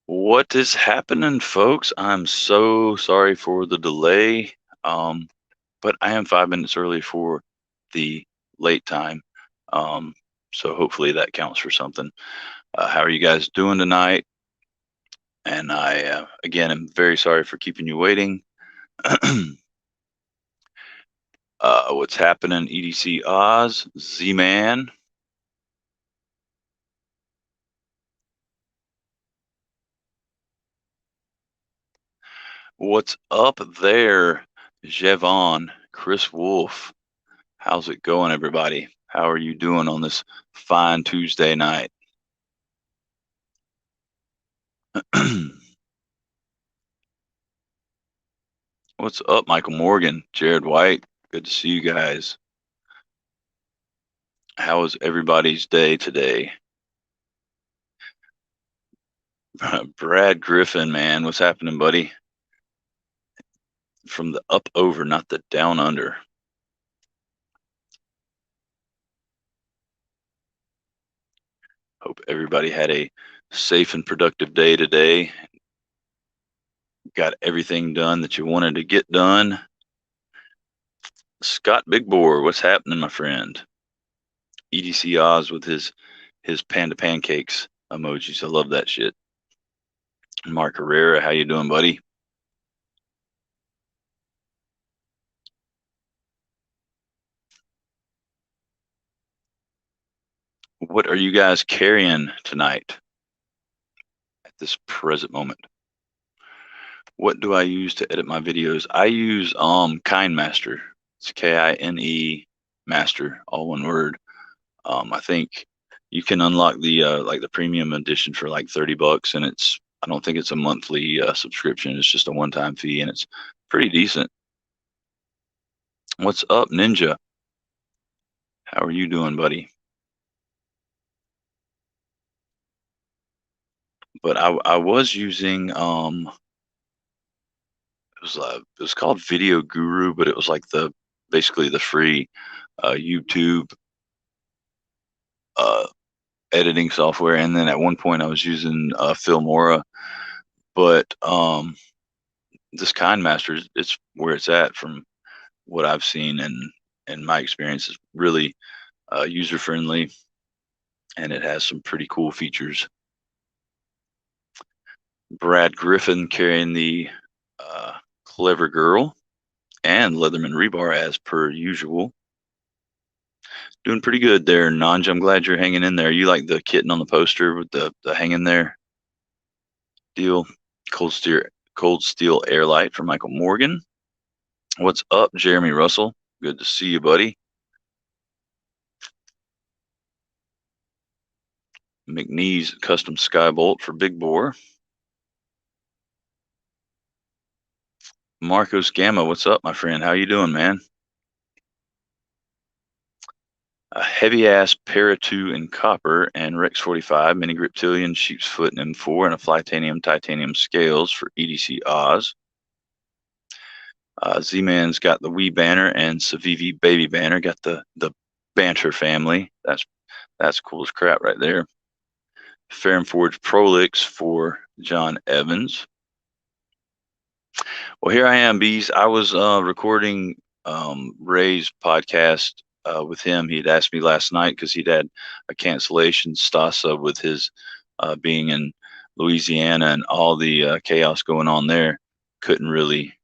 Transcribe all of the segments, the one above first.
What is happening, folks? I'm so sorry for the delay, but I am 5 minutes early for the late time. Um, so hopefully that counts for something. How are you guys doing tonight? And again, am very sorry for keeping you waiting. What's happening, EDC Oz, Z-Man? What's up there, Jevon, Chris Wolf? How's it going, everybody? How are you doing on this fine Tuesday night? What's up, Michael Morgan, Jared White? Good to see you guys. How was everybody's day today? Brad Griffin, man, what's happening, buddy? From the up over, not the down under. Hope everybody had a safe and productive day today. Got everything done that you wanted to get done. Scott Big Boar, what's happening, my friend? EDC Oz with his panda pancakes emojis. I love that shit. Mark Herrera, how you doing, buddy? What are you guys carrying tonight at this present moment? What do I use to edit my videos? I use KineMaster. It's Kine Master, all one word. I think you can unlock the like the premium edition for like $30, and I don't think it's a monthly subscription. It's just a one-time fee, and it's pretty decent. What's up, Ninja? How are you doing, buddy? But I was using it was called Video Guru, but it was like the basically the free YouTube uh, editing software. And then at one point I was using Filmora, but this KineMaster, it's where it's at from what I've seen and my experience is really user friendly, and it has some pretty cool features. Brad Griffin carrying the Clever Girl and Leatherman Rebar as per usual. Doing pretty good there, Nanj. I'm glad you're hanging in there. You like the kitten on the poster with the hanging there deal. Cold Steel Airlight for Michael Morgan. What's up, Jeremy Russell? Good to see you, buddy. McNee's Custom Skybolt for Big Bore. Marcos Gamma, what's up, my friend? How you doing, man? A heavy ass Para 2 in copper and Rex 45 mini Griptilian sheep's foot and M4 and a Flytanium titanium scales for EDC Oz. Z-Man's got the Wii banner and Savivi baby banner. Got the banter family. That's cool as crap right there. Fair and Forge Prolix for John Evans. Well, here I am, bees. I was recording Ray's podcast with him. He'd asked me last night because he'd had a cancellation Stasa with his being in Louisiana and all the chaos going on there. Couldn't really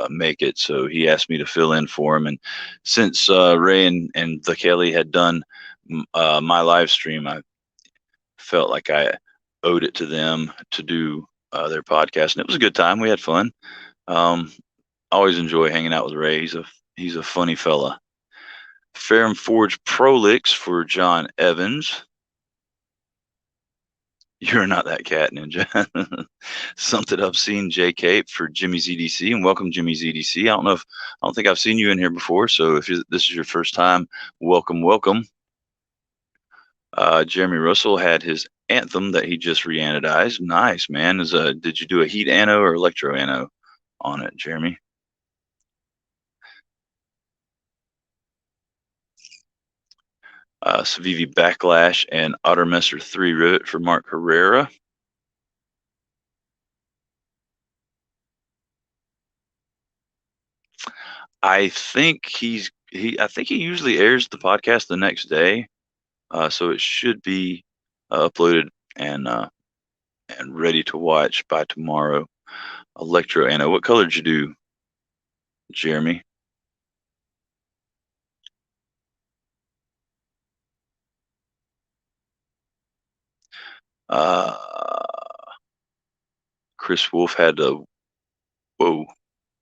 make it, so he asked me to fill in for him. And since Ray and the Kelly had done my live stream, I felt like I owed it to them to do their podcast, and it was a good time. We had fun. I always enjoy hanging out with Ray. He's a funny fella. Fair and Forge Prolix for John Evans. You're not that cat, Ninja. Something I've seen J Cape for Jimmy's EDC, and welcome Jimmy's EDC. I don't think I've seen you in here before, so if this is your first time, welcome. Jeremy Russell had his Anthem that he just re-anodized. Nice, man. Did you do a heat ano or electro ano on it, Jeremy? Savivi Backlash and Ottermesser 3 rivet for Mark Herrera. I think I think he usually airs the podcast the next day, so it should be uploaded and ready to watch by tomorrow. Electro Anna, what color did you do, Jeremy? Uh, Chris Wolf had a whoa.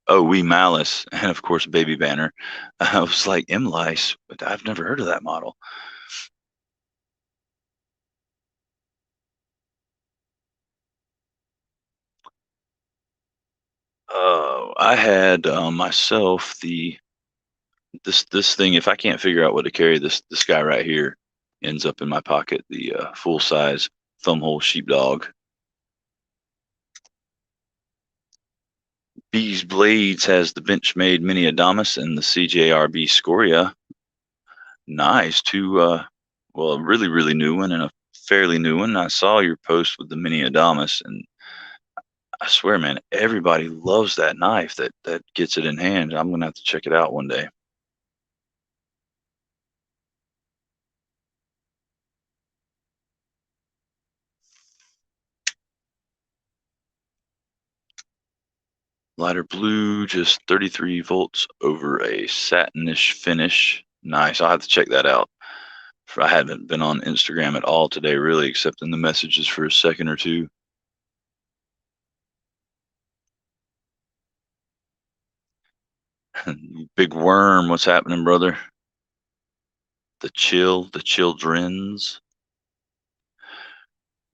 Oh, Wee Malice, and of course, Baby Banner. I was like, M Lice, but I've never heard of that model. I had myself this thing. If I can't figure out what to carry, this guy right here ends up in my pocket. The full size thumbhole sheepdog. Beige Blades has the Benchmade Mini Adamas and the CJRB Scoria. Nice. Two, well, a really, really new one and a fairly new one. I saw your post with the Mini Adamas, and I swear, man, everybody loves that knife that gets it in hand. I'm gonna have to check it out one day. Lighter blue, just 33 volts over a satinish finish. Nice. I'll have to check that out. I haven't been on Instagram at all today, really, except in the messages for a second or two. Big Worm, what's happening, brother? The children's.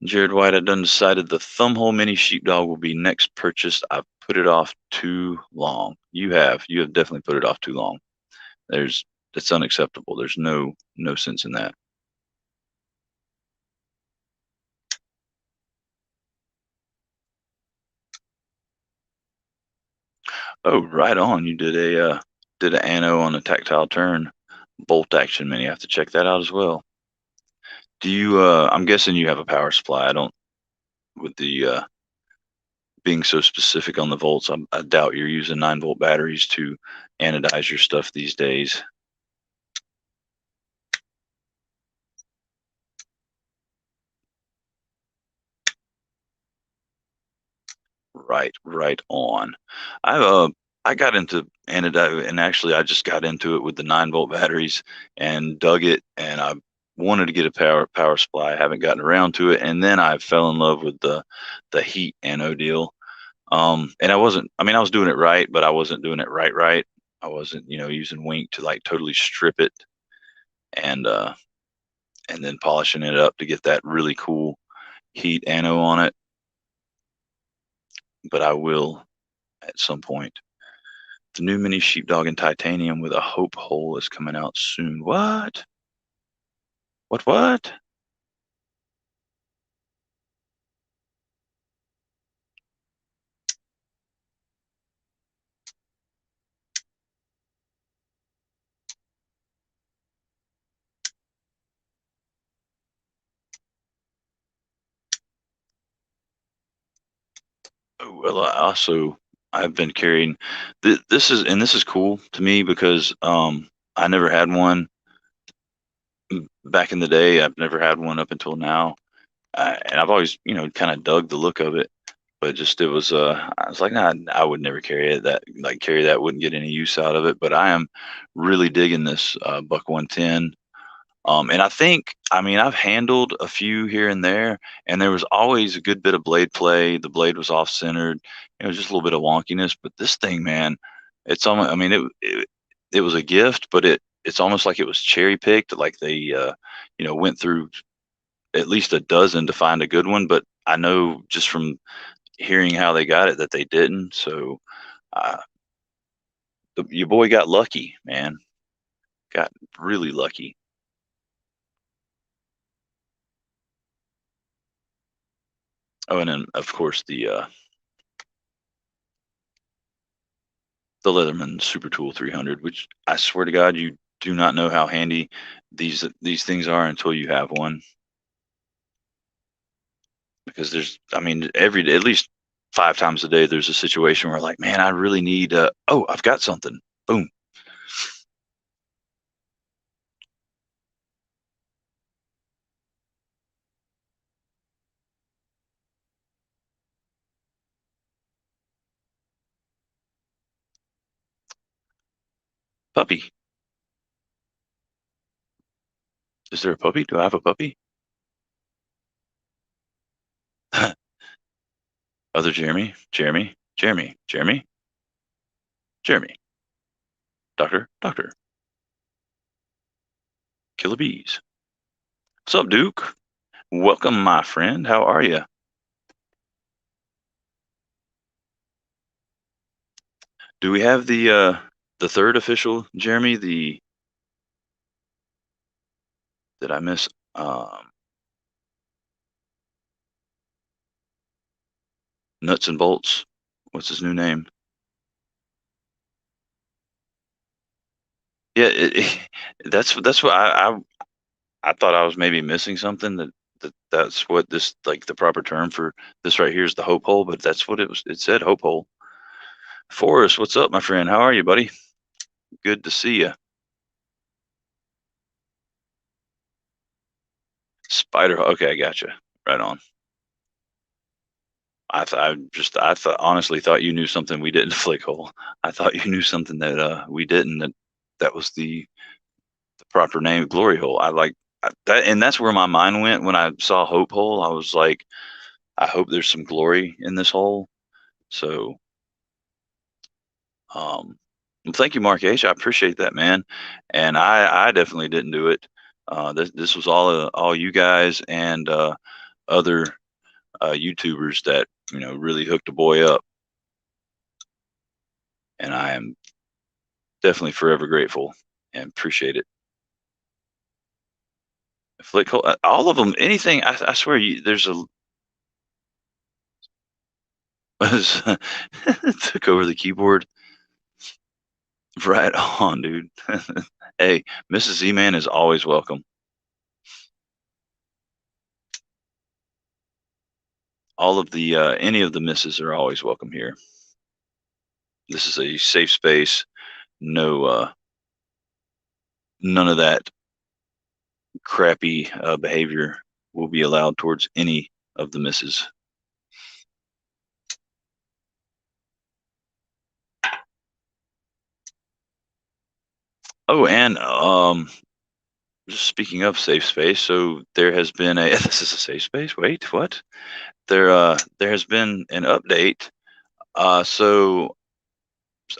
Jared White, I done decided the Thumbhole Mini Sheepdog will be next purchased. I've put it off too long. You have definitely put it off too long. That's unacceptable. There's no sense in that. Oh, right on. You did an anno on a tactile turn bolt action mini. I have to check that out as well. Do you I'm guessing you have a power supply. I don't with the being so specific on the volts. I doubt you're using 9-volt batteries to anodize your stuff these days. Right on. I got into anodize, and actually I just got into it with the 9-volt batteries and dug it, and I wanted to get a power supply. I haven't gotten around to it, and then I fell in love with the heat anode deal. And I mean, I was doing it right, but I wasn't doing it right. I wasn't, using Wink to like totally strip it and uh and then polishing it up to get that really cool heat anode on it. But I will at some point. The new mini sheepdog in titanium with a hope hole is coming out soon. What? What? Oh, well, I've been carrying this is cool to me because I never had one back in the day. I've never had one up until now. And I've always, kind of dug the look of it, but just it was I was like, nah, I would never carry it. Carry that, wouldn't get any use out of it. But I am really digging this Buck 110. And I mean, I've handled a few here and there, and there was always a good bit of blade play. The blade was off centered, just a little bit of wonkiness. But this thing, man, it's almost, I mean, it was a gift, but it's almost like it was cherry picked. Like they, went through at least a dozen to find a good one. But I know just from hearing how they got it that they didn't. So, uh, your boy got lucky, man. Got really lucky. Oh, and then of course the Leatherman Super Tool 300, which I swear to God, you do not know how handy these things are until you have one. Because I mean, every day, at least 5 times a day, there's a situation where like, man, I really need. Oh, I've got something. Boom, Puppy. Is there a puppy? Do I have a puppy? Other Jeremy? Jeremy? Jeremy? Jeremy? Jeremy? Doctor? Doctor? Killer bees. What's up, Duke? Welcome, my friend. How are you? Do we have the third official Jeremy? Did I miss Nuts and Bolts? What's his new name? Yeah, that's what I thought I was maybe missing something that's what this like the proper term for this right here is the hope hole, but that's what it was. It said hope hole. Forrest, what's up, my friend? How are you, buddy? Good to see you. Spider. Okay, I gotcha. Right on. I thought honestly thought you knew something we didn't. Flick hole. I thought you knew something that we didn't. That was the proper name, glory hole. That, and that's where my mind went when I saw hope hole. I was like, I hope there's some glory in this hole. So, well, thank you, Mark H. I appreciate that, man. And I definitely didn't do it. This was all you guys and other YouTubers that really hooked a boy up, and I am definitely forever grateful and appreciate it. Flick hole, all of them, anything. I swear, there's a took over the keyboard. Right on, dude. Hey, Mrs. Z-Man is always welcome. All of the any of the misses are always welcome here. This is a safe space. No, none of that crappy behavior will be allowed towards any of the misses. Oh, and just speaking of safe space, so there has been a this is a safe space. Wait, what? There has been an update. So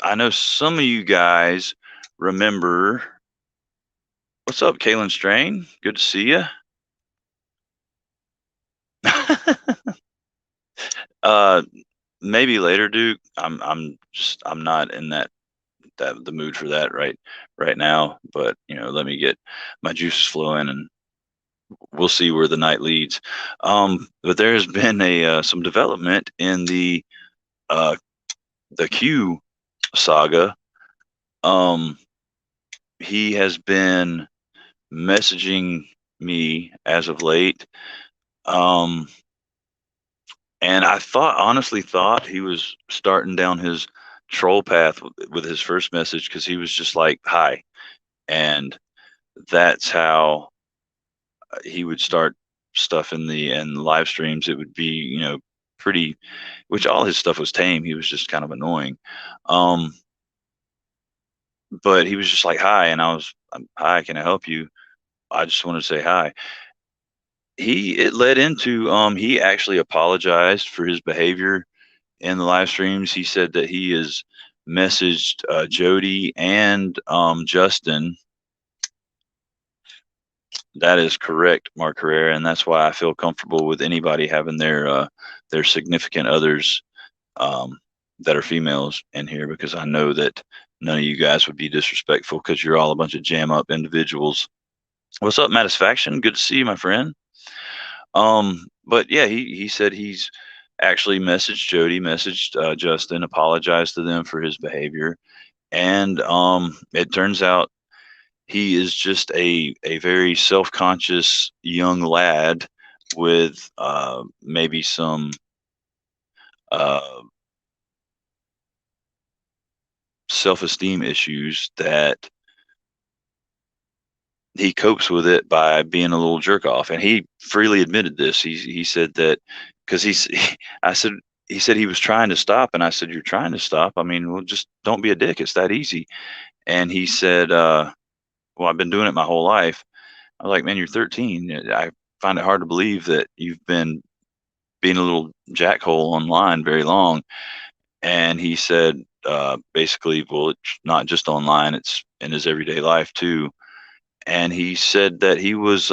I know some of you guys remember. What's up, Kalen Strain? Good to see you. uh, maybe later, Duke. I'm not in the mood for that right now. But let me get my juices flowing, and we'll see where the night leads. But there has been a some development in uh the Q saga. Um, he has been messaging me as of late. Um, and I honestly thought he was starting down his troll path with his first message because he was just like, "Hi," and that's how he would start stuff in the live streams. It would be pretty, which all his stuff was tame. He was just kind of annoying. Um, but he was just like, "Hi," and I was, "Hi, can I help you?" I just wanted to say hi. It led into he actually apologized for his behavior in the live streams. He said that he has messaged Jody and Justin. That is correct, Mark Herrera, and that's why I feel comfortable with anybody having their significant others that are females in here, because I know that none of you guys would be disrespectful because you're all a bunch of jam up individuals. What's up, Matisfaction? Good to see you, my friend. But yeah, he said he's actually messaged Jody, messaged Justin, apologized to them for his behavior, and it turns out he is just a very self-conscious young lad with maybe some uh, self-esteem issues that he copes with it by being a little jerk off, and he freely admitted this. He said that because I said he said he was trying to stop, and I said, "You're trying to stop? I mean, well, just don't be a dick. It's that easy." And he said, "Well, I've been doing it my whole life." I was like, "Man, you're 13. I find it hard to believe that you've been being a little jackhole online very long." And he said, basically, well, it's not just online; it's in his everyday life too. And he said that he was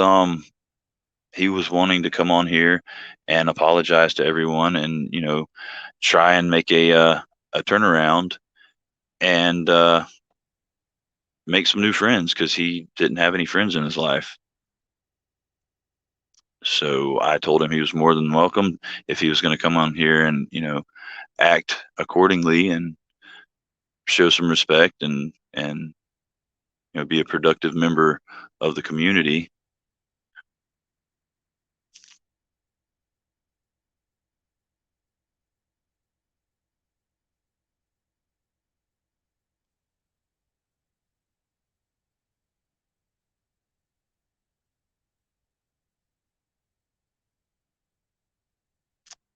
wanting to come on here and apologize to everyone, and try and make a turnaround, and make some new friends because he didn't have any friends in his life. So I told him he was more than welcome if he was going to come on here and act accordingly and show some respect, and be a productive member of the community.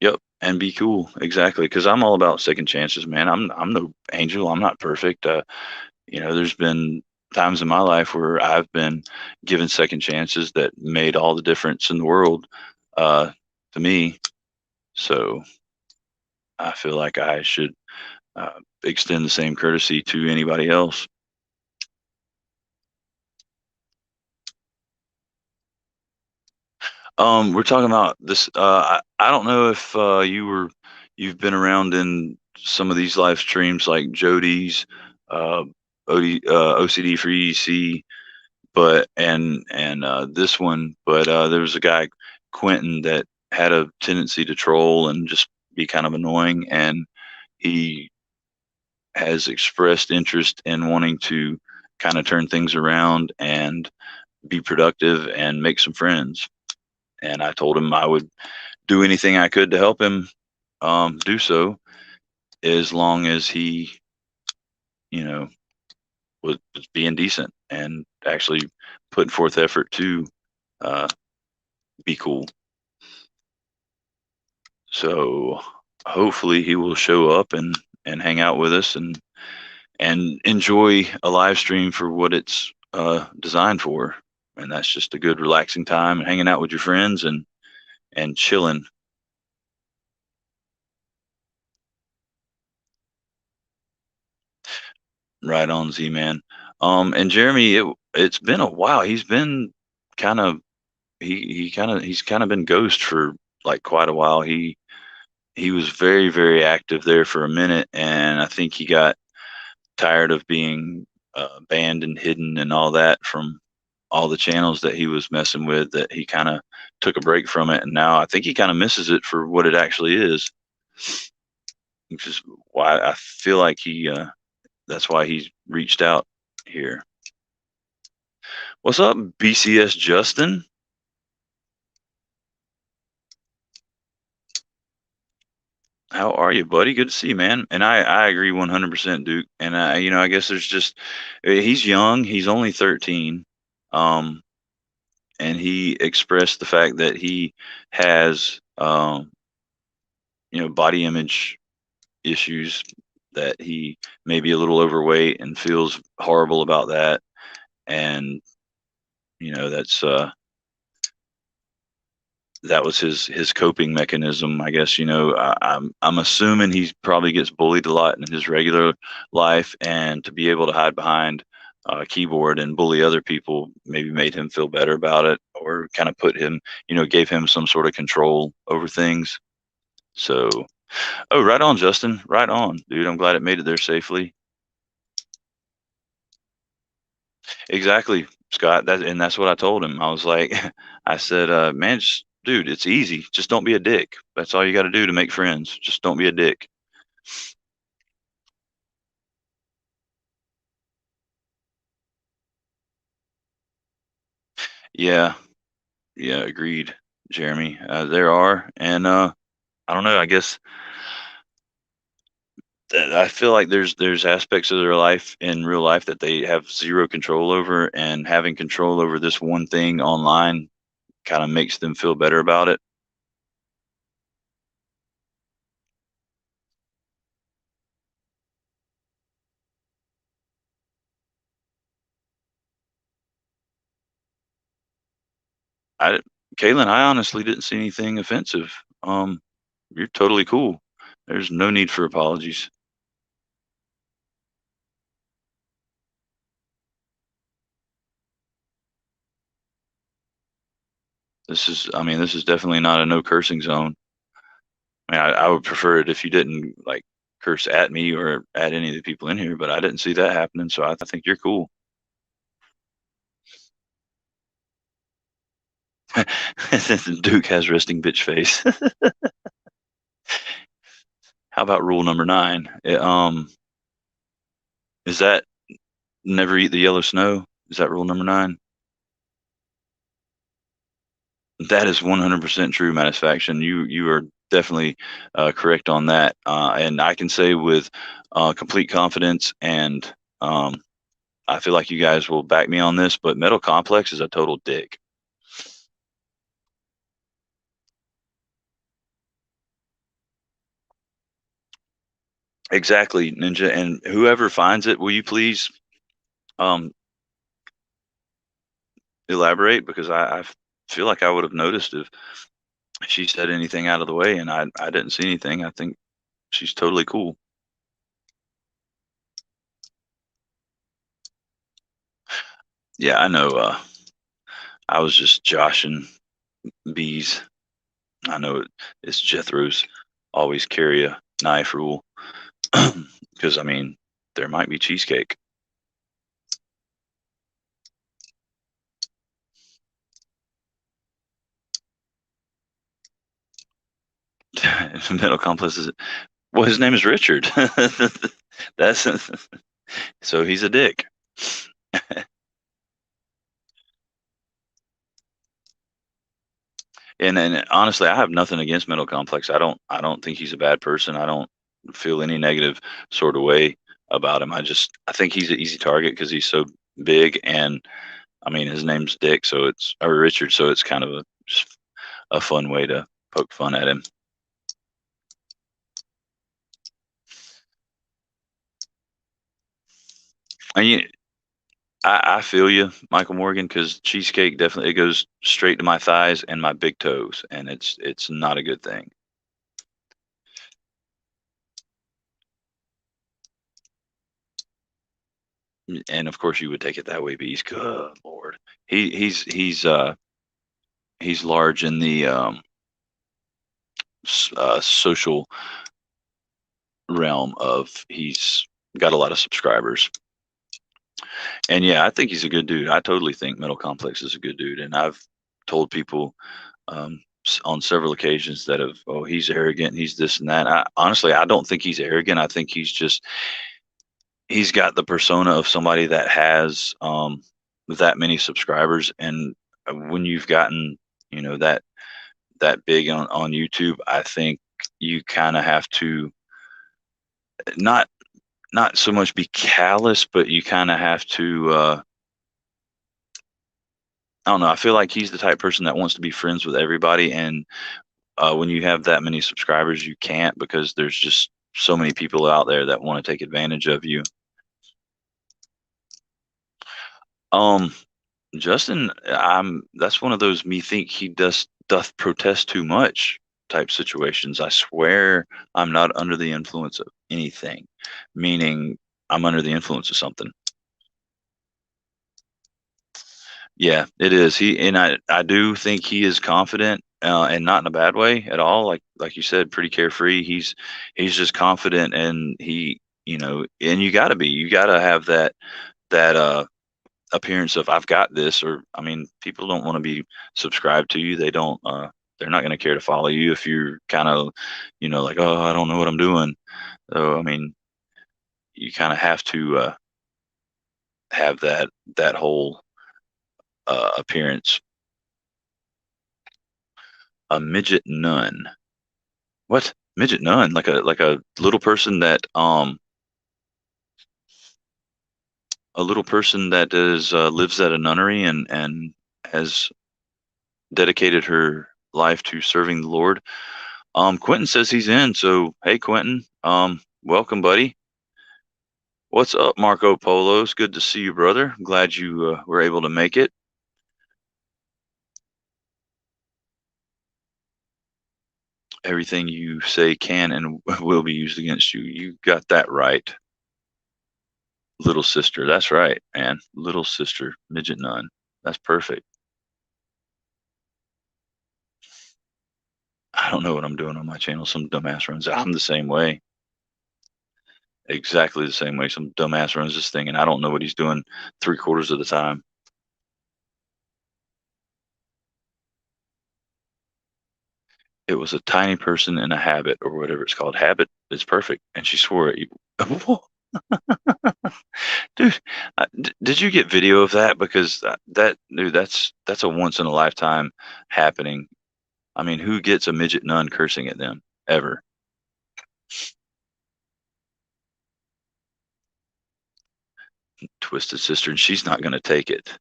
Yep, and be cool, exactly. Because I'm all about second chances, man. I'm no angel. I'm not perfect. There's been times in my life where I've been given second chances that made all the difference in the world, uh, to me. So I feel like I should extend the same courtesy to anybody else. We're talking about this. I don't know if you've been around in some of these live streams like Jody's, uh, OCD for EDC, but and this one, but there was a guy, Quentin, that had a tendency to troll and just be kind of annoying, and he has expressed interest in wanting to kind of turn things around and be productive and make some friends. And I told him I would do anything I could to help him do so, as long as he, you know, was being decent and actually putting forth effort to uh, be cool. So hopefully he will show up and hang out with us and enjoy a live stream for what it's designed for. And that's just a good relaxing time and hanging out with your friends and chilling. Right on, Z man. And Jeremy, it's been a while. He's been kind of he's kind of been ghost for like quite a while. He was very, very active there for a minute, and I think he got tired of being banned and hidden and all that from all the channels that he was messing with, that he kind of took a break from it, and now I think he kind of misses it for what it actually is, which is why I feel like he that's why he's reached out here. What's up, BCS Justin? How are you, buddy? Good to see you, man. And I agree 100%, Duke. And I guess there's just he's young. He's only 13. Um, and he expressed the fact that he has body image issues, that he may be a little overweight and feels horrible about that. And that's that was his coping mechanism, I guess. I'm assuming he probably gets bullied a lot in his regular life, and to be able to hide behind a keyboard and bully other people maybe made him feel better about it, or kind of put him, gave him some sort of control over things. So, oh, right on, Justin, right on, dude. I'm glad it made it there safely. Exactly, Scott. That's what I told him. I was like, I said, man, dude, it's easy. Just don't be a dick. That's all you got to do to make friends. Just don't be a dick. Yeah, yeah, agreed, Jeremy. There are, and I don't know. I guess that I feel like there's aspects of their life in real life that they have zero control over, and having control over this one thing online kind of makes them feel better about it. Caitlin, I honestly didn't see anything offensive. You're totally cool. There's no need for apologies. This is definitely not a no cursing zone. I would prefer it if you didn't like curse at me or at any of the people in here, but I didn't see that happening, so I think you're cool. Duke has resting bitch face. How about rule number 9? Is that never eat the yellow snow? Is that rule number 9? That is 100% true, Matisfaction. You are definitely correct on that, and I can say with complete confidence, and I feel like you guys will back me on this, but Metal Complex is a total dick. Exactly, Ninja, and whoever finds it, will you please um, elaborate? Because I feel like I would have noticed if she said anything out of the way, and I didn't see anything. I think she's totally cool. Yeah, I know. I was just joshing bees. I know it's Jethro's always carry a knife rule, because there might be cheesecake. Metal Complex is, well, his name is Richard. That's so he's a dick. And honestly, I have nothing against Metal Complex. I don't think he's a bad person. I don't feel any negative sort of way about him. I think he's an easy target because he's so big, and his name's Dick, so it's or Richard, so it's kind of just a fun way to poke fun at him. And I feel you, Michael Morgan, because cheesecake definitely it goes straight to my thighs and my big toes, and it's not a good thing. And of course, you would take it that way, Beast. Good Lord, he's large in the social realm of he's got a lot of subscribers. And yeah, I think he's a good dude. I totally think Metal Complex is a good dude, and I've told people on several occasions that he's arrogant, he's this and that. Honestly, I don't think he's arrogant. I think he's got the persona of somebody that has that many subscribers, and when you've gotten that big on YouTube, I think you kind of have to not not so much be callous, but you kind of have to. I don't know. I feel like he's the type of person that wants to be friends with everybody, and when you have that many subscribers, you can't because there's just so many people out there that want to take advantage of you. Um, Justin, that's one of those me think he doth protest too much type situations. I swear I'm not under the influence of anything, meaning I'm under the influence of something. Yeah, it is. I do think he is confident, and not in a bad way at all. Like you said, pretty carefree. He's just confident, and and you gotta have that appearance of I've got this, or people don't want to be subscribed to you. They don't. They're not going to care to follow you if you're kind of, like, oh, I don't know what I'm doing. So you kind of have to have that whole appearance. A midget nun. What? Midget nun? Like a little person that a little person that is lives at a nunnery and has dedicated her life to serving the Lord. Quentin says he's in, so hey, Quentin, welcome, buddy. What's up, Marco Polos? Good to see you, brother. Glad you were able to make it. Everything you say can and will be used against you. You got that right, little sister. That's right, man. Little sister, midget nun. That's perfect. I don't know what I'm doing on my channel. Some dumbass runs. I'm the same way. Exactly the same way. Some dumbass runs this thing, and I don't know what he's doing 3/4 of the time. It was a tiny person in a habit or whatever it's called. Habit is perfect, and she swore at you. Dude, did you get video of that? Because dude, that's a once in a lifetime happening. I mean, who gets a midget nun cursing at them ever? Twisted sister, and she's not going to take it.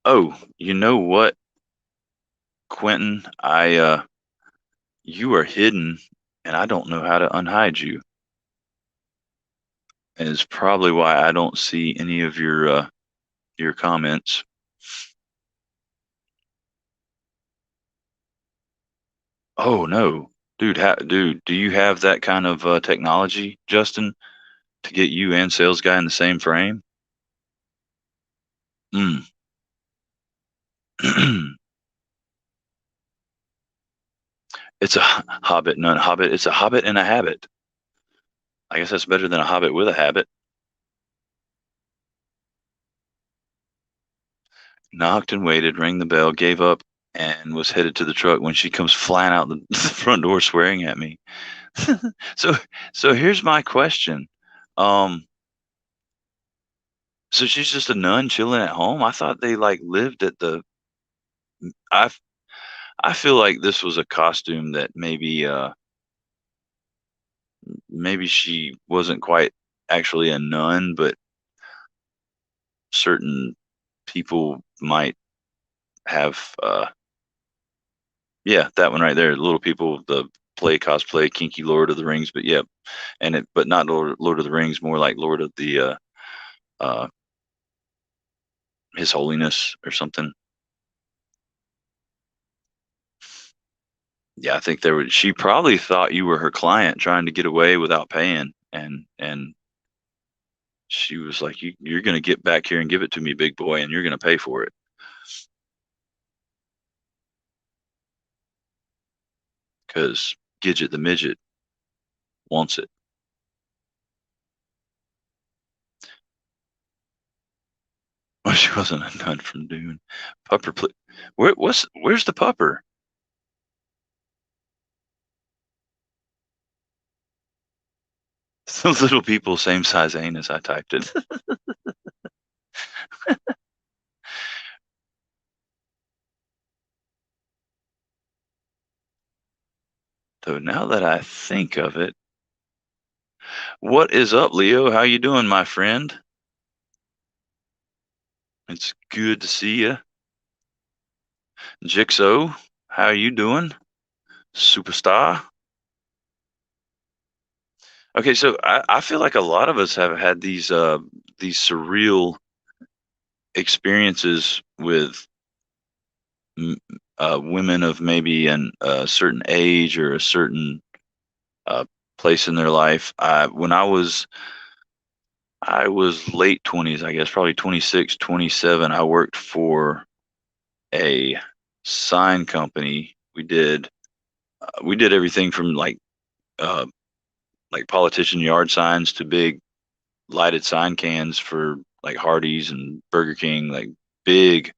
Oh, you know what, Quentin? You are hidden, and I don't know how to unhide you. And it's probably why I don't see any of your comments. Oh no, dude, dude, do you have that kind of technology, Justin, to get you and sales guy in the same frame? Mm. It's a hobbit, not hobbit. It's a hobbit in a habit. I guess that's better than a hobbit with a habit. Knocked and waited, rang the bell, gave up, and was headed to the truck when she comes flying out the front door swearing at me. so so here's my question. Um, so she's just a nun chilling at home? I thought they like lived at the I I feel like this was a costume that maybe she wasn't quite actually a nun, but certain people might have yeah, that one right there. Little people, the play cosplay, kinky Lord of the Rings, but yeah, but not Lord of the Rings, more like Lord of the uh, His Holiness or something. Yeah, I think there was. She probably thought you were her client trying to get away without paying, and she was like, You're going to get back here and give it to me, big boy, and you're going to pay for it because Gidget the midget wants it." Well, she wasn't a nun from Dune. Pupper, where's the pupper? The little people, same size anus. I typed it. So now that I think of it, what is up, Leo? How you doing, my friend? It's good to see you. Jigsaw, how you doing? Superstar. Okay, so I feel like a lot of us have had these surreal experiences with women of maybe a certain age or a certain uh, place in their life. When I was late 20s, I guess, probably 26, 27. I worked for a sign company. We did everything from uh, like politician yard signs to big lighted sign cans for like Hardee's and Burger King, like big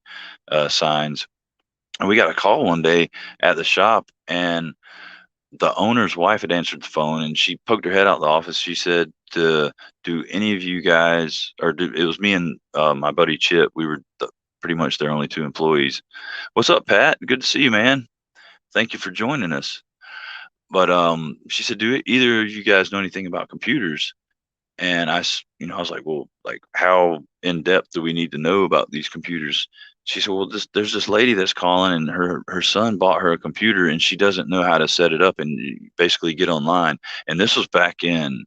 signs. And we got a call one day at the shop, and the owner's wife had answered the phone, and she poked her head out the office. She said, "Do any of you guys, it was me and my buddy Chip. We were pretty much their only two employees. What's up, Pat? Good to see you, man. Thank you for joining us." But she said, "Do either of you guys know anything about computers?" And I was like, "Well, like how in depth do we need to know about these computers?" She said, "Well, there's this lady that's calling, and her son bought her a computer, and she doesn't know how to set it up and basically get online." And this was back in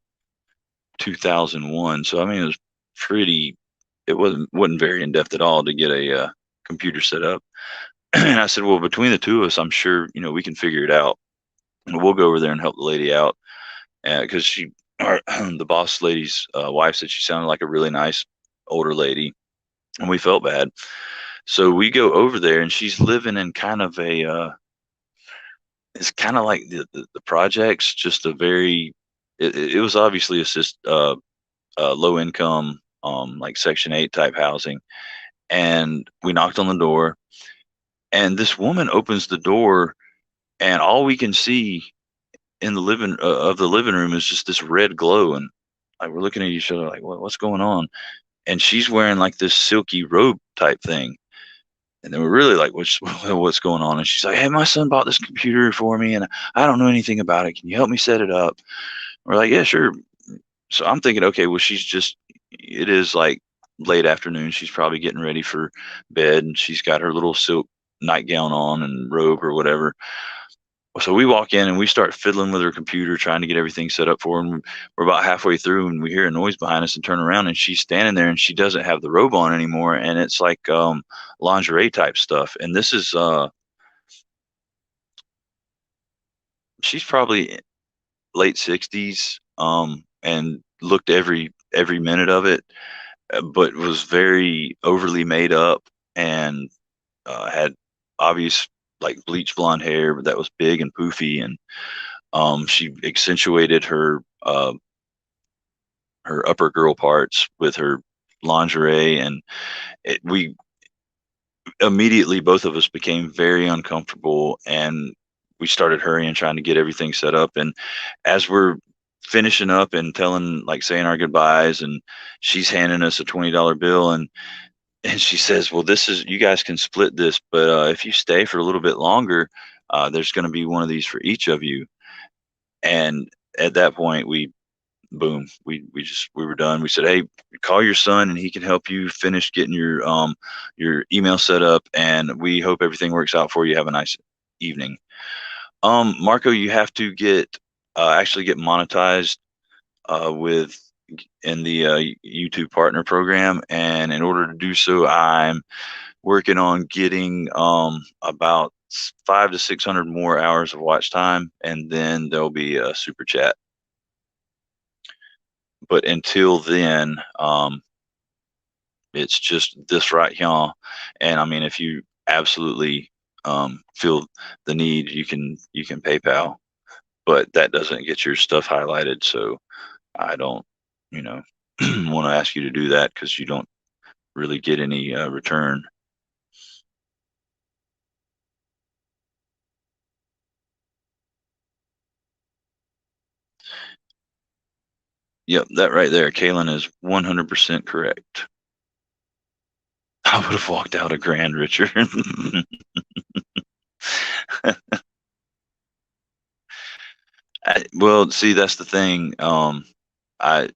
2001, so I mean, it was pretty. It wasn't very in depth at all to get a computer set up. And I said, well, between the two of us, I'm sure, we can figure it out. And we'll go over there and help the lady out. Because the boss lady's wife said she sounded like a really nice older lady, and we felt bad. So we go over there, and she's living in kind of it's kind of like the projects, just a very, it was obviously low income, like Section 8 type housing. And we knocked on the door, and this woman opens the door, and all we can see in the living room is just this red glow. And like, we're looking at each other like, what's going on? And she's wearing like this silky robe type thing. And then we're really like, what's going on? And she's like, hey, my son bought this computer for me, and I don't know anything about it. Can you help me set it up? We're like, yeah, sure. So I'm thinking, okay, well, it is like late afternoon. She's probably getting ready for bed, and she's got her little silk nightgown on and robe or whatever. So we walk in and we start fiddling with her computer, trying to get everything set up for her. And we're about halfway through, and we hear a noise behind us and turn around, and she's standing there, and she doesn't have the robe on anymore. And it's like lingerie type stuff. And this is she's probably late 60s, and looked every minute of it, but was very overly made up, and had obvious like bleach blonde hair that was big and poofy. And she accentuated her upper girl parts with her lingerie. And we immediately, both of us became very uncomfortable, and we started hurrying, trying to get everything set up. And as we're finishing up and saying our goodbyes, and she's handing us a $20 bill, and she says, well, you guys can split this, but if you stay for a little bit longer, there's going to be one of these for each of you. And at that point, boom, we were done. We said, hey, call your son, and he can help you finish getting your email set up, and we hope everything works out for you. Have a nice evening. Marco, you have to actually get monetized with in the YouTube partner program, and in order to do so, I'm working on getting about 500 to 600 more hours of watch time, and then there'll be a super chat. But until then, it's just this right here. And I mean, if you absolutely feel the need, you can PayPal, but that doesn't get your stuff highlighted. So I don't, want to ask you to do that, because you don't really get any return. Yep, that right there, Kaylin, is 100% correct. I would have walked out $1,000 richer. Well, see, that's the thing. I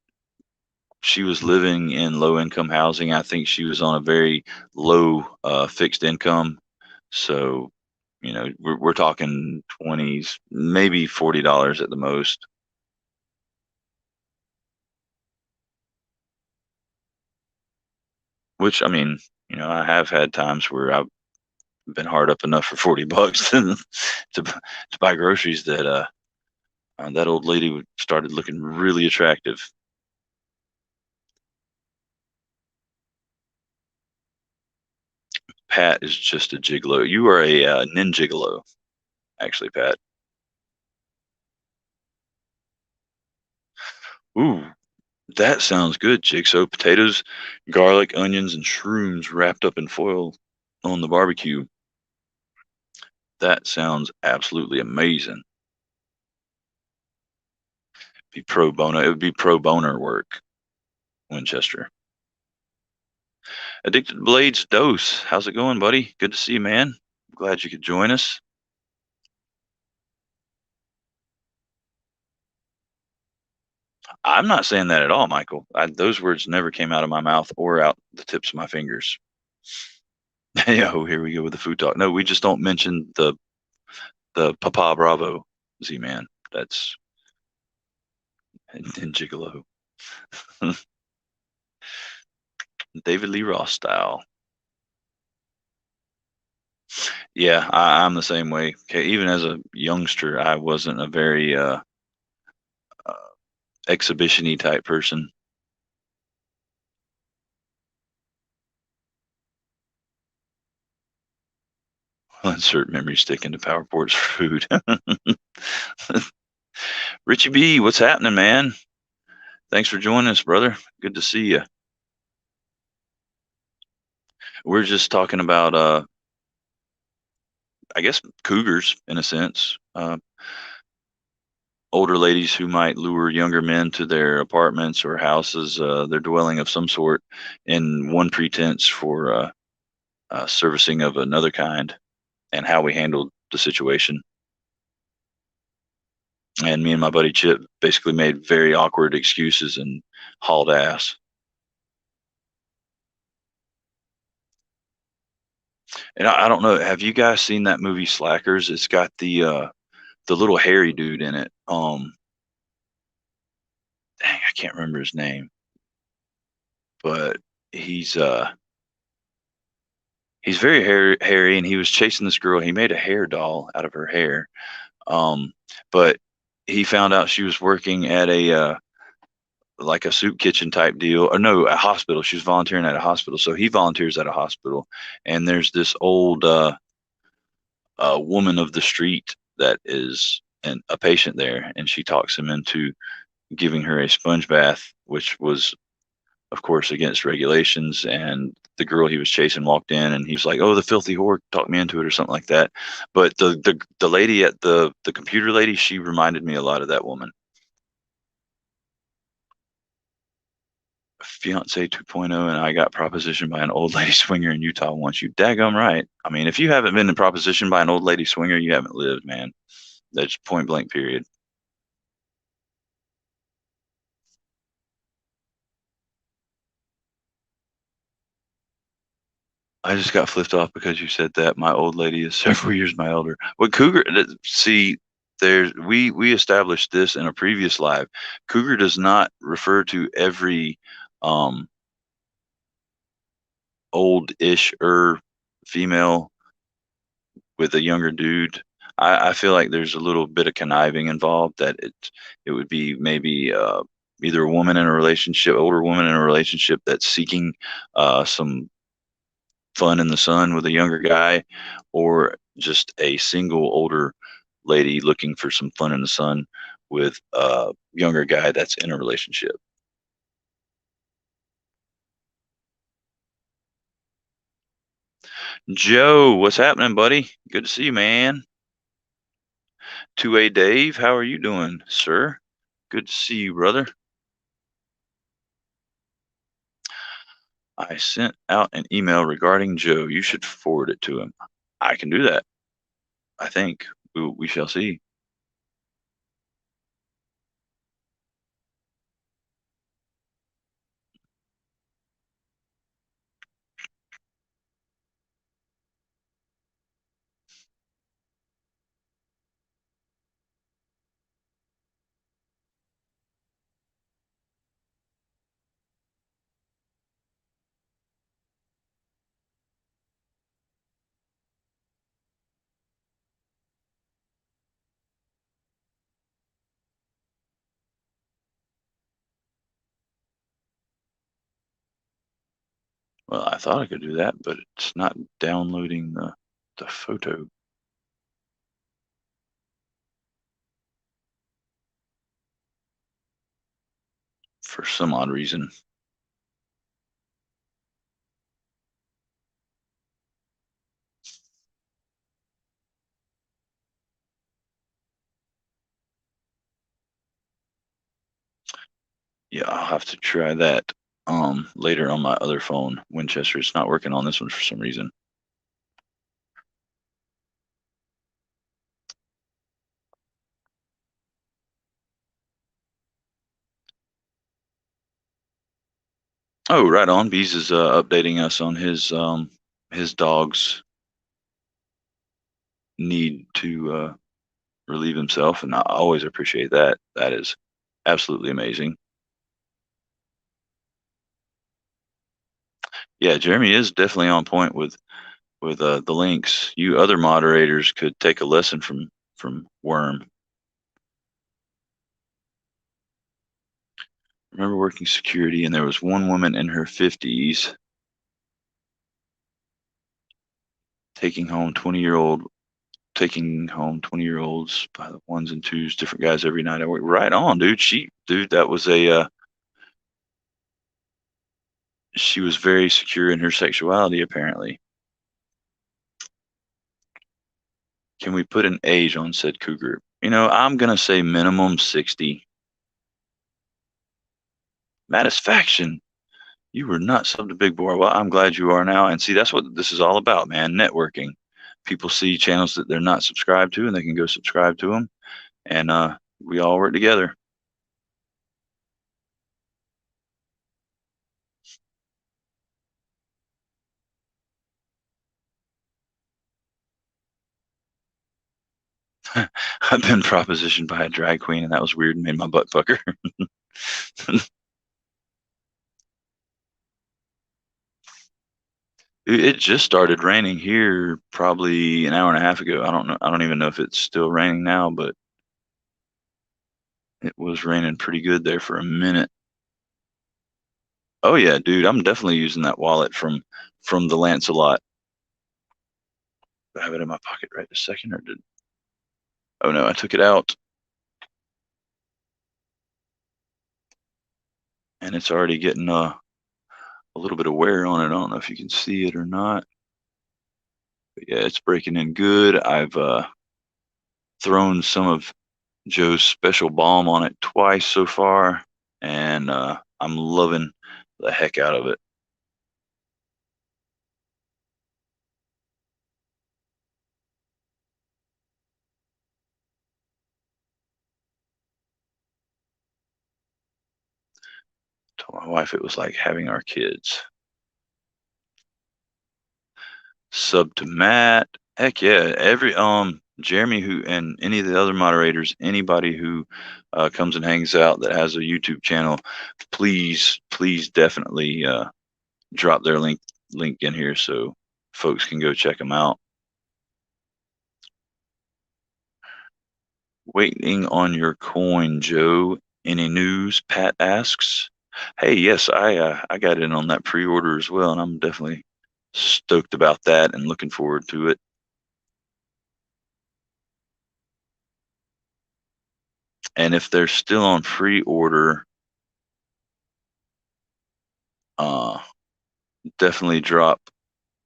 She was living in low income housing. I think she was on a very low fixed income. So, we're talking 20s, maybe $40 at the most. Which, I mean, I have had times where I've been hard up enough for $40 to buy groceries that that old lady started looking really attractive. Pat is just a gigolo. You are a ninjigolo, actually, Pat. Ooh, that sounds good, Jigsaw. Potatoes, garlic, onions, and shrooms wrapped up in foil on the barbecue. That sounds absolutely amazing. Be pro bono. It would be pro boner work, Winchester. Addicted Blades Dose. How's it going, buddy? Good to see you, man. Glad you could join us. I'm not saying that at all, Michael. Those words never came out of my mouth or out the tips of my fingers. Oh, here we go with the food talk. No, we just don't mention the Papa Bravo Z-Man. That's in Gigolo. David Lee Ross style. Yeah, I'm the same way. Okay, even as a youngster, I wasn't a very uh, exhibition-y type person. I'll insert memory stick into power ports for food. Richie B, what's happening, man? Thanks for joining us, brother. Good to see you. We're just talking about, I guess, cougars in a sense. Older ladies who might lure younger men to their apartments or houses, their dwelling of some sort, in one pretense for servicing of another kind, and how we handled the situation. And me and my buddy Chip basically made very awkward excuses and hauled ass. And I don't know, have you guys seen that movie Slackers? It's got the little hairy dude in it. Dang, I can't remember his name, but he's uh he's very hairy, and he was chasing this girl. He made a hair doll out of her hair. Um, but he found out she was working at a like a soup kitchen type deal, or no, a hospital. She was volunteering at a hospital, so he volunteers at a hospital. And there's this old woman of the street that is a patient there, and she talks him into giving her a sponge bath, which was, of course, against regulations. And the girl he was chasing walked in, and he was like, "Oh, the filthy whore talked me into it," or something like that. But the lady at the computer lady, she reminded me a lot of that woman. Fiance 2.0, and I got propositioned by an old lady swinger in Utah once. You daggum right. I mean, if you haven't been propositioned by an old lady swinger, you haven't lived, man. That's point blank, period. I just got flipped off because you said that. My old lady is several years my elder. What cougar? See, there's we established this in a previous live. Cougar does not refer to every um old-ish female with a younger dude. I feel like there's a little bit of conniving involved, that it would be maybe either a woman in a relationship, older woman in a relationship that's seeking some fun in the sun with a younger guy, or just a single older lady looking for some fun in the sun with a younger guy that's in a relationship. Joe, what's happening, buddy? Good to see you, man. 2A Dave, how are you doing, sir? Good to see you, brother. I sent out an email regarding Joe. You should forward it to him. I can do that. I think we shall see. Well, I thought I could do that, but it's not downloading the photo for some odd reason. Yeah, I'll have to try that later on my other phone, Winchester. It's not working on this one for some reason. Oh, right on. Bees is updating us on his dog's need to relieve himself, and I always appreciate that. That is absolutely amazing. Yeah, Jeremy is definitely on point with with the links. You other moderators could take a lesson from Worm. Remember working security, and there was one woman in her 50s taking home 20-year-olds by the ones and twos, different guys every night. I work. Right on, dude. That was she was very secure in her sexuality, apparently. Can we put an age on said cougar? I'm gonna say minimum 60. Satisfaction. You were not subbed to Big Boy. Well, I'm glad you are now. And see, that's what this is all about, man. Networking. People see channels that they're not subscribed to, and they can go subscribe to them, and we all work together. I've been propositioned by a drag queen, and that was weird and made my butt pucker. It just started raining here probably an hour and a half ago. I don't know. I don't even know if it's still raining now, but it was raining pretty good there for a minute. Oh yeah, dude, I'm definitely using that wallet from the Lancelot. Do I have it in my pocket right this second, or did? Oh no, I took it out, and it's already getting a little bit of wear on it. I don't know if you can see it or not. But yeah, it's breaking in good. I've thrown some of Joe's special balm on it twice so far, and I'm loving the heck out of it. Told my wife it was like having our kids. Sub to Matt. Heck yeah. Every Jeremy who and any of the other moderators, anybody who comes and hangs out that has a YouTube channel, please definitely drop their link in here so folks can go check them out. Waiting on your coin, Joe. Any news? Pat asks. Hey, yes, I got in on that pre-order as well, and I'm definitely stoked about that and looking forward to it. And if they're still on pre-order, definitely drop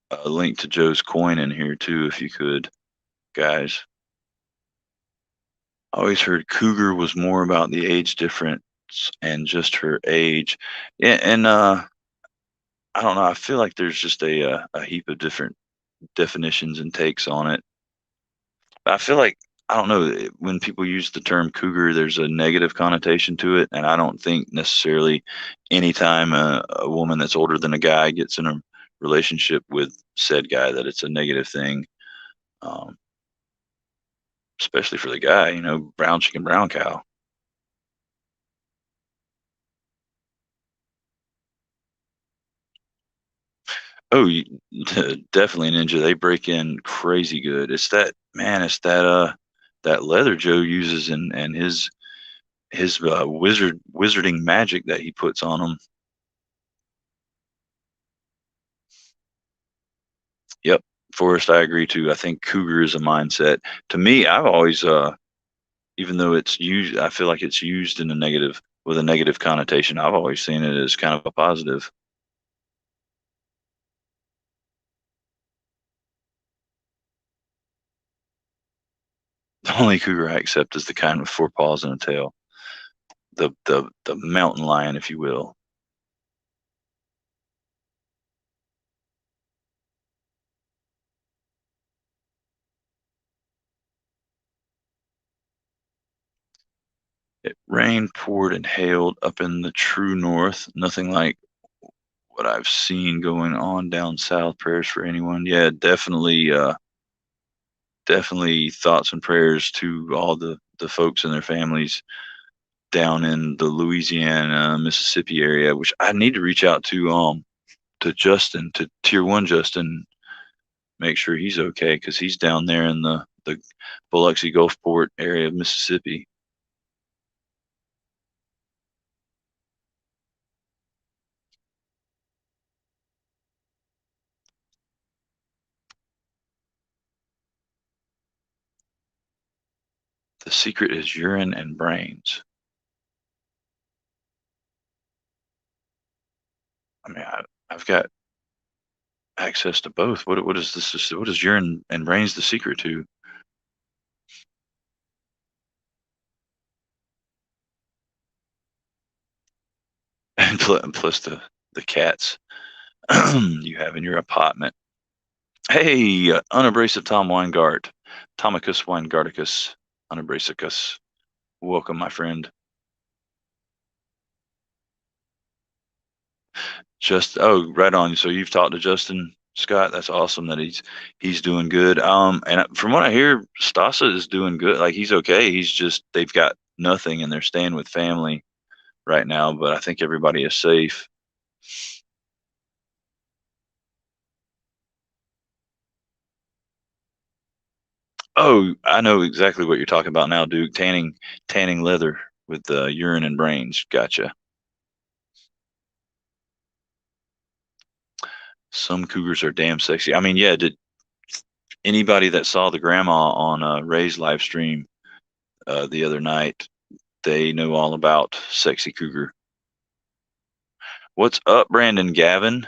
a link to Joe's coin in here too, if you could, guys. I always heard Cougar was more about the age difference and just her age. Yeah, and I don't know. I feel like there's just a heap of different definitions and takes on it. I feel like I don't know when people use the term cougar, there's a negative connotation to it, and I don't think necessarily anytime a woman that's older than a guy gets in a relationship with said guy that it's a negative thing. Um, Especially for the guy, brown chicken, brown cow. Oh, definitely Ninja. They break in crazy good. It's that man. It's that leather Joe uses and his wizarding magic that he puts on them. Yep, Forrest, I agree too. I think cougar is a mindset. To me, I've always even though it's used, I feel like it's used in a negative with a negative connotation. I've always seen it as kind of a positive. The only cougar I accept is the kind with four paws and a tail. The mountain lion, if you will. It rained, poured, and hailed up in the true north. Nothing like what I've seen going on down south. Prayers for anyone. Yeah, definitely thoughts and prayers to all the folks and their families down in the Louisiana, Mississippi area, which I need to reach out to Justin, to Tier 1 Justin, make sure he's okay because he's down there in the Biloxi Gulfport area of Mississippi. The secret is urine and brains. I mean, I've got access to both. What is this? What is urine and brains the secret to? And plus the cats you have in your apartment. Hey, unabrasive Tom Weingart, Tomicus Weingardicus, unabrasicus. Welcome, my friend. Just right on. So you've talked to Justin Scott. That's awesome that he's doing good. And from what I hear, Stasa is doing good. Like he's okay. He's just they've got nothing and they're staying with family right now. But I think everybody is safe. Oh, I know exactly what you're talking about now, Duke. Tanning leather with urine and brains. Gotcha. Some cougars are damn sexy. I mean, yeah. Did anybody that saw the grandma on Ray's live stream the other night? They know all about sexy cougar. What's up, Brandon Gavin,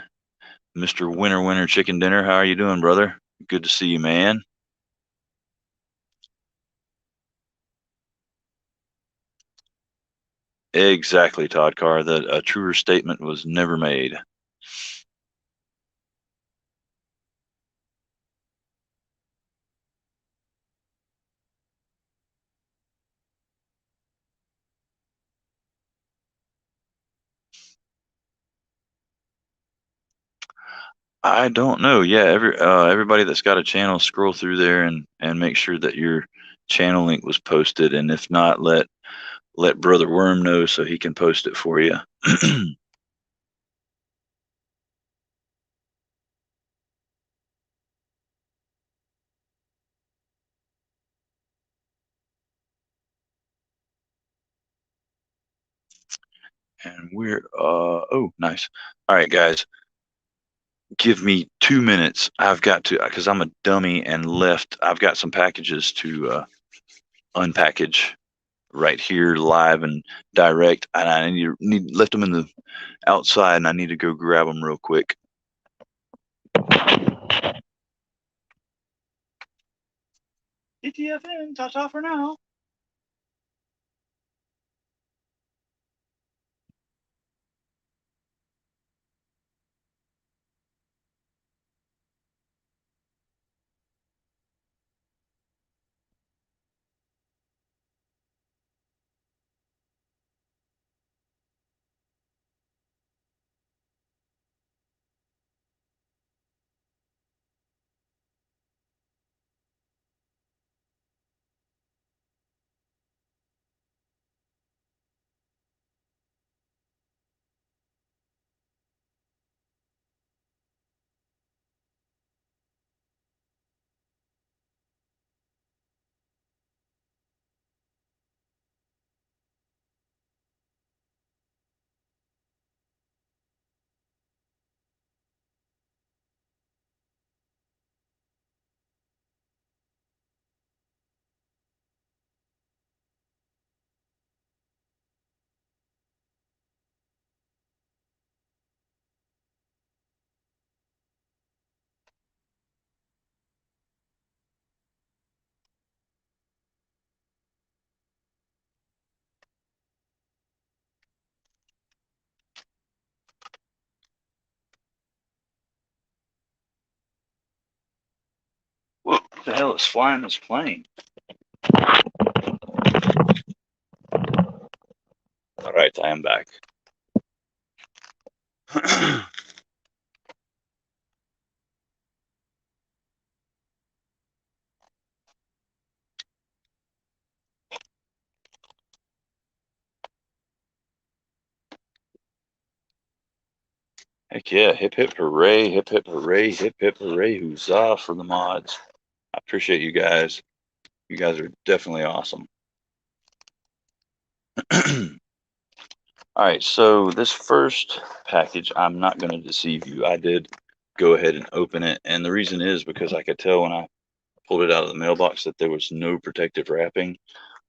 Mr. Winner Chicken Dinner? How are you doing, brother? Good to see you, man. Exactly, Todd Carr. That a truer statement was never made. I don't know. Yeah, everybody that's got a channel, scroll through there and make sure that your channel link was posted, and if not, let Brother Worm know so he can post it for you. And we're oh nice. All right, guys, give me 2 minutes. I've got to because I'm a dummy and left. I've got some packages to unpackage right here live and direct, and I need left them in the outside, and I need to go grab them real quick. ETFN, ta-ta for now. What the hell is flying this plane? All right, I am back. Heck yeah. Hip hip hooray, hip hip hooray, hip hip hooray, huzzah for the mods. I appreciate you guys. You guys are definitely awesome. All right, so this first package, I'm not going to deceive you. I did go ahead and open it, and the reason is because I could tell when I pulled it out of the mailbox that there was no protective wrapping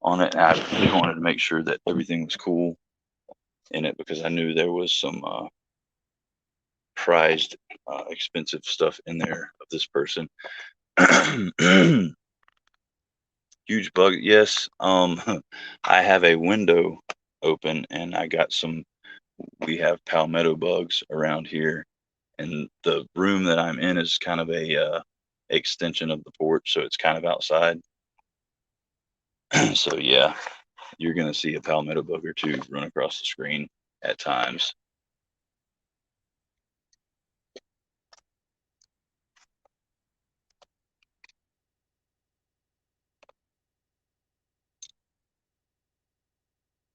on it, and I really wanted to make sure that everything was cool in it because I knew there was some prized, expensive stuff in there of this person. Huge bug, yes. I have a window open, and I got some. We have palmetto bugs around here, and the room that I'm in is kind of a extension of the porch, so it's kind of outside. So yeah, you're gonna see a palmetto bug or two run across the screen at times.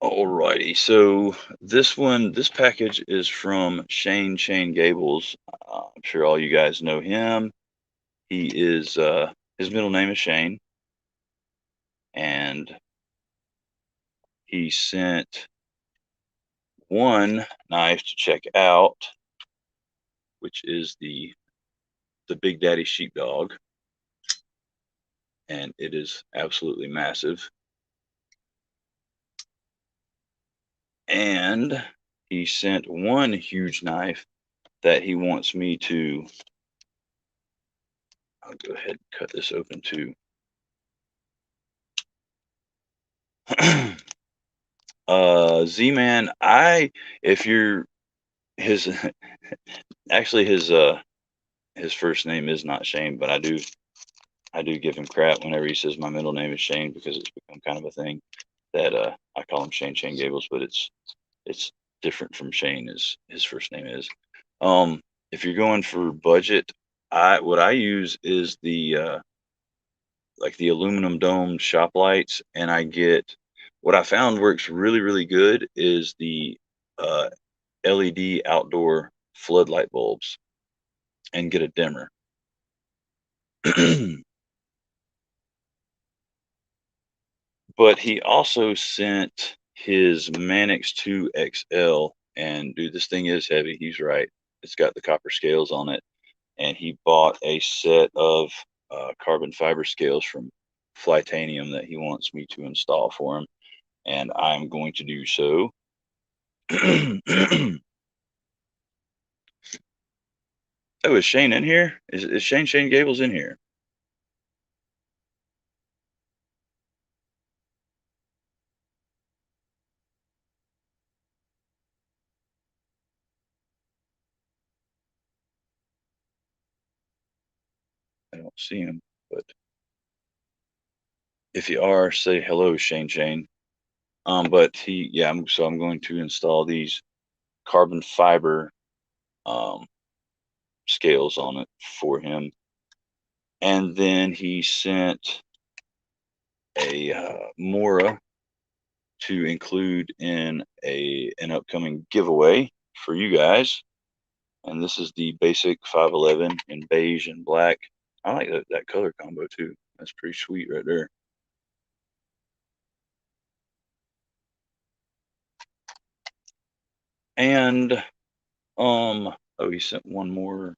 Alrighty, so this package is from Shane Gables. I'm sure all you guys know him. He is his middle name is Shane, and he sent one knife to check out, which is the Big Daddy Sheepdog, and it is absolutely massive. And he sent one huge knife that he wants me to. I'll go ahead and cut this open too. Z-Man, if you're his actually his first name is not Shane, but I do give him crap whenever he says my middle name is Shane because it's become kind of a thing that I call him Shane Gables, but it's different from Shane as his first name is. If you're going for budget, what I use is the like the aluminum dome shop lights, and I get what I found works really good is the uh, LED outdoor floodlight bulbs, and get a dimmer. But he also sent his Manix 2 XL, and dude, this thing is heavy. He's right. It's got the copper scales on it, and he bought a set of carbon fiber scales from Flytanium that he wants me to install for him, and I'm going to do so. Oh, is Shane in here? Is Shane Gables in here? I don't see him, but if you are, say hello, Shane. But yeah, so I'm going to install these carbon fiber um, scales on it for him, and then he sent a Mora to include in an upcoming giveaway for you guys. And this is the basic 511 in beige and black. I like that color combo too. That's pretty sweet right there. And oh, he sent one more.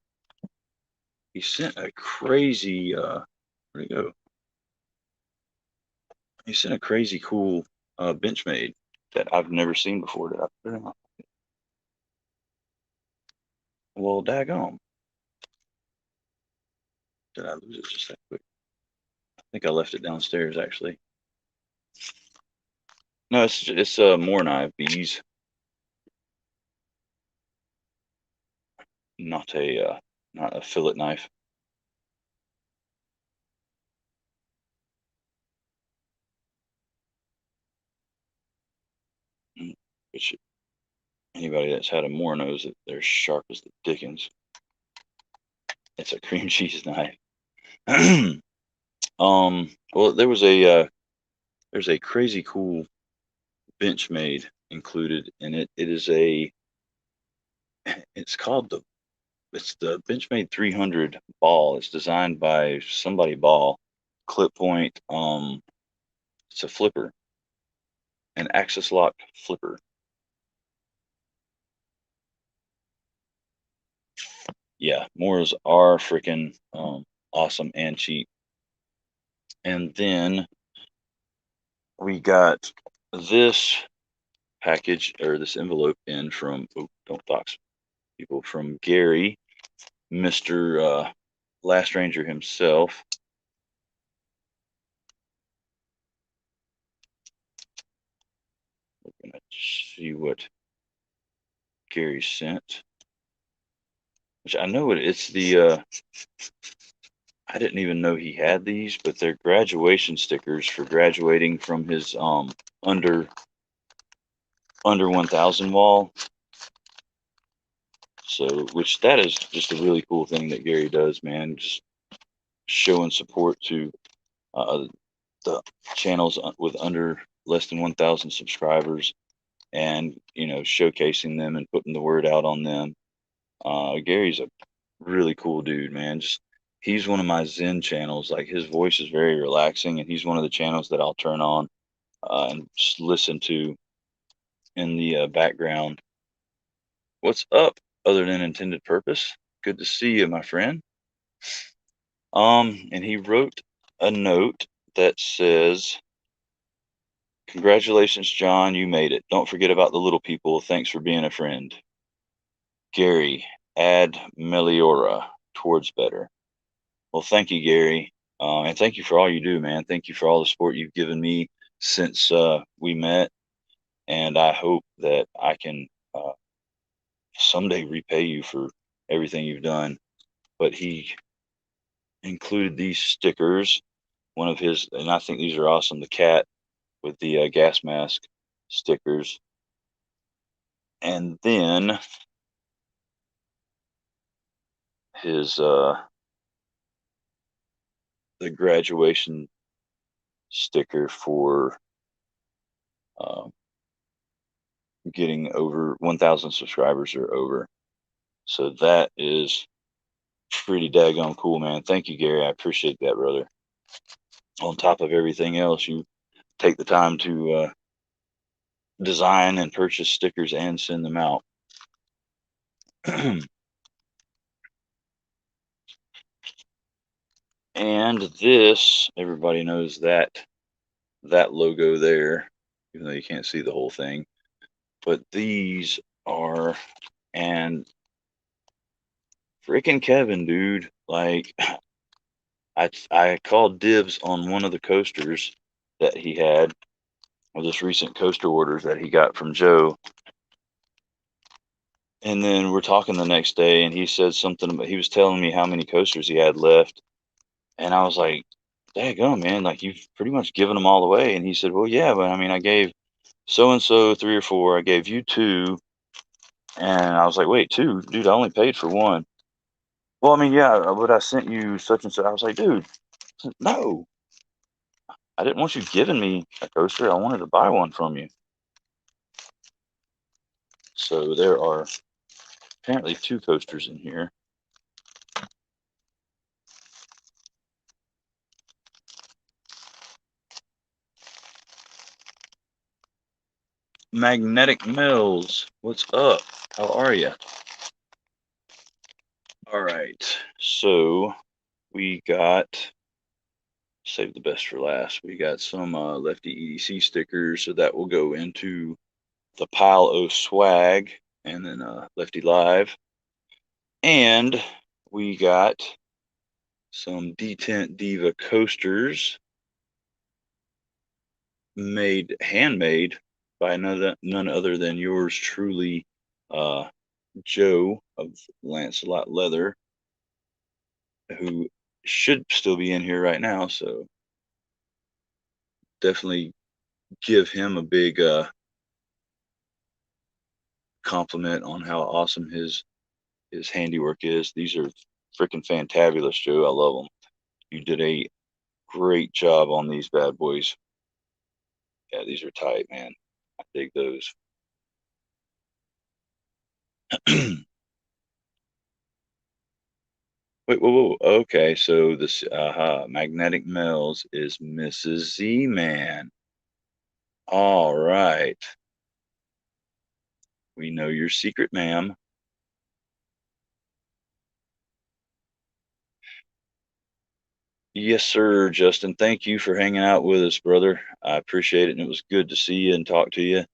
He sent a crazy where'd it go? He sent a crazy cool Benchmade that I've never seen before. Did I put it on? Well, daggone. Did I lose it just that quick? I think I left it downstairs actually. No, it's a more knife, Beige, not a fillet knife. Which anybody that's had a more knows that they're sharp as the dickens. It's a cream cheese knife. Well, there's a crazy cool Benchmade included in it. It is a It's called it's the Benchmade 300 ball. It's designed by somebody ball, clip point. It's a flipper, an axis lock flipper. Yeah, Moors are freaking awesome and cheap. And then we got this package or this envelope in from, oh, don't dox people, from Gary, Mr. Last Ranger himself. We're going to see what Gary sent, which I know it's the, I didn't even know he had these, but they're graduation stickers for graduating from his under 1000 wall. So, which that is just a really cool thing that Gary does, man. Just showing support to the channels with under less than 1000 subscribers, and showcasing them and putting the word out on them. Gary's a really cool dude, man. Just he's one of my Zen channels. Like, his voice is very relaxing, and he's one of the channels that I'll turn on and just listen to in the background. What's up, other than intended purpose? Good to see you, my friend. And he wrote a note that says, "Congratulations, John, you made it. Don't forget about the little people. Thanks for being a friend. Gary, ad meliora, towards better." Well, thank you, Gary. And thank you for all you do, man. Thank you for all the support you've given me since we met. And I hope that I can someday repay you for everything you've done. But he included these stickers, one of his, and I think these are awesome. The cat with the gas mask stickers. And then his the graduation sticker for getting over 1000 subscribers or over. So that is pretty daggone cool, man. Thank you, Gary. I appreciate that, brother. On top of everything else, you take the time to design and purchase stickers and send them out. And this, everybody knows that logo there, even though you can't see the whole thing. But these are, and freaking Kevin, dude, like, I called dibs on one of the coasters that he had, or this recent coaster orders that he got from Joe. And then we're talking the next day, and he said something about, he was telling me how many coasters he had left. And I was like, daggone, man, like, you've pretty much given them all away. And he said, well, yeah, but I mean, I gave so-and-so 3 or 4, I gave you 2. And I was like, wait, 2? Dude, I only paid for 1. Well, I mean, yeah, but I sent you such and such. I was like, dude, no, I didn't want you giving me a coaster. I wanted to buy one from you. So there are apparently 2 coasters in here. Magnetic Mills, what's up? How are you? All right, so we got, save the best for last. We got some Lefty EDC stickers, so that will go into the pile of swag, and then Lefty Live. And we got some Detent Diva coasters, handmade by none other than yours truly, Joe of Lancelot Leather, who should still be in here right now. So definitely give him a big compliment on how awesome his handiwork is. These are freaking fantabulous, Joe. I love them. You did a great job on these bad boys. Yeah, these are tight, man. I dig those. Wait, whoa, whoa. Okay, so this magnetic males is Mrs. Z-Man. All right. We know your secret, ma'am. Yes, sir, Justin. Thank you for hanging out with us, brother. I appreciate it, and it was good to see you and talk to you.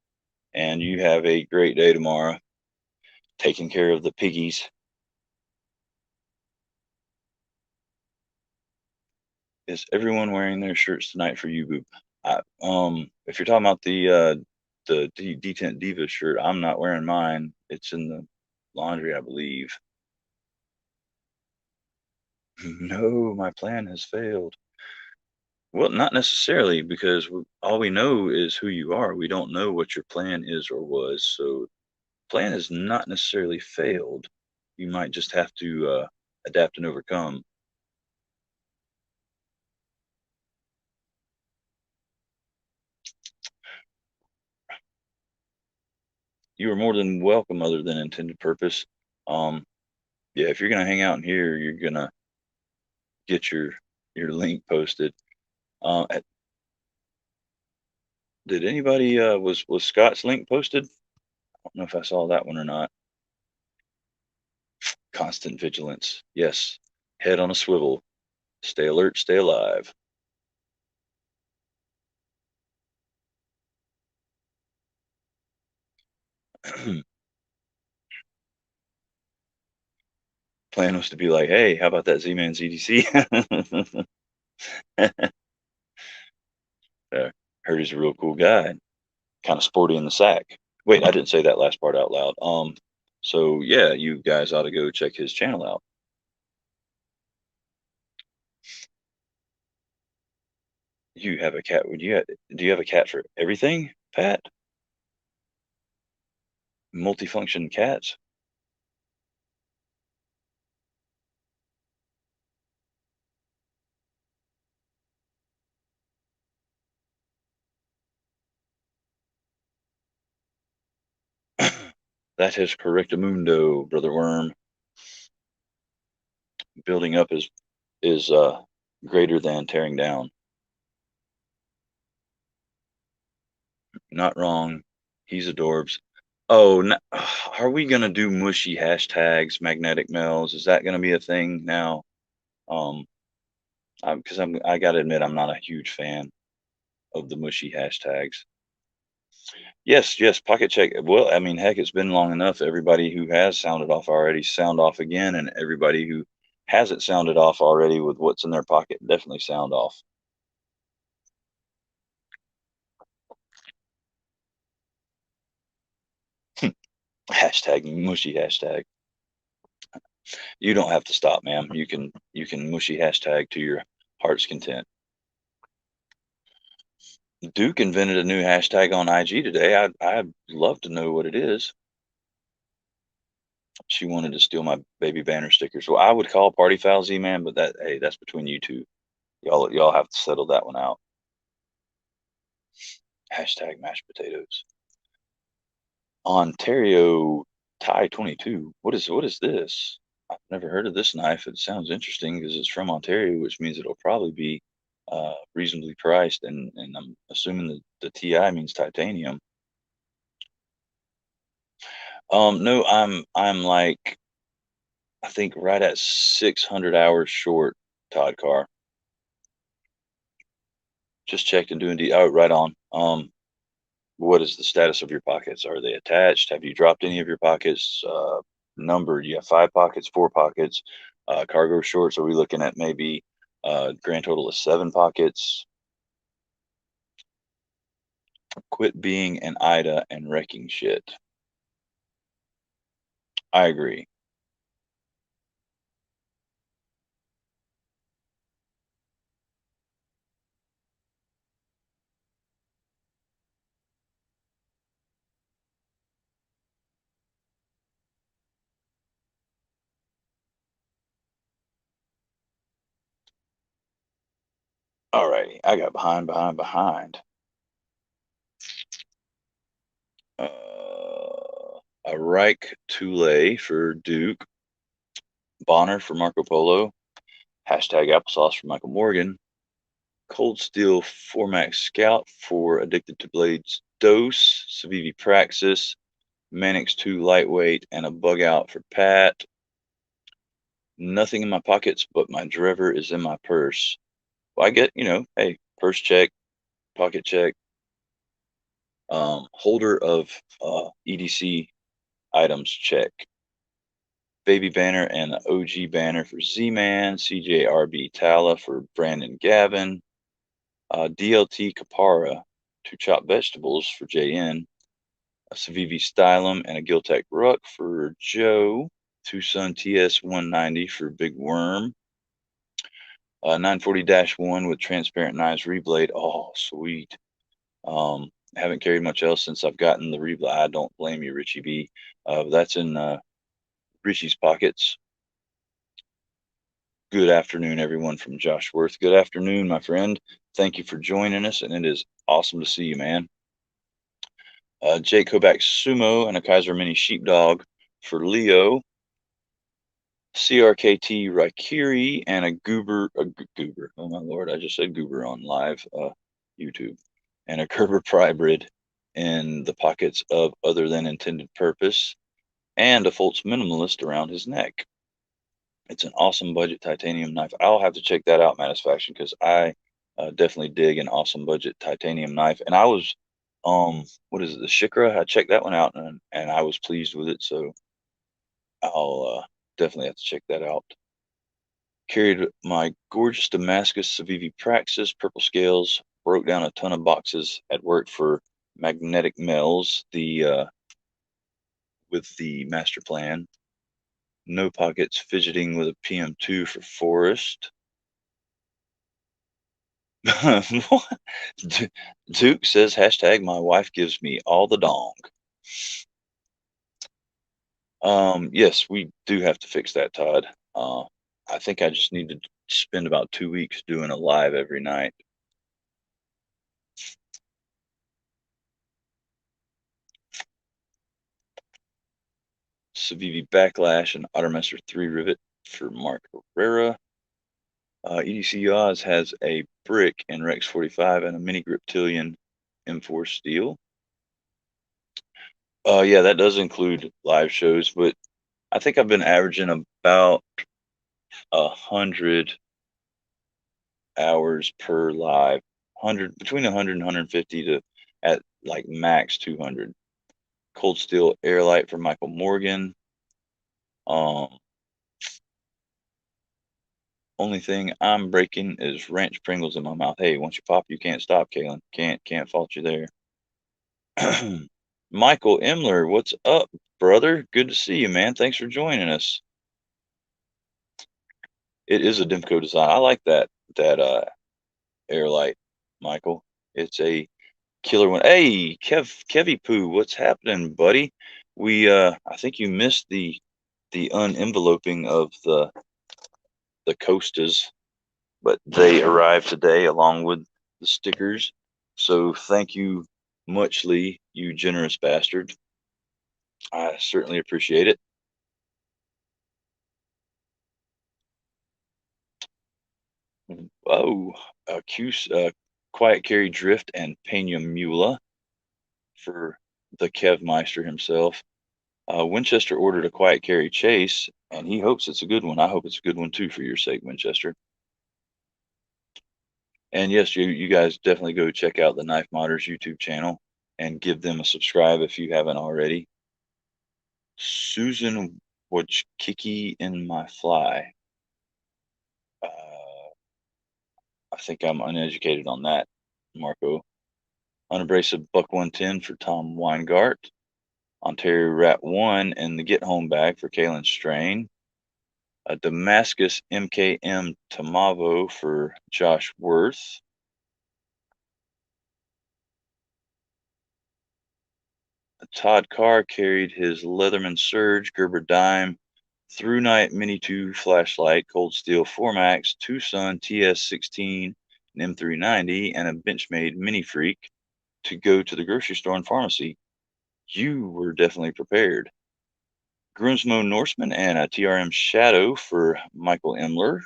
And you have a great day tomorrow, taking care of the piggies. Is everyone wearing their shirts tonight for you, boo? If you're talking about the Detent Diva shirt, I'm not wearing mine. It's in the laundry, I believe. No, my plan has failed. Well, not necessarily, because all we know is who you are. We don't know what your plan is or was. So, plan has not necessarily failed. You might just have to adapt and overcome. You are more than welcome, other than intended purpose. Um, yeah, if you're gonna hang out in here, you're gonna get your link posted. Uh, did anybody was Scott's link posted? I don't know if I saw that one or not. Constant vigilance. Yes. Head on a swivel. Stay alert, stay alive. Plan was to be like, hey, how about that Z-Man ZDC? Heard he's a real cool guy. Kind of sporty in the sack. Wait, I didn't say that last part out loud. So yeah, you guys ought to go check his channel out. You have a cat. Do you have a cat for everything, Pat? Multifunction cats? That is correctamundo, brother Worm. Building up is greater than tearing down. Not wrong. He's adorbs. Oh, are we gonna do mushy hashtags, magnetic mails? Is that gonna be a thing now? Um, because I gotta admit I'm not a huge fan of the mushy hashtags. Yes, yes, pocket check. Well, I mean, heck, it's been long enough. Everybody who has sounded off already sound off again, and everybody who hasn't sounded off already with what's in their pocket definitely sound off. Hashtag mushy hashtag. You don't have to stop, ma'am. You can mushy hashtag to your heart's content. Duke invented a new hashtag on IG today. I'd love to know what it is. She wanted to steal my baby banner stickers. Well, I would call party foul, Z man, but hey, that's between you two. Y'all have to settle that one out. Hashtag mashed potatoes. Ontario Thai 22. What is this? I've never heard of this knife. It sounds interesting because it's from Ontario, which means it'll probably be reasonably priced, and I'm assuming that the TI means titanium. No, I'm like I think right at 600 hours short, Todd Carr. Just checked and doing oh, right on. What is the status of your pockets? Are they attached? Have you dropped any of your pockets? Numbered? You have 5 pockets, 4 pockets. Cargo shorts. Are we looking at maybe grand total of 7 pockets? Quit being an Ida and wrecking shit. I agree. Alrighty, I got behind. A Reich Tule for Duke. Bonner for Marco Polo, hashtag applesauce for Michael Morgan, Cold Steel Formax Scout for Addicted to Blades Dose, Civivi Praxis, Manix 2 Lightweight, and a Bug Out for Pat. Nothing in my pockets, but my driver is in my purse. Well, I get, hey, purse check, pocket check, holder of EDC items check. Baby banner and OG banner for Z-Man, CJRB Tala for Brandon Gavin, DLT Kapara to chop vegetables for JN, a Civivi Stylum and a Giltec Ruck for Joe, Tucson TS 190 for Big Worm, 940-1 with transparent knives reblade. Oh, sweet. Haven't carried much else since I've gotten the reblade. I don't blame you, Richie B. That's in Richie's pockets. Good afternoon, everyone from Josh Worth. Good afternoon, my friend. Thank you for joining us, and it is awesome to see you, man. Jake Hoback Sumo and a Kaiser Mini Sheepdog for Leo. CRKT Raikiri and a Goober. Oh my lord, I just said Goober on live YouTube. And a Kerber Prybrid in the pockets of other than intended purpose, and a Foltz Minimalist around his neck. It's an awesome budget titanium knife. I'll have to check that out, Matisfaction, because I definitely dig an awesome budget titanium knife. And I was, what is it, the Shikra? I checked that one out, and I was pleased with it. So I'll definitely have to check that out. Carried my gorgeous Damascus Civivi Praxis, purple scales, broke down a ton of boxes at work for Magnetic Mel's, with the master plan. No pockets, fidgeting with a PM2 for Forest. Duke says, hashtag my wife gives me all the dong. Yes, we do have to fix that, Todd. I think I just need to spend about 2 weeks doing a live every night. Civivi Backlash and Ottermaster 3 Rivet for Mark Herrera. EDC Oz has a brick in Rex 45 and a mini Griptilian M4 steel. Yeah, that does include live shows, but I think I've been averaging about 100 hours per live, between 100 and 150 to at like max 200. Cold Steel Airlight for Michael Morgan. Only thing I'm breaking is ranch Pringles in my mouth. Hey, once you pop, you can't stop, Kalen. Can't fault you there. Michael Imler, what's up, brother? Good to see you, man. Thanks for joining us. It is a Dimco design. I like that Airlight, Michael. It's a killer one. Hey, Kevy Poo, what's happening, buddy? We I think you missed the unenveloping of the Costas, but they arrived today along with the stickers. So thank you muchly, you generous bastard. I certainly appreciate it. Oh, Quiet Carry Drift and Pena Mula for the Kevmeister himself. Winchester ordered a Quiet Carry Chase, and he hopes it's a good one. I hope it's a good one too, for your sake, Winchester. And yes, you guys definitely go check out the Knife Modders YouTube channel and give them a subscribe if you haven't already. Susan Wojcicki in my fly. I think I'm uneducated on that, Marco. Unabrasive Buck 110 for Tom Weingart. Ontario Rat 1 and the Get Home bag for Kalen Strain. A Damascus MKM Tamavo for Josh Worth. Todd Carr carried his Leatherman Surge Gerber Dime Through Night Mini 2 flashlight, Cold Steel 4Max, Tucson TS16 and M390, and a Benchmade Mini Freak to go to the grocery store and pharmacy. You were definitely prepared. Grimsmo Norseman and a TRM Shadow for Michael Emler.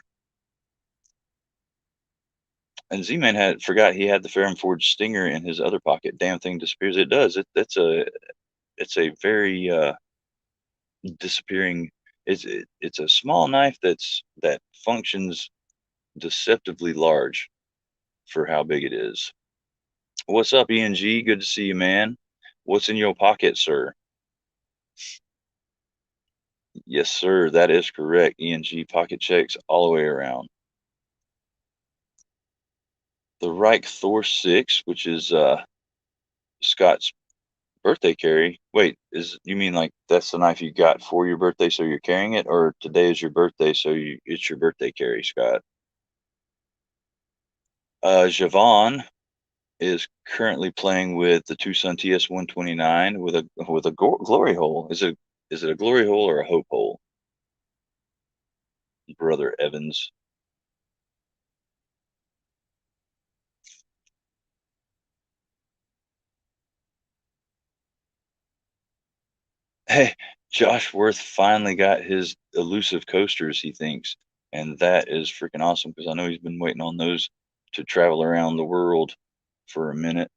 And Z-Man had forgot he had the Ferrum Forge Stinger in his other pocket. Damn thing disappears. It does. It's a very disappearing. It's a small knife that functions deceptively large for how big it is. What's up, ENG? Good to see you, man. What's in your pocket, sir? Yes, sir. That is correct. ENG pocket checks all the way around. The Reich Thor 6, which is Scott's birthday carry. Wait, is you mean like that's the knife you got for your birthday, so you're carrying it, or today is your birthday, so it's your birthday carry, Scott? Javon is currently playing with the Tucson TS 129 with a glory hole. Is it a glory hole or a hope hole? Brother Evans. Hey, Josh Worth finally got his elusive coasters, he thinks, and that is freaking awesome because I know he's been waiting on those to travel around the world for a minute.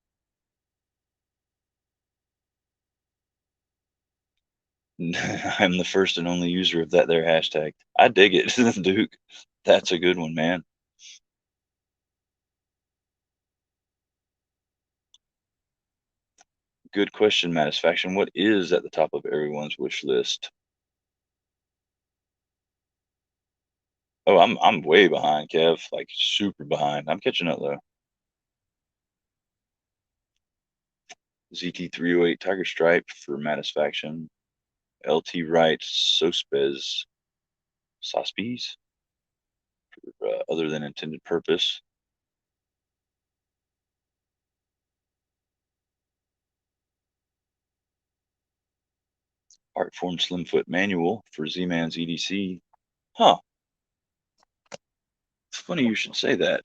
I'm the first and only user of that there hashtag. I dig it, Duke. That's a good one, man. Good question, Matisfaction. What is at the top of everyone's wish list? Oh, I'm way behind, Kev. Like super behind. I'm catching up though. ZT308 Tiger Stripe for Matisfaction. LT Wright Sospes Sospies for other than intended purpose. Artform Slimfoot Manual for Z-Man's EDC. Huh. It's funny you should say that.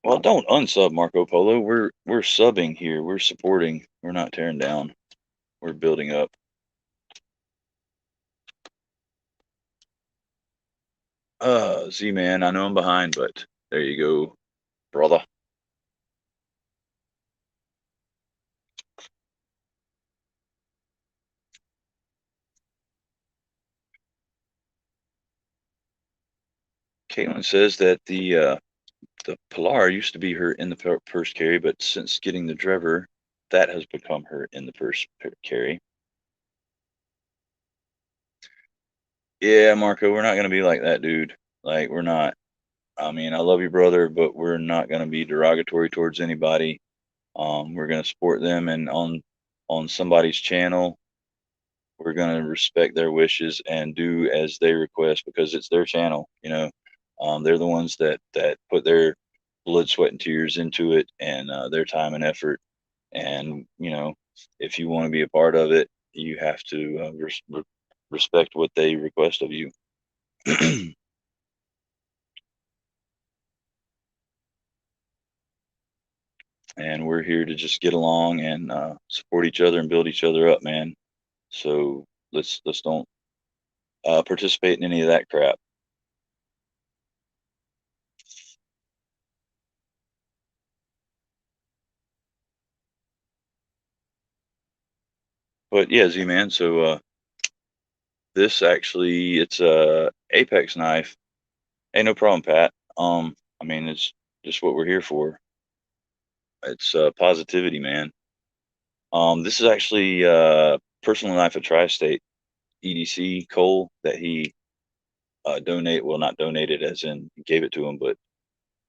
Well, don't unsub Marco Polo. We're subbing here. We're supporting. We're not tearing down. We're building up. Z-Man, I know I'm behind, but there you go, brother. Caitlin says that the Pilar used to be her in the purse carry, but since getting the Drever, that has become her in the purse carry. Yeah, Marco, we're not gonna be like that, dude. Like we're not. I mean, I love you, brother, but we're not gonna be derogatory towards anybody. We're gonna support them, and on somebody's channel, we're gonna respect their wishes and do as they request because it's their channel. They're the ones that put their blood, sweat, and tears into it, and their time and effort. And if you want to be a part of it, you have to respect what they request of you. And we're here to just get along and support each other and build each other up, man. So let's don't participate in any of that crap. But yeah, Z man. So this actually it's a Apex knife. Hey, no problem, Pat. I mean it's just what we're here for. It's positivity, man. This is actually personal knife of Tri-State EDC Cole that he not donated as in gave it to him, but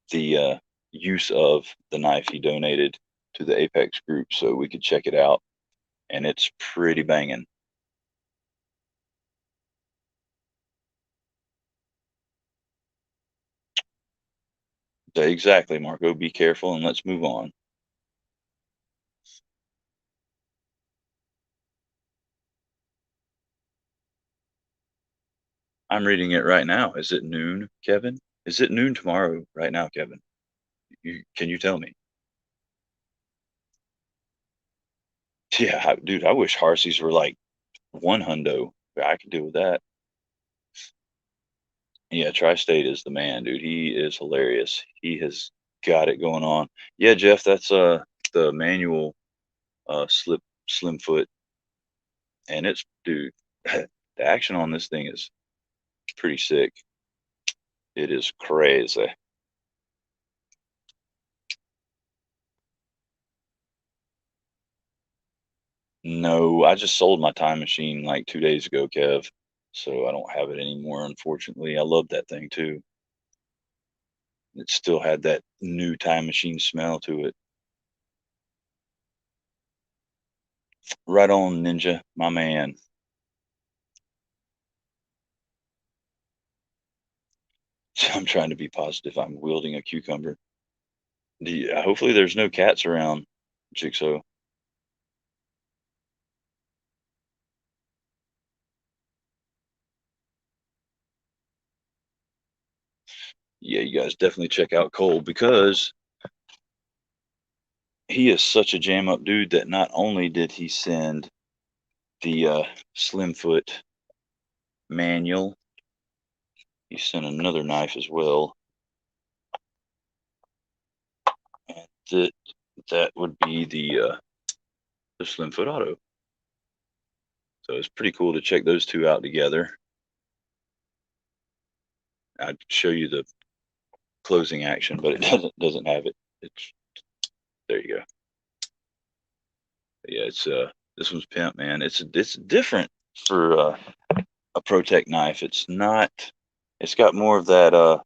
the use of the knife he donated to the Apex group so we could check it out, and it's pretty banging. Exactly, Marco. Be careful and let's move on. I'm reading it right now. Is it noon, Kevin? Is it noon tomorrow right now, Kevin? Can you tell me? Yeah, dude, I wish Harseys were like 1 hundo. I could deal with that. Yeah, Tri-State is the man, dude. He is hilarious. He has got it going on. Yeah, Jeff, that's the manual slip slim foot, and it's dude, the action on this thing is pretty sick. It is crazy. No, I just sold my time machine like 2 days ago, Kev. So I don't have it anymore, unfortunately. I love that thing too. It still had that new time machine smell to it. Right on, Ninja, my man. I'm trying to be positive. I'm wielding a cucumber. Hopefully, there's no cats around, Jigsaw. Yeah, you guys definitely check out Cole because he is such a jam up dude that not only did he send the Slimfoot manual, he sent another knife as well. And that would be the Slimfoot Auto. So it's pretty cool to check those two out together. I'd show you the closing action, but it doesn't have it. It's there you go. Yeah, it's this one's pimp, man. It's different for a ProTech knife. It's not. It's got more of that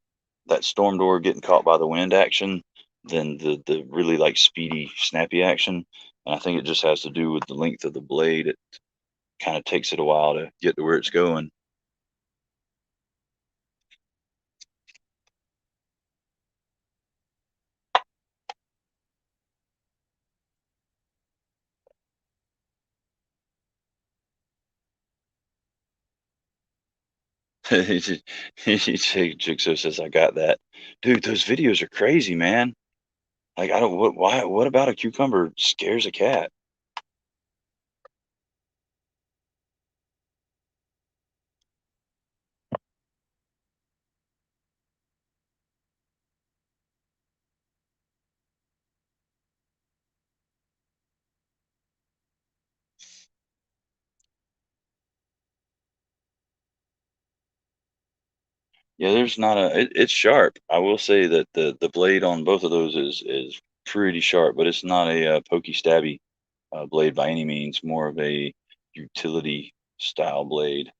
storm door getting caught by the wind action than the really like speedy, snappy action. And I think it just has to do with the length of the blade. It kind of takes it a while to get to where it's going. Jigsaw says, "I got that, dude. Those videos are crazy, man. Like, I don't what why what about a cucumber scares a cat?" Yeah, there's not it's sharp. I will say that the blade on both of those is pretty sharp, but it's not a pokey stabby blade by any means. More of a utility style blade.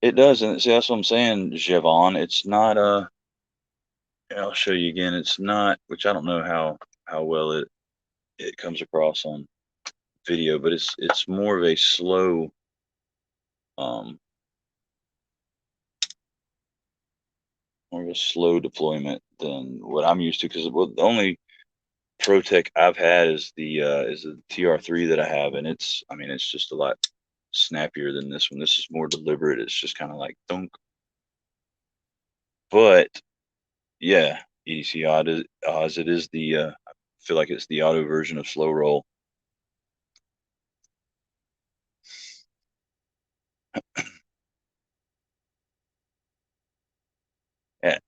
It does, and see that's what I'm saying, Javon. It's not I'll show you again. It's not, which I don't know how well it comes across on video, but it's more of a slow um deployment than what I'm used to. Because the only ProTech I've had is the TR3 that I have, and I mean it's just a lot snappier than this one. This is more deliberate. It's just kind of like thunk. But yeah, EDC Oz. It is I feel like it's the auto version of slow roll.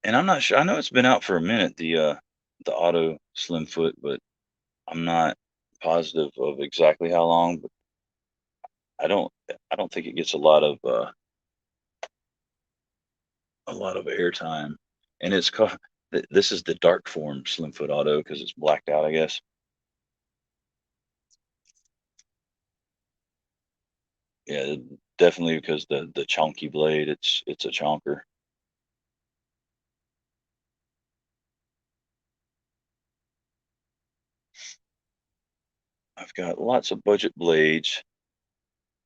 And I'm not sure. I know it's been out for a minute, the auto slim foot, but I'm not positive of exactly how long. But I don't I don't think it gets a lot of airtime. And it's called this is the dark form slim foot auto because it's blacked out, I guess. Yeah, definitely because the chunky blade, it's a chonker. I've got lots of budget blades.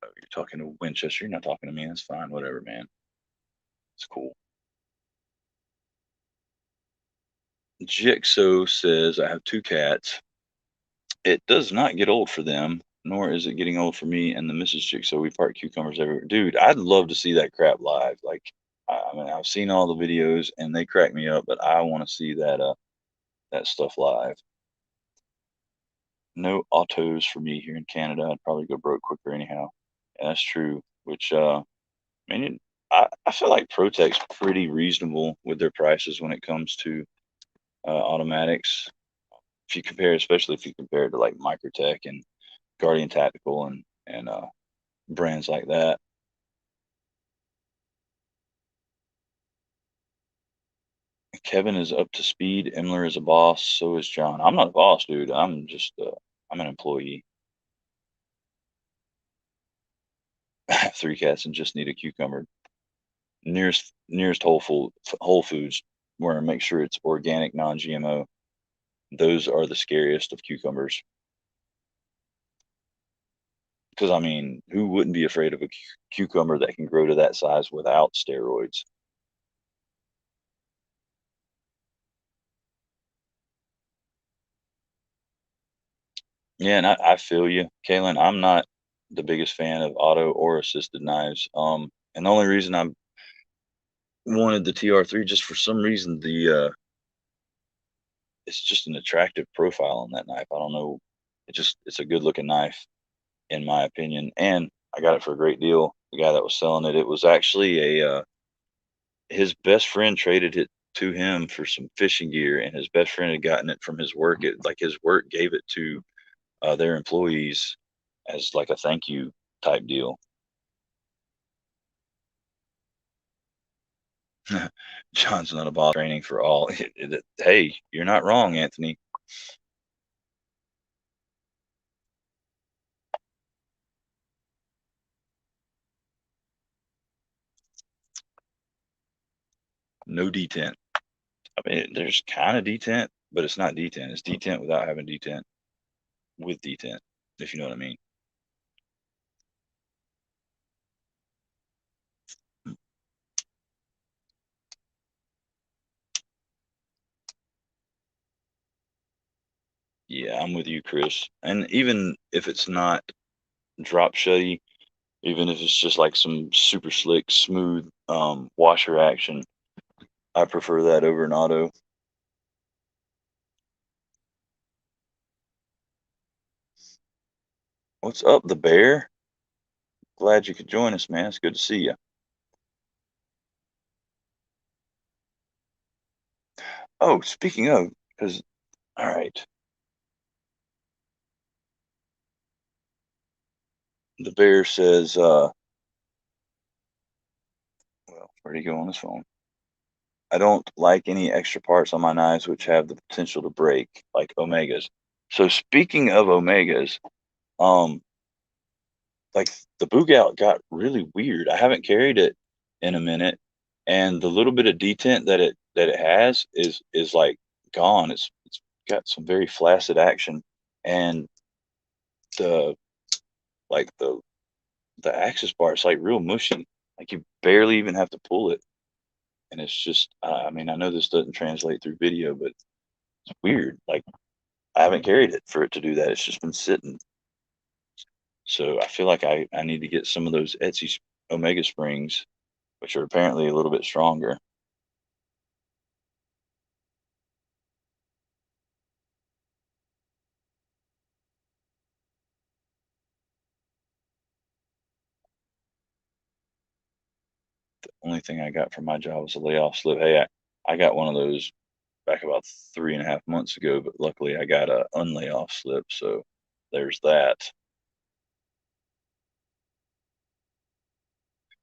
Oh, you're talking to Winchester. You're not talking to me. That's fine. Whatever, man. It's cool. Jigsaw says I have two cats. It does not get old for them. nor is it getting old for me and the Mrs. Jigsaw. We part cucumbers everywhere. Dude, I'd love to see that crap live. Like, I mean, I've seen all the videos and they crack me up, but I want to see that stuff live. No autos for me here in Canada. I'd probably go broke quicker anyhow. Yeah, that's true. Which, I mean, I feel like Protec's pretty reasonable with their prices when it comes to automatics. If you compare, especially if you compare it to like Microtech and Guardian Tactical and brands like that. Kevin is up to speed. Imler is a boss. So is John. I'm not a boss, dude. I'm just I'm an employee. 3 cats and just need a cucumber. Nearest Whole Foods where make sure it's organic, non-GMO. Those are the scariest of cucumbers. Because I mean, who wouldn't be afraid of a cucumber that can grow to that size without steroids? Yeah, and I feel you, Kaylin. I'm not the biggest fan of auto or assisted knives. And the only reason I wanted the TR3 just for some reason it's just an attractive profile on that knife. I don't know. It's a good looking knife in my opinion, and I got it for a great deal. The guy that was selling it, it was actually a his best friend traded it to him for some fishing gear, and his best friend had gotten it from his work. Like his work gave it to their employees as like a thank you type deal. John's not a boss. Training for all. Hey, you're not wrong, Anthony. No detent. I mean, there's kind of detent, but it's not detent. It's detent without having detent with detent, if you know what I mean. Yeah, I'm with you, Chris. And even if it's not drop shutty, even if it's just like some super slick, smooth washer action, I prefer that over an auto. What's up, the bear? Glad you could join us, man. It's good to see you. Oh, speaking of, because all right, the bear says, well, where'd he go on his phone? I don't like any extra parts on my knives which have the potential to break, like omegas. So speaking of omegas, um, like the Boogout got really weird. I haven't carried it in a minute, and the little bit of detent that it has is like gone. It's got some very flaccid action, and the like the axis bar, it's like real mushy. Like you barely even have to pull it, and it's just. I mean, I know this doesn't translate through video, but it's weird. Like I haven't carried it for it to do that. It's just been sitting. So I feel like I need to get some of those Etsy Omega springs, which are apparently a little bit stronger. The only thing I got from my job was a layoff slip. Hey, I got one of those back about 3.5 months ago, but luckily I got a unlayoff slip, so there's that.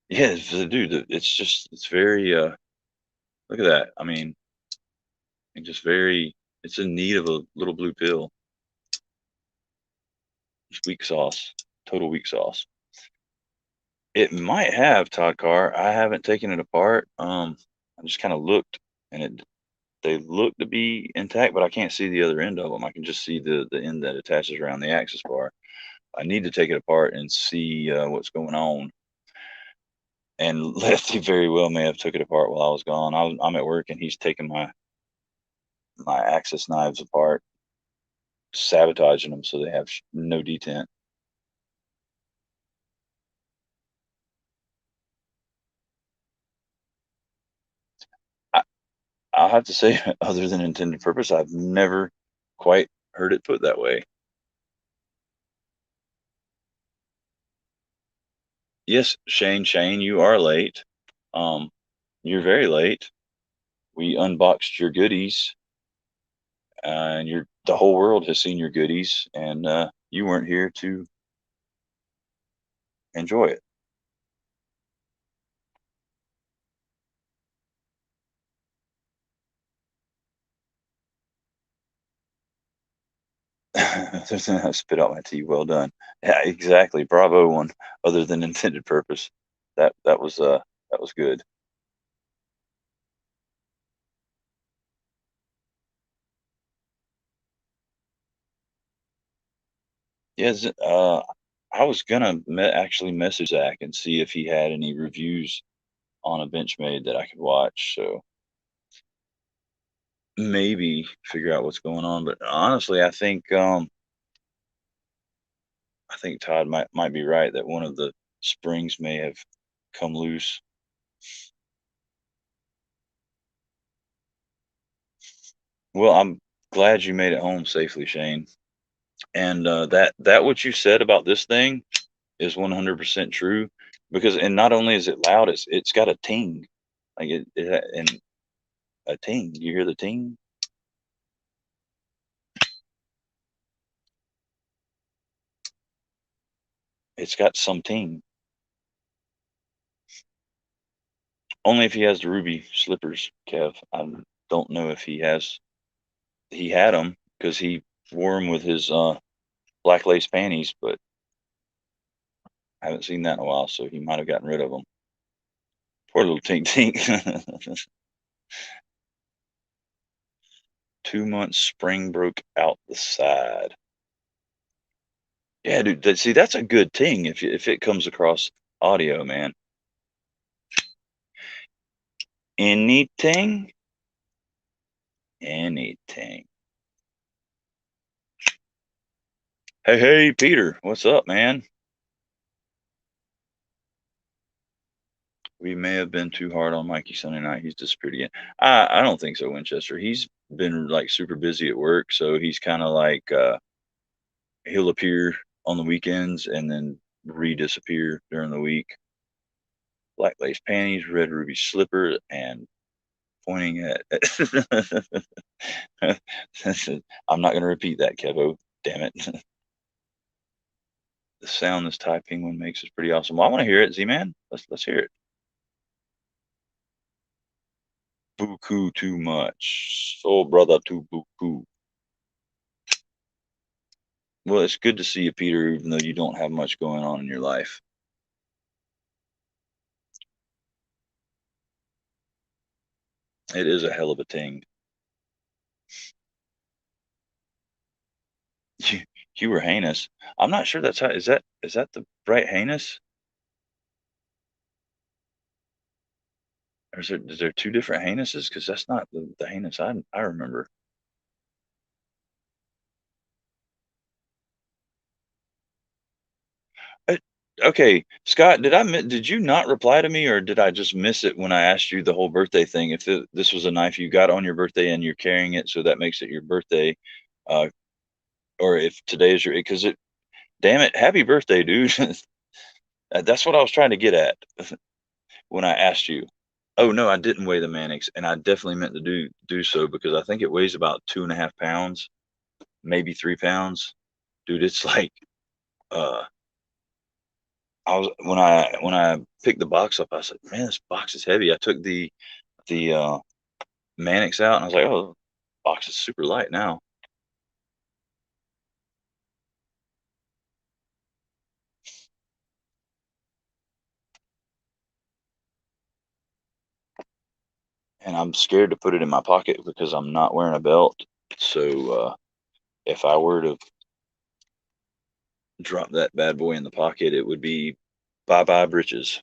Yeah, dude, it's very look at that. I mean, it's just very it's in need of a little blue pill. Just weak sauce. Total weak sauce. It might have Todd Carr. I haven't taken it apart. I just kind of looked and they look to be intact, but I can't see the other end of them. I can just see the end that attaches around the axis bar. I need to take it apart and see what's going on. And Lefty very well may have took it apart while I was gone. I'm at work and he's taking my axis knives apart, sabotaging them so they have no detent. I'll have to say, other than intended purpose, I've never quite heard it put that way. Yes, Shane, you are late. Um, you're very late. We unboxed your goodies, and the whole world has seen your goodies, and you weren't here to enjoy it. There's I spit out my tea. Well done. Yeah, exactly. Bravo one. Other than intended purpose, that was good. Yes, I was gonna actually message Zach and see if he had any reviews on a Benchmade that I could watch. So maybe figure out what's going on. But honestly, I think Todd might be right that one of the springs may have come loose. Well, I'm glad you made it home safely, Shane. And that what you said about this thing is 100% true, because and not only is it loud, it's got a ting, like and a ting. You hear the ting? It's got some ting. Only if he has the ruby slippers, Kev. I don't know if he has. He had them because he wore them with his black lace panties, but I haven't seen that in a while, so he might have gotten rid of them. Poor little Tink Tink. 2 months spring broke out the side. Yeah, dude. See, that's a good thing if it comes across audio, man. Anything, anything. Hey, Peter, what's up, man? We may have been too hard on Mikey Sunday night. He's disappeared again. I don't think so, Winchester. He's been like super busy at work, so he's kind of like he'll appear on the weekends and then re-disappear during the week. Black lace panties, red ruby slipper, and pointing at. I'm not going to repeat that, Kevo. Damn it. The sound this Thai penguin makes is pretty awesome. Well, I want to hear it, Z-Man. Let's hear it. Buku too much. So brother too buku. Well, it's good to see you, Peter, even though you don't have much going on in your life. It is a hell of a thing. You, you were heinous. I'm not sure that's how. Is that the right heinous? Or is there two different heinuses? Because that's not the heinous I remember. Uh, Okay, Scott, did you not reply to me, or did I just miss it when I asked you the whole birthday thing? If this was a knife you got on your birthday and you're carrying it, so that makes it your birthday, uh, or if today is your, because it, damn it, happy birthday, dude. That's what I was trying to get at when I asked you. Oh no, I didn't weigh the Mannix, and I definitely meant to do so because I think it weighs about 2.5 pounds, maybe 3 pounds, dude. It's like, uh, I was when I picked the box up, I said, "Man, this box is heavy." I took the Mannix out, and I was like, "Oh, the box is super light now." And I'm scared to put it in my pocket because I'm not wearing a belt. So if I were to drop that bad boy in the pocket, it would be bye bye britches.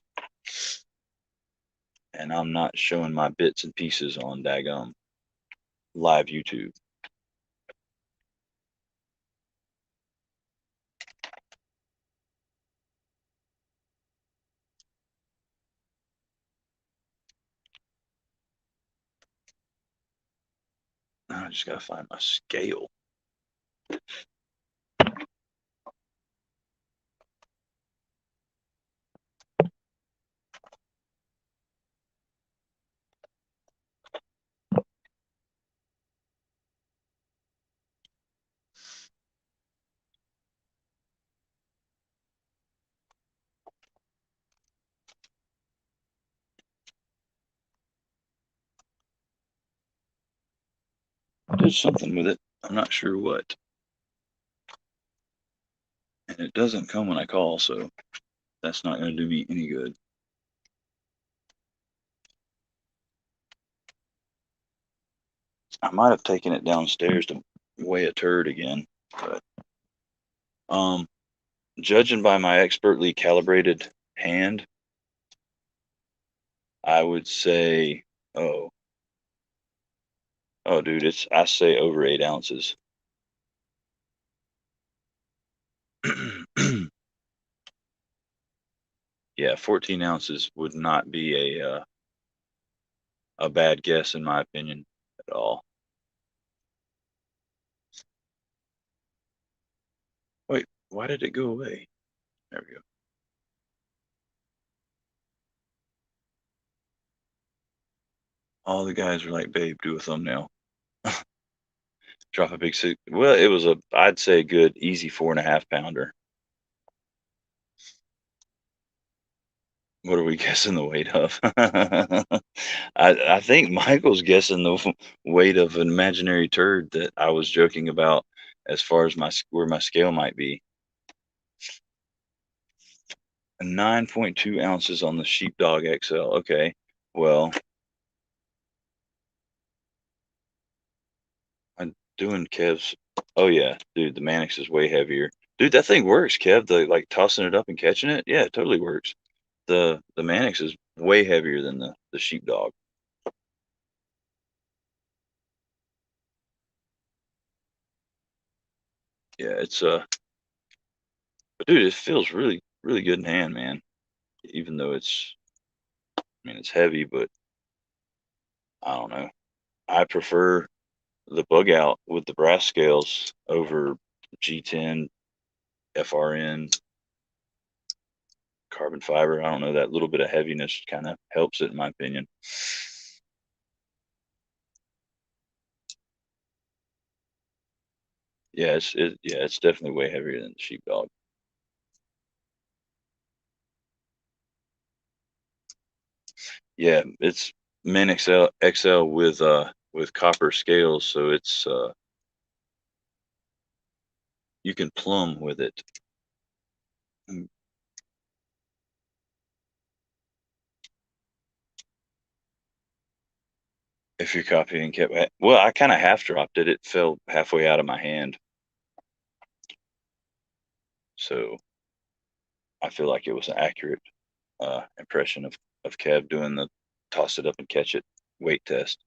And I'm not showing my bits and pieces on Dagum live YouTube. I just gotta find my scale. I did something with it. I'm not sure what. And it doesn't come when I call, so that's not going to do me any good. I might have taken it downstairs to weigh a turd again, but judging by my expertly calibrated hand, I would say, oh, dude, I say over 8 ounces. Yeah, 14 ounces would not be a bad guess in my opinion at all. Wait, why did it go away? There we go. All the guys are like, babe, do a thumbnail. Drop a big six. Well, it was I'd say a good easy 4.5 pounder. What are we guessing the weight of? I think Michael's guessing the weight of an imaginary turd that I was joking about as far as where my scale might be. 9.2 ounces on the Sheepdog XL. Okay, well, I'm doing Kev's. Oh yeah, dude, the Mannix is way heavier. Dude, that thing works, Kev. The like tossing it up and catching it. Yeah, it totally works. The Mannix is way heavier than the Sheepdog. Yeah, it's but dude, it feels really really good in hand, man. Even though I mean, it's heavy, but I don't know. I prefer the bug out with the brass scales over G10, FRN, carbon fiber. I don't know. That little bit of heaviness kind of helps it, in my opinion. Yeah, it's definitely way heavier than the Sheepdog. Yeah, it's Min XL with copper scales, so it's you can plumb with it. Mm. If you're copying kept well, I kind of half dropped it. It fell halfway out of my hand, so I feel like it was an accurate impression of Kev doing the toss it up and catch it weight test.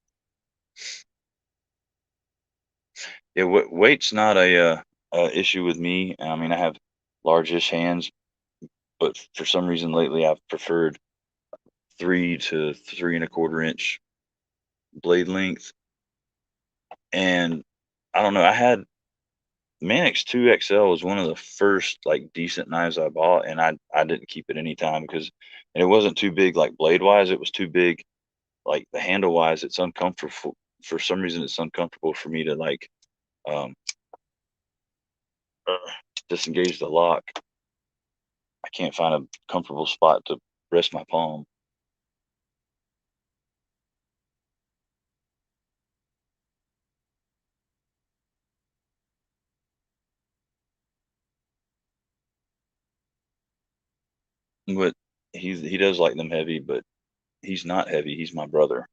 Yeah, weight's not a issue with me. I mean, I have largish hands, but for some reason lately I've preferred 3 to 3.25 inch blade length. And I don't know, I had Mannix 2XL was one of the first like decent knives I bought, and I didn't keep it any time because and it wasn't too big like blade wise. It was too big like the handle wise. It's uncomfortable for some reason. It's uncomfortable for me to like um, uh, disengage the lock. I can't find a comfortable spot to rest my palm. But he does like them heavy, but he's not heavy. He's my brother.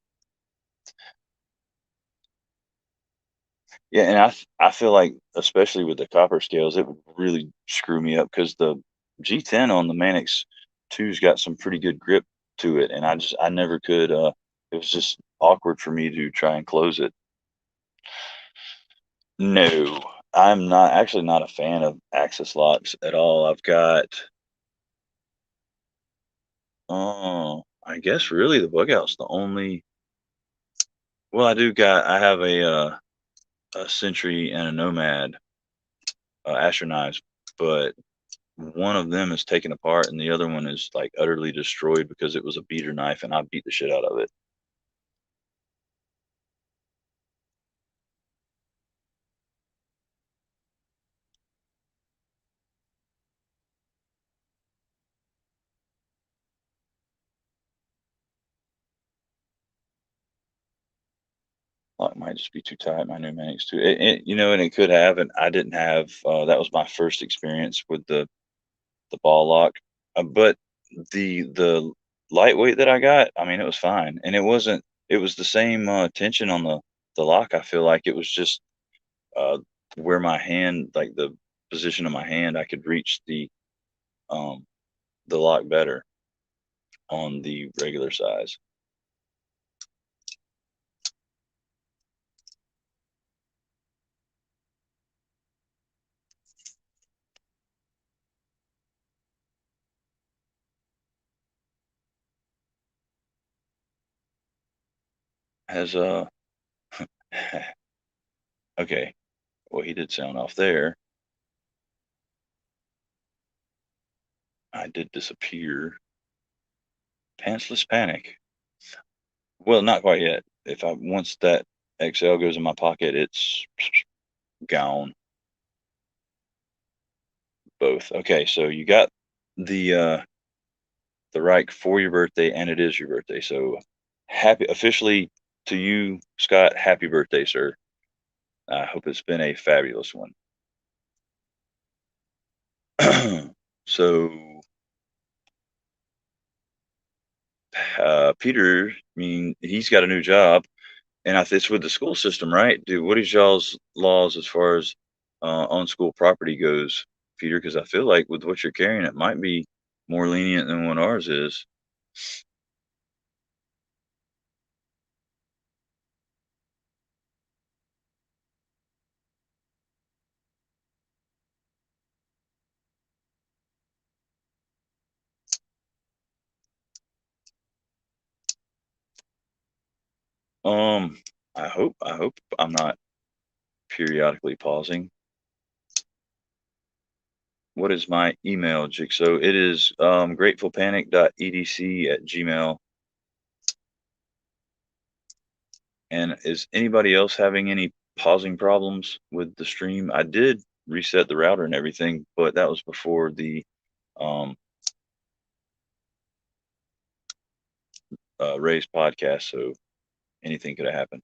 Yeah, and I feel like especially with the copper scales, it would really screw me up because the G10 on the Mannix 2's got some pretty good grip to it, and I never could. It was just awkward for me to try and close it. No, I'm not actually not a fan of axis locks at all. I've got oh, I guess really the bug out's the only. Well, I have a a Sentry and a Nomad, Asher knives, but one of them is taken apart and the other one is like utterly destroyed because it was a beater knife and I beat the shit out of it. Lock might just be too tight. My pneumatics too. And it could have, and I didn't have. That was my first experience with the ball lock, but the lightweight that I got, I mean, it was fine, and it wasn't. It was the same tension on the lock. I feel like it was just uh, where my hand, like the position of my hand, I could reach um, the lock better on the regular size. Has okay. Well, he did sound off there. I did disappear. Pantsless panic. Well, not quite yet. If I once that XL goes in my pocket, it's gone. Both. Okay, so you got the Reich for your birthday, and it is your birthday. So happy officially to you, Scott. Happy birthday, sir. I hope it's been a fabulous one. So Peter, I mean, he's got a new job, and it's with the school system, right? Dude, what is y'all's laws as far as on school property goes, Peter? Because I feel like with what you're carrying, it might be more lenient than what ours is. Um, I hope I'm not periodically pausing. What is my email, Jigsaw? It is gratefulpanic.edc@gmail. And is anybody else having any pausing problems with the stream? I did reset the router and everything, but that was before the um, Ray's podcast, so anything could have happened.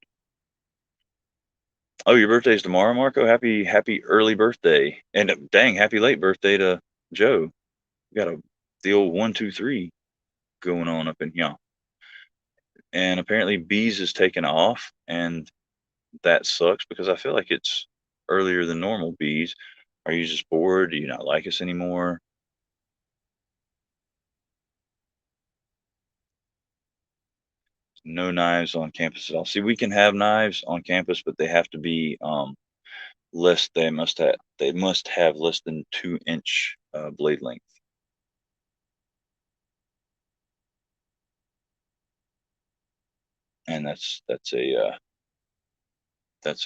Oh, your birthday's tomorrow, Marco. Happy early birthday, and dang, happy late birthday to Joe. We got the old 1 2 3 going on up in here, and apparently Bees is taking off, and that sucks because I feel like it's earlier than normal. Bees, are you just bored? Do you not like us anymore? No knives on campus at all. See, we can have knives on campus, but they have to be less. They must have less than 2 inch blade length, and that's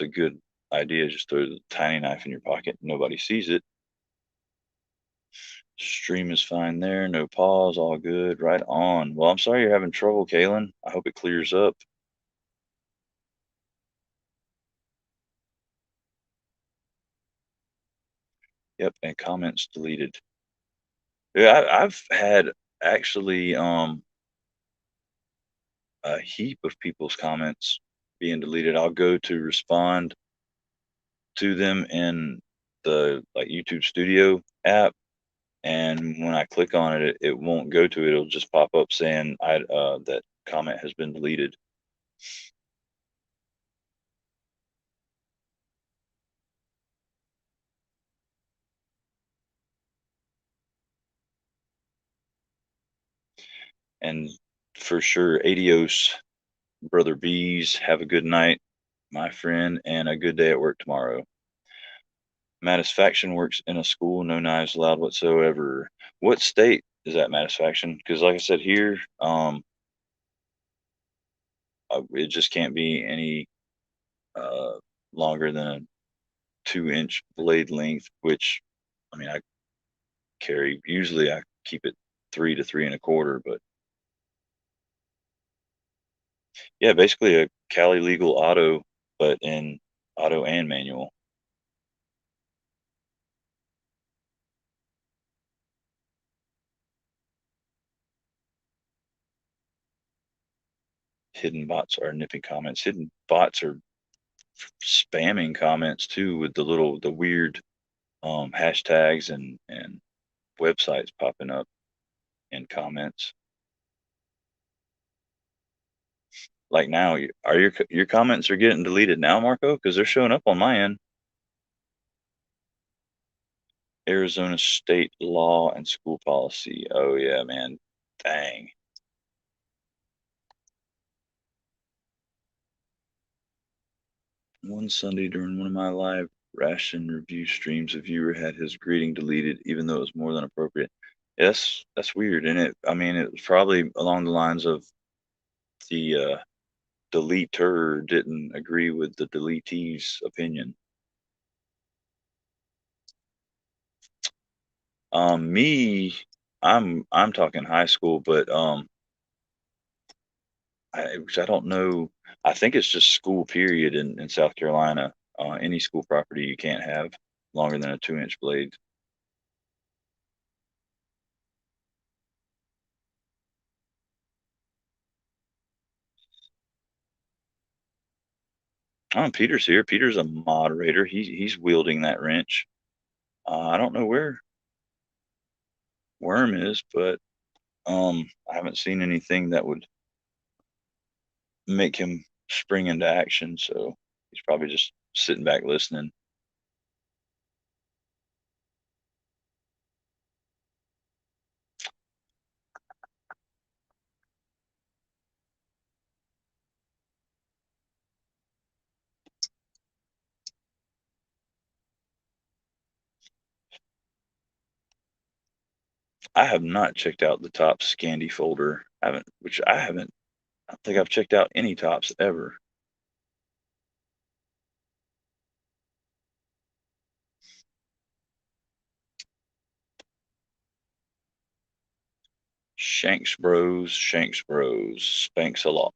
a good idea. Just throw the tiny knife in your pocket. Nobody sees it. Stream is fine there. No pause. All good. Right on. Well, I'm sorry you're having trouble, Kalen. I hope it clears up. Yep, and comments deleted. Yeah, I've had actually a heap of people's comments being deleted. I'll go to respond to them in the like YouTube Studio app, and when I click on it, it won't go to it. It'll just pop up saying that comment has been deleted. And for sure, adios, brother bees. Have a good night, my friend, and a good day at work tomorrow. Matisfaction works in a school, no knives allowed whatsoever. What state is that Matisfaction? Because like I said here, it just can't be any longer than a 2-inch blade length, which I mean I carry. Usually I keep it 3 to 3 1/4, but yeah, basically a Cali legal auto, but in auto and manual. Hidden bots are nipping comments. Hidden bots are spamming comments too with the weird hashtags and websites popping up in comments. Like now, are your comments are getting deleted now, Marco? Because they're showing up on my end. Arizona state law and school policy. Oh yeah, man. Dang. One Sunday during one of my live ration review streams, a viewer had his greeting deleted, even though it was more than appropriate. Yes, that's weird. And I mean, it was probably along the lines of the deleter didn't agree with the deletee's opinion. Me, I'm talking high school, but which I don't know. I think it's just school period in South Carolina. Any school property you can't have longer than a 2-inch blade. Oh, Peter's here. Peter's a moderator. He's wielding that wrench. I don't know where Worm is, but I haven't seen anything that would make him spring into action. So he's probably just sitting back listening. I have not checked out the top Scandi folder. I haven't. I don't think I've checked out any tops ever. Shanks Bros, Spanks a lot.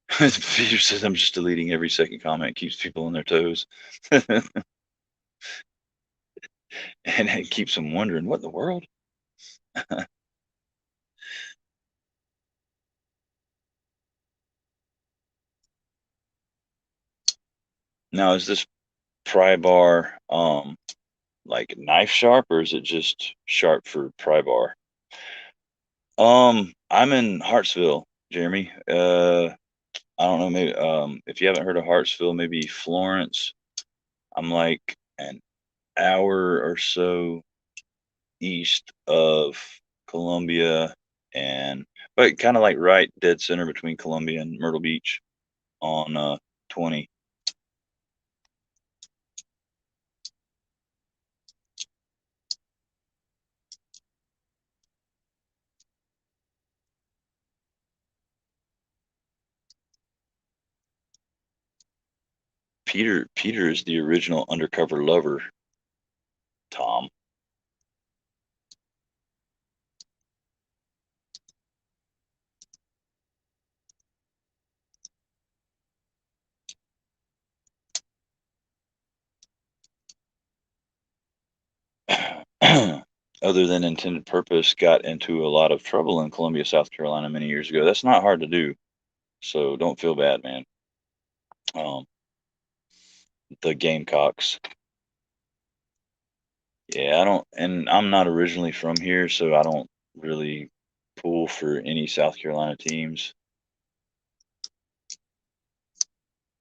Peter says I'm just deleting every second comment. It keeps people on their toes. And it keeps them wondering, what in the world? Now, is this pry bar like knife sharp, or is it just sharp for pry bar? I'm in Hartsville, Jeremy. I don't know, maybe if you haven't heard of Hartsville, maybe Florence. I'm like an hour or so east of Columbia, and but kind of like right dead center between Columbia and Myrtle Beach on 20. Peter is the original undercover lover, Tom. Other than intended purpose, got into a lot of trouble in Columbia, South Carolina many years ago. That's not hard to do, so don't feel bad, man. Um, the Gamecocks. Yeah, I don't, and I'm not originally from here, so I don't really pull for any South Carolina teams,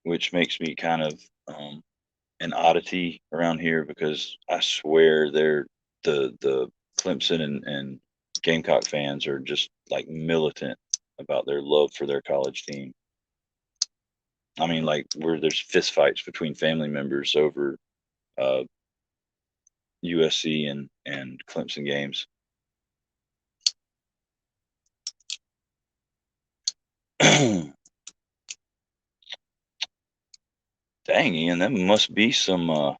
which makes me kind of an oddity around here because I swear the Clemson and Gamecock fans are just like militant about their love for their college team. I mean, like where there's fist fights between family members over uh, USC and Clemson games. Dang, Ian, that must be some a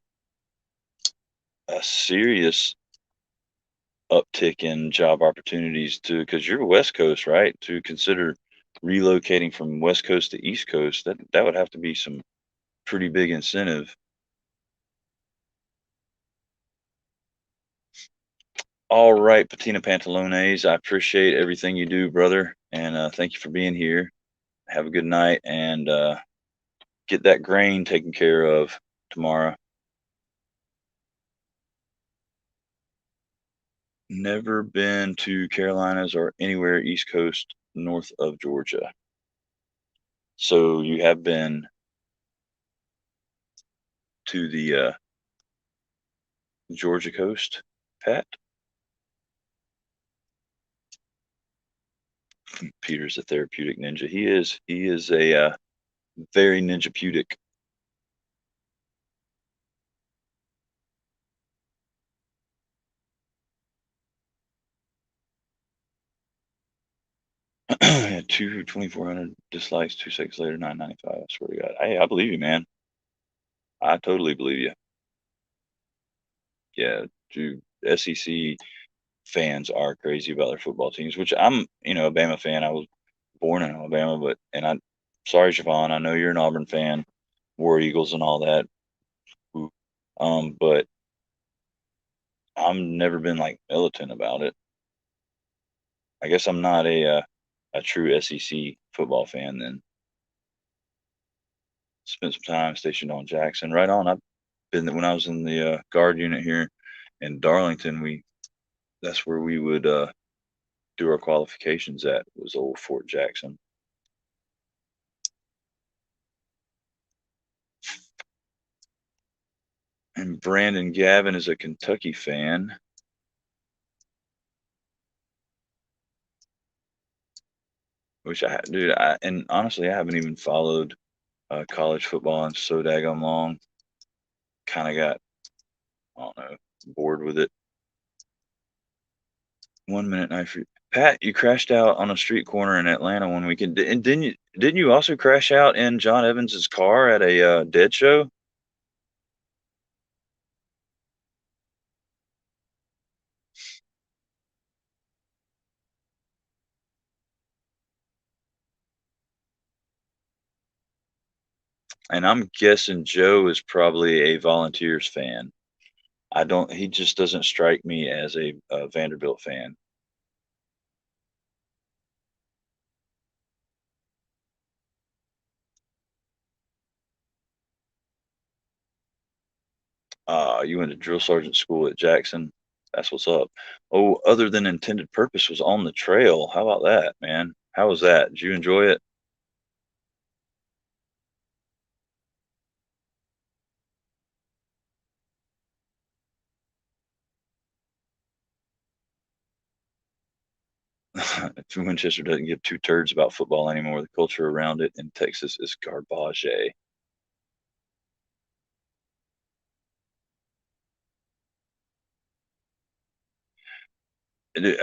serious uptick in job opportunities too, because you're West Coast, right? To consider relocating from West Coast to East Coast, that would have to be some pretty big incentive. All right, Patina Pantalones, I appreciate everything you do, brother, and thank you for being here. Have a good night, and get that grain taken care of tomorrow. Never been to Carolinas or anywhere East Coast north of Georgia. So you have been to the Georgia coast, Pat? Peter's a therapeutic ninja. He is a very ninja putic. 2,400 dislikes 2 seconds later, 995. I swear to God. Hey, I believe you, man. I totally believe you. Yeah, dude. SEC fans are crazy about their football teams, which I'm, a Bama fan. I was born in Alabama, sorry, Javon. I know you're an Auburn fan, War Eagles and all that. Ooh. But I've never been like militant about it. I guess I'm not a true SEC football fan. Then spent some time stationed on Jackson. Right on. I've been when I was in the guard unit here in Darlington. That's where we would do our qualifications at, was old Fort Jackson. And Brandon Gavin is a Kentucky fan. Dude, and honestly, I haven't even followed college football in so daggone long. Kind of got, I don't know, bored with it. 1 minute night for Pat. You crashed out on a street corner in Atlanta one weekend, and didn't you also crash out in John Evans's car at a Dead show? And I'm guessing Joe is probably a Volunteers fan. I don't. He just doesn't strike me as a Vanderbilt fan. You went to drill sergeant school at Jackson. That's what's up. Oh, other than intended purpose was on the trail. How about that, man? How was that? Did you enjoy it? Winchester doesn't give two turds about football anymore. The culture around it in Texas is garbage. Dude,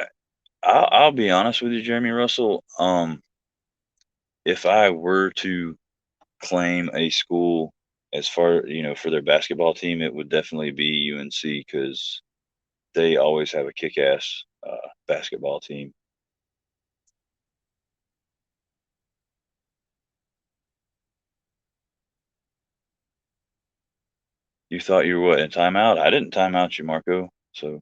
I'll be honest with you, Jeremy Russell. If I were to claim a school as far, for their basketball team, it would definitely be UNC because they always have a kick-ass basketball team. You thought you were what, in timeout? I didn't time out you, Marco. So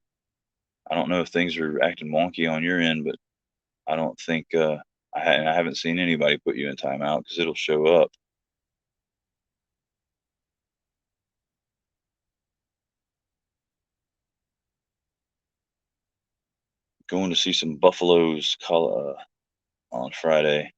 I don't know if things are acting wonky on your end, but I don't think I haven't seen anybody put you in timeout because it'll show up. Going to see some Buffaloes on Friday.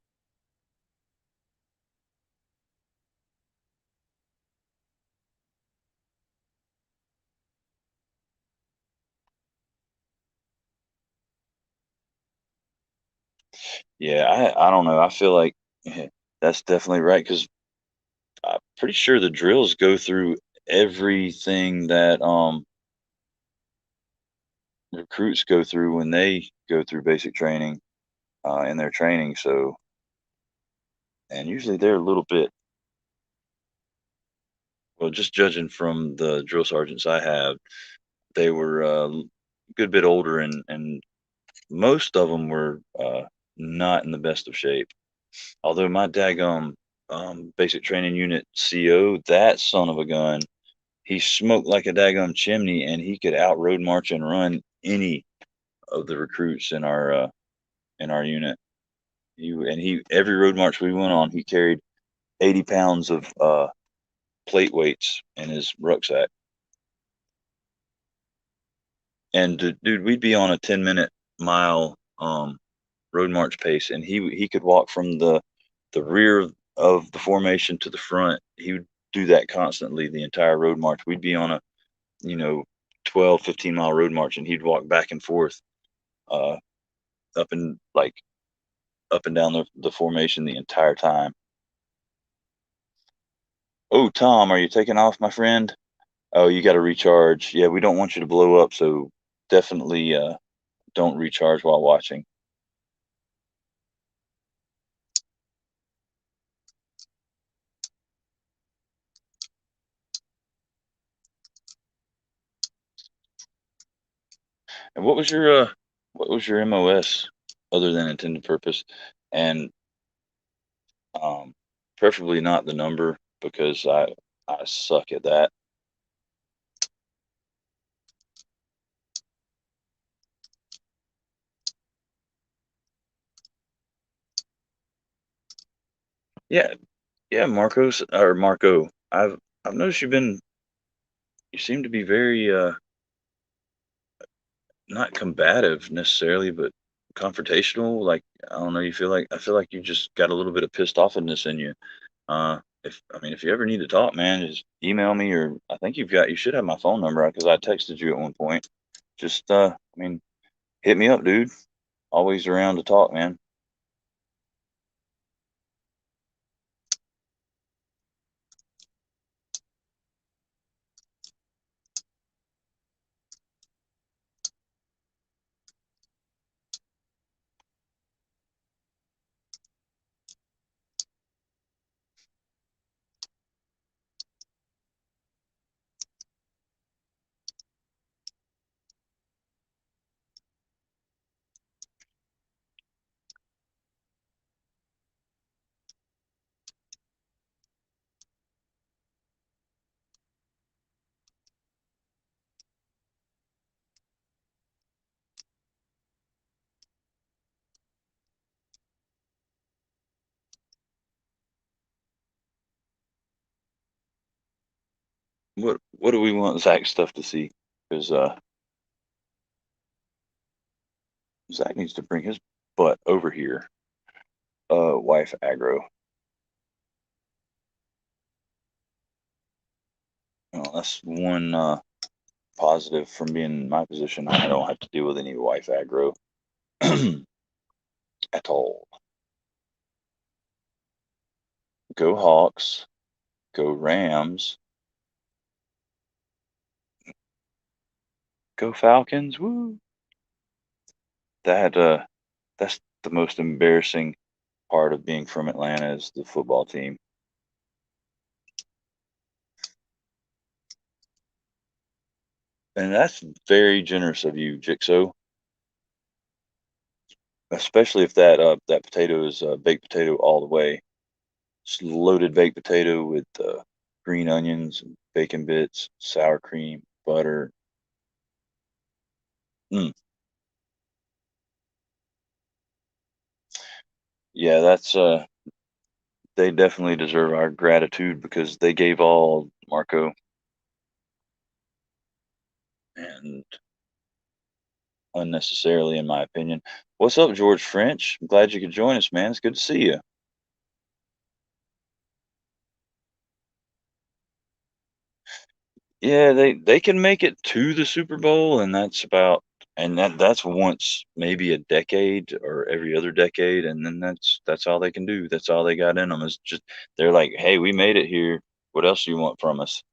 Yeah, I don't know. I feel like that's definitely right because I'm pretty sure the drills go through everything that recruits go through when they go through basic training in their training. So and usually they're a little bit, well, just judging from the drill sergeants I have, they were a good bit older, and most of them were not in the best of shape. Although my daggum basic training unit CO, that son of a gun, he smoked like a daggum chimney, and he could out road march and run any of the recruits in our unit. He every road march we went on, he carried 80 pounds of plate weights in his rucksack. And dude, we'd be on a 10-minute mile road march pace, and he could walk from the rear of the formation to the front. He would do that constantly the entire road march. We'd be on a, you know, 12, 15-mile road march, and he'd walk back and forth uh, up and like up and down the formation the entire time. Oh, Tom, are you taking off, my friend? Oh, you got to recharge. Yeah, we don't want you to blow up, so definitely don't recharge while watching. And what was your MOS other than intended purpose? And um, preferably not the number, because I suck at that. Yeah, yeah, Marcos or Marco. I've noticed you seem to be very not combative necessarily, but confrontational. Like, I don't know, I feel like you just got a little bit of pissed offness in you. If I mean, if you ever need to talk, man, just email me, or I think you should have my phone number because I texted you at one point. Just I mean, hit me up, dude. Always around to talk, man. What do we want Zach stuff to see? Because Zach needs to bring his butt over here. Wife aggro. Well, that's one positive from being in my position. I don't have to deal with any wife aggro at all. Go Hawks. Go Rams. Go Falcons. Woo! That that's the most embarrassing part of being from Atlanta is the football team. And that's very generous of you, Jigsaw. Especially if that potato is baked potato all the way. It's loaded baked potato with green onions, and bacon bits, sour cream, butter. Mm. Yeah, that's they definitely deserve our gratitude because they gave all, Marco, and unnecessarily, in my opinion. What's up, George French? I'm glad you could join us, man. It's good to see you. Yeah, they can make it to the Super Bowl, and that's once maybe a decade or every other decade, and then that's all they can do. That's all they got in them is just they're like, hey, we made it here. What else do you want from us?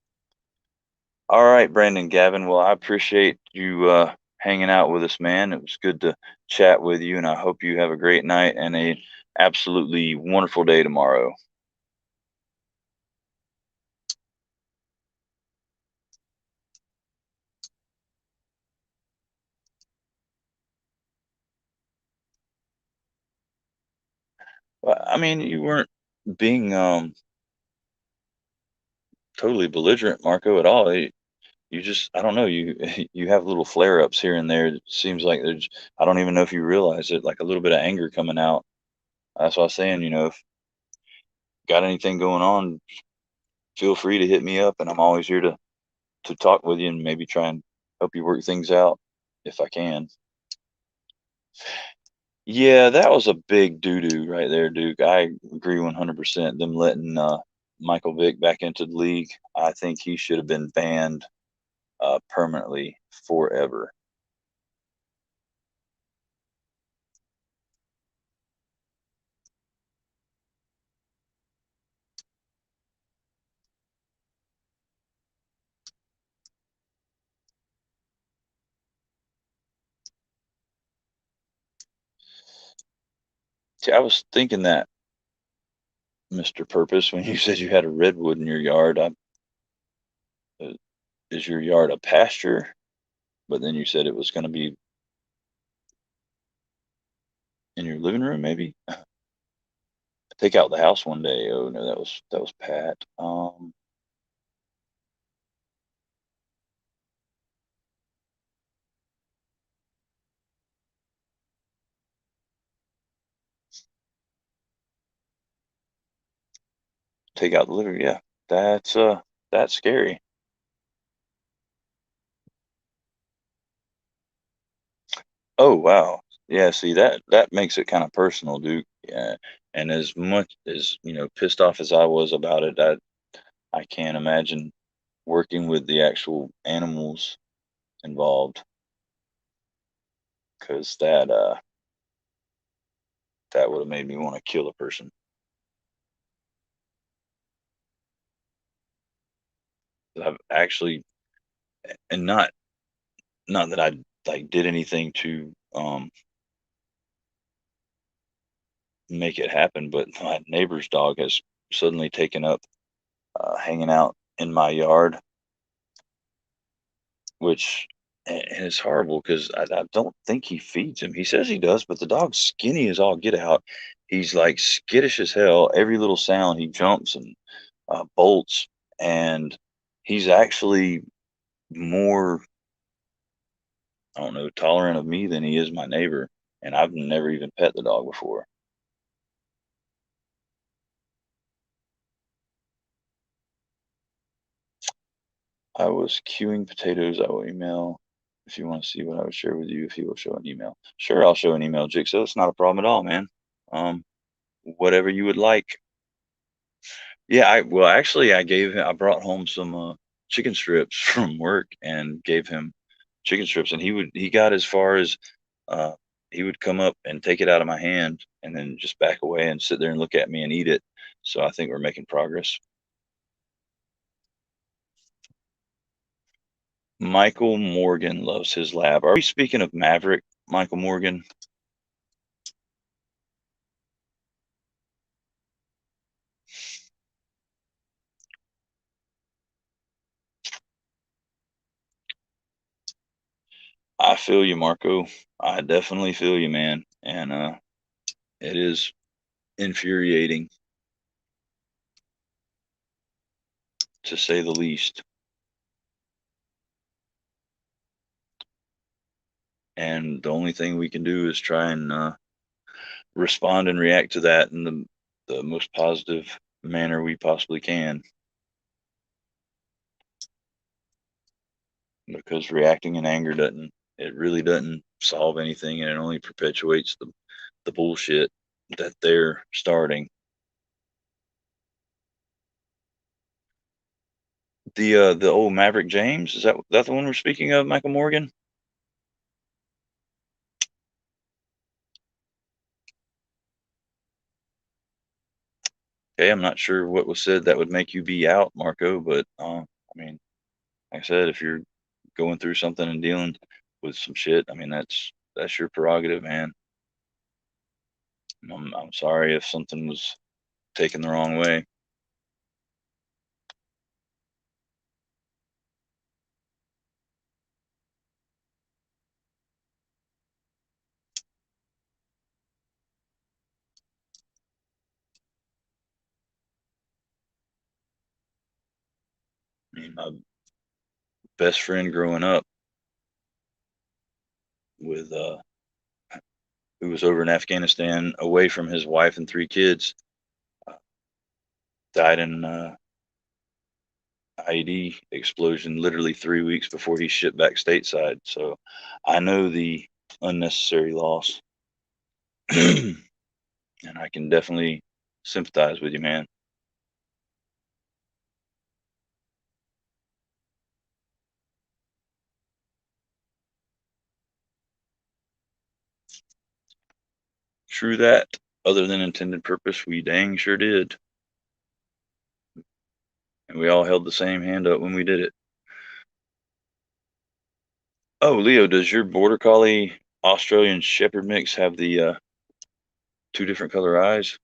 All right, Brandon Gavin. Well, I appreciate you hanging out with us, man. It was good to chat with you, and I hope you have a great night and a absolutely wonderful day tomorrow. Well, I mean, you weren't being totally belligerent, Marco, at all. You just, I don't know, you you have little flare ups here and there. It seems like there's, I don't even know if you realize it, like a little bit of anger coming out. That's what I was saying. If got anything going on, feel free to hit me up, and I'm always here to talk with you and maybe try and help you work things out if I can. Yeah, that was a big doo doo right there, Duke. I agree 100%. Them letting Michael Vick back into the league, I think he should have been banned permanently forever. See, I was thinking that, Mr. Purpose, when you said you had a redwood in your yard, uh, is your yard a pasture? But then you said it was going to be in your living room, maybe? Take out the house one day. Oh no, that was Pat. Take out the living. Yeah, that's scary. Oh wow. Yeah. See, that makes it kind of personal, Duke. Yeah. And as much as pissed off as I was about it, I can't imagine working with the actual animals involved, because that would have made me want to kill a person. I've actually, and not that I like did anything to make it happen, but my neighbor's dog has suddenly taken up hanging out in my yard, which and it's horrible because I don't think he feeds him. He says he does, but the dog's skinny as all get out. He's like skittish as hell. Every little sound he jumps and bolts, and he's actually more, I don't know, tolerant of me than he is my neighbor. And I've never even pet the dog before. I was queuing potatoes. I will email if you want to see what I would share with you if he will show an email. Sure, I'll show an email, Jigsaw. It's not a problem at all, man. Um, whatever you would like. Yeah, actually I brought home some chicken strips from work and gave him chicken strips, and he got as far as uh he would come up and take it out of my hand and then just back away and sit there and look at me and eat it. So I think we're making progress. Michael Morgan loves his lab. Are we speaking of Maverick, Michael Morgan? I feel you, Marco. I definitely feel you, man. And it is infuriating, to say the least. And the only thing we can do is try and respond and react to that in the most positive manner we possibly can. Because reacting in anger doesn't, it really doesn't solve anything, and it only perpetuates the bullshit that they're starting. The old Maverick James, is that the one we're speaking of, Michael Morgan? Okay, I'm not sure what was said that would make you be out, Marco, but I mean, like I said, if you're going through something and dealing with some shit, I mean that's your prerogative, man. I'm sorry if something was taken the wrong way. I mean, my best friend growing up with who was over in Afghanistan away from his wife and 3 kids, uh, died in IED explosion literally 3 weeks before he shipped back stateside. So I know the unnecessary loss, and I can definitely sympathize with you, man. True that. Other than intended purpose, we dang sure did, and we all held the same hand up when we did it. Oh, Leo, does your border collie Australian Shepherd mix have the two different color eyes?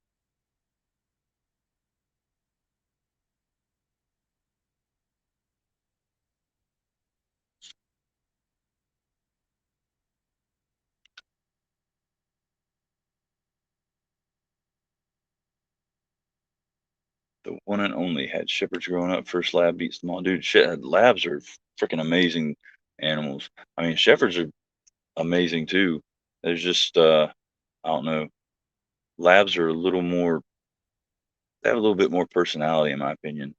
The one and only had shepherds growing up. First lab beats them all, dude. Shit, labs are freaking amazing animals. I mean, shepherds are amazing too. There's just I don't know. Labs are a little more. They have a little bit more personality, in my opinion,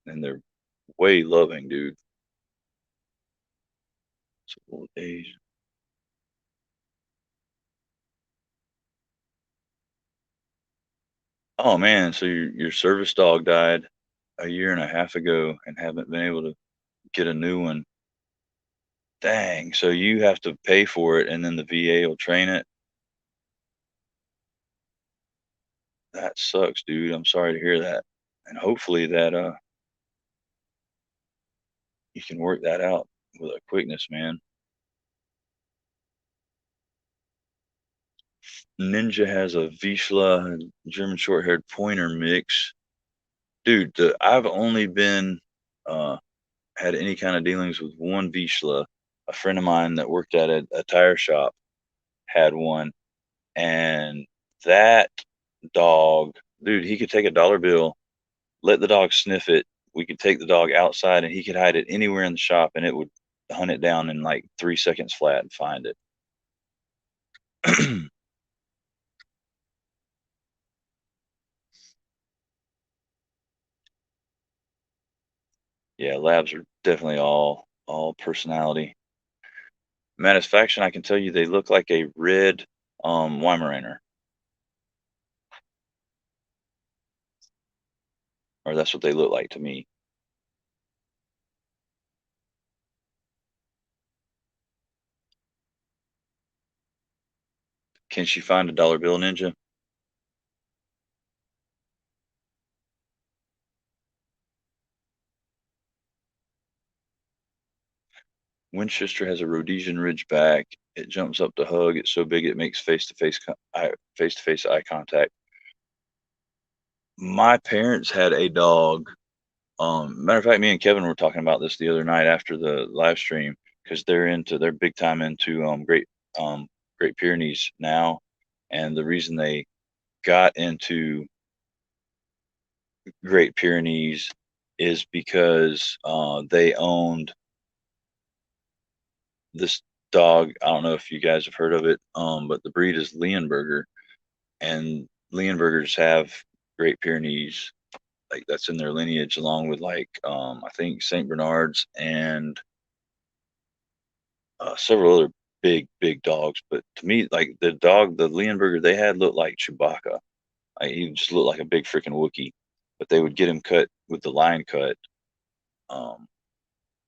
and they're way loving, dude. So old age. Oh man, so your service dog died a year and a half ago, and haven't been able to get a new one. Dang. So you have to pay for it, and then the VA will train it. That sucks, dude. I'm sorry to hear that. And hopefully that you can work that out with a quickness, man. Ninja has a Vizsla German short-haired pointer mix. Dude, I've only been uh had any kind of dealings with one Vizsla. A friend of mine that worked at a tire shop had one, and that dog, dude, he could take a dollar bill, let the dog sniff it. We could take the dog outside, and he could hide it anywhere in the shop, and it would hunt it down in like 3 seconds flat and find it. Yeah, labs are definitely all personality. Satisfaction, I can tell you they look like a red Weimaraner, or that's what they look like to me. Can she find a dollar bill ninja? Winchester has a Rhodesian Ridgeback. It jumps up to hug. It's so big it makes face-to-face eye contact. My parents had a dog. Matter of fact, me and Kevin were talking about this the other night after the live stream because they're big time into um, Great Pyrenees now, and the reason they got into Great Pyrenees is because they owned this dog. I don't know if you guys have heard of it, but the breed is Leonberger, and Leonbergers have Great Pyrenees, like that's in their lineage, along with like I think Saint Bernards and several other big dogs. But to me, like the Leonberger they had looked like Chewbacca. Like, he just looked like a big freaking Wookiee. But they would get him cut with the line cut, um,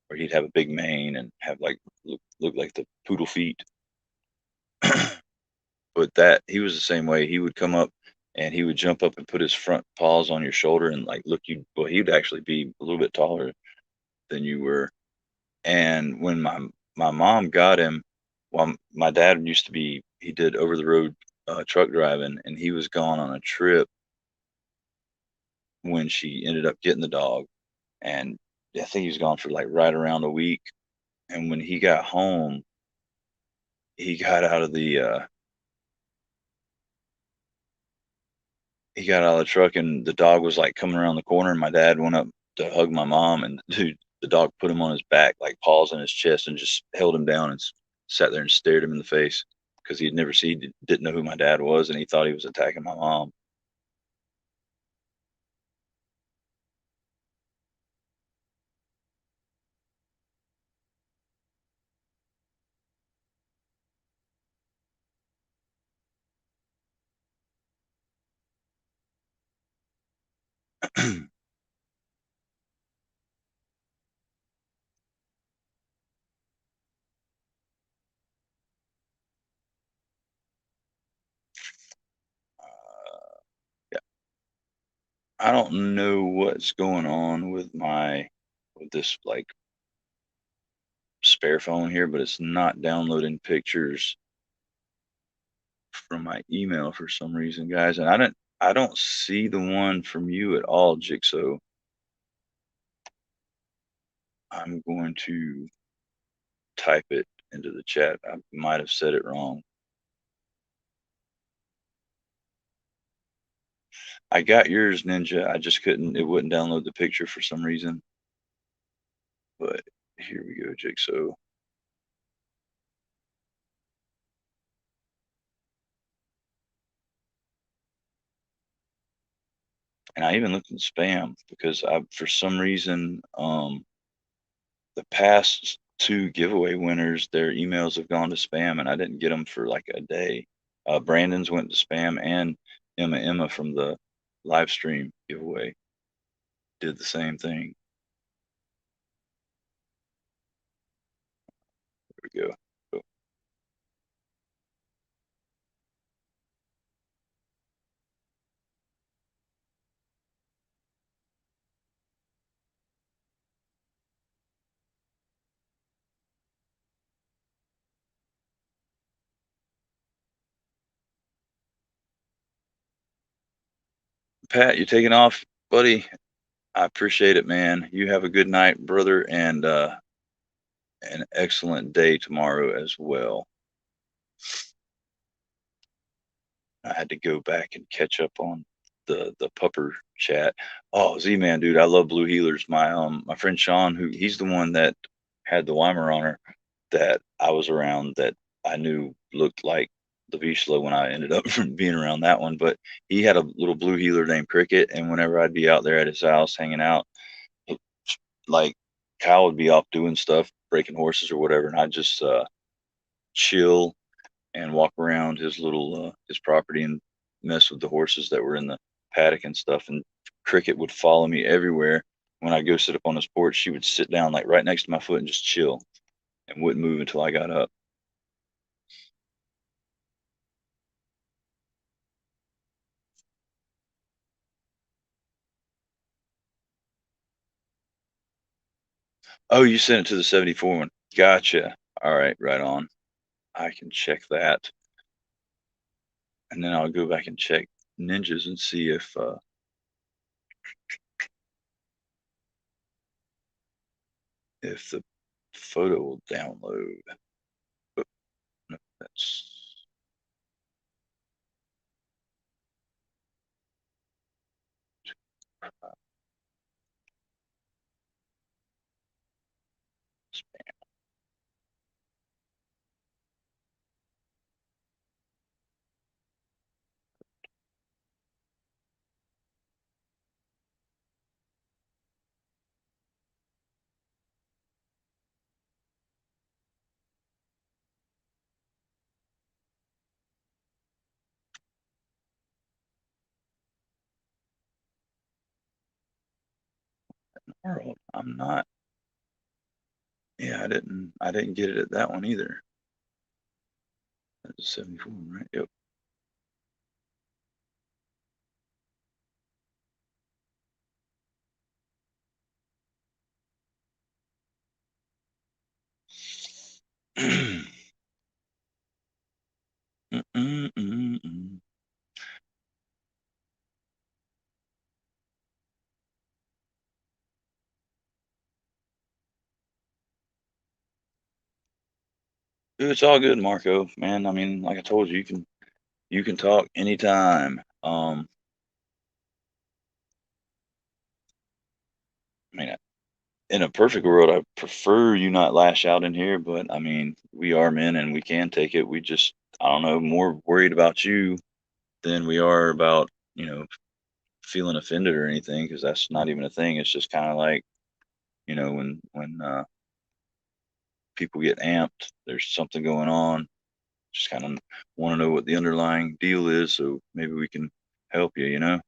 where he'd have a big mane and have like look like the poodle feet. But that he was the same way. He would come up and he would jump up and put his front paws on your shoulder and like look you. Well, he'd actually be a little bit taller than you were. And when my mom got him, well, my dad used to be he did over the road truck driving, and he was gone on a trip when she ended up getting the dog, and I think he was gone for like right around a week. And when he got home, he got out of the he got out of the truck, and the dog was like coming around the corner, and my dad went up to hug my mom, and dude, the dog put him on his back, like paws on his chest, and just held him down and sat there and stared him in the face because he'd never seen, didn't know who my dad was, and he thought he was attacking my mom. Yeah, I don't know what's going on with this like spare phone here, but it's not downloading pictures from my email for some reason, guys. And I don't see the one from you at all, Jigsaw. I'm going to type it into the chat. I might have said it wrong. I got yours, Ninja. I just couldn't. It wouldn't download the picture for some reason. But here we go, Jigsaw. And I even looked in spam because for some reason, the past two giveaway winners, their emails have gone to spam, and I didn't get them for like a day. Brandon's went to spam, and Emma from the live stream giveaway did the same thing. There we go. Oh, Pat, you taking off, buddy? I appreciate it, man. You have a good night, brother, and an excellent day tomorrow as well. I had to go back and catch up on the pupper chat. Oh, Z-Man, dude, I love blue healers. My friend Sean, who he's the one that had the Weimaraner that I was around, that I knew looked like the Vizsla when I ended up being around that one. But he had a little blue healer named Cricket, and whenever I'd be out there at his house hanging out, it- like Kyle would be off doing stuff, breaking horses or whatever, and I'd just chill and walk around his property and mess with the horses that were in the paddock and stuff. And Cricket would follow me everywhere. When I go sit up on his porch, she would sit down like right next to my foot and just chill and wouldn't move until I got up. Oh, you sent it to the 74 one. Gotcha. All right, right on. I can check that. And then I'll go back and check ninjas and see if the photo will download. Oh, no, that's Earl. I'm not. Yeah, I didn't get it at that one either. That's 74, right? Yep. Mm-mm-mm-mm. Dude, it's all good, Marco. Man, I mean, like I told you, you can talk anytime. I mean, in a perfect world, I prefer you not lash out in here, but I mean, we are men and we can take it. We just, I don't know, more worried about you than we are about, feeling offended or anything, because that's not even a thing. It's just kind of like, when people get amped, there's something going on. Just kind of want to know what the underlying deal is, so maybe we can help you.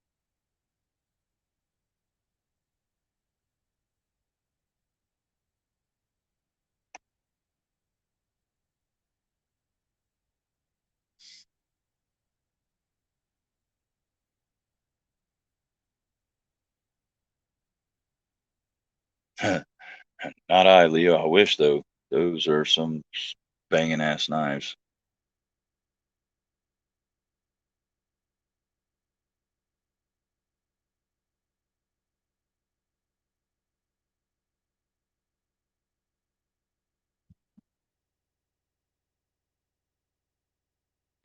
Not I, Leo. I wish though. Those are some banging ass knives.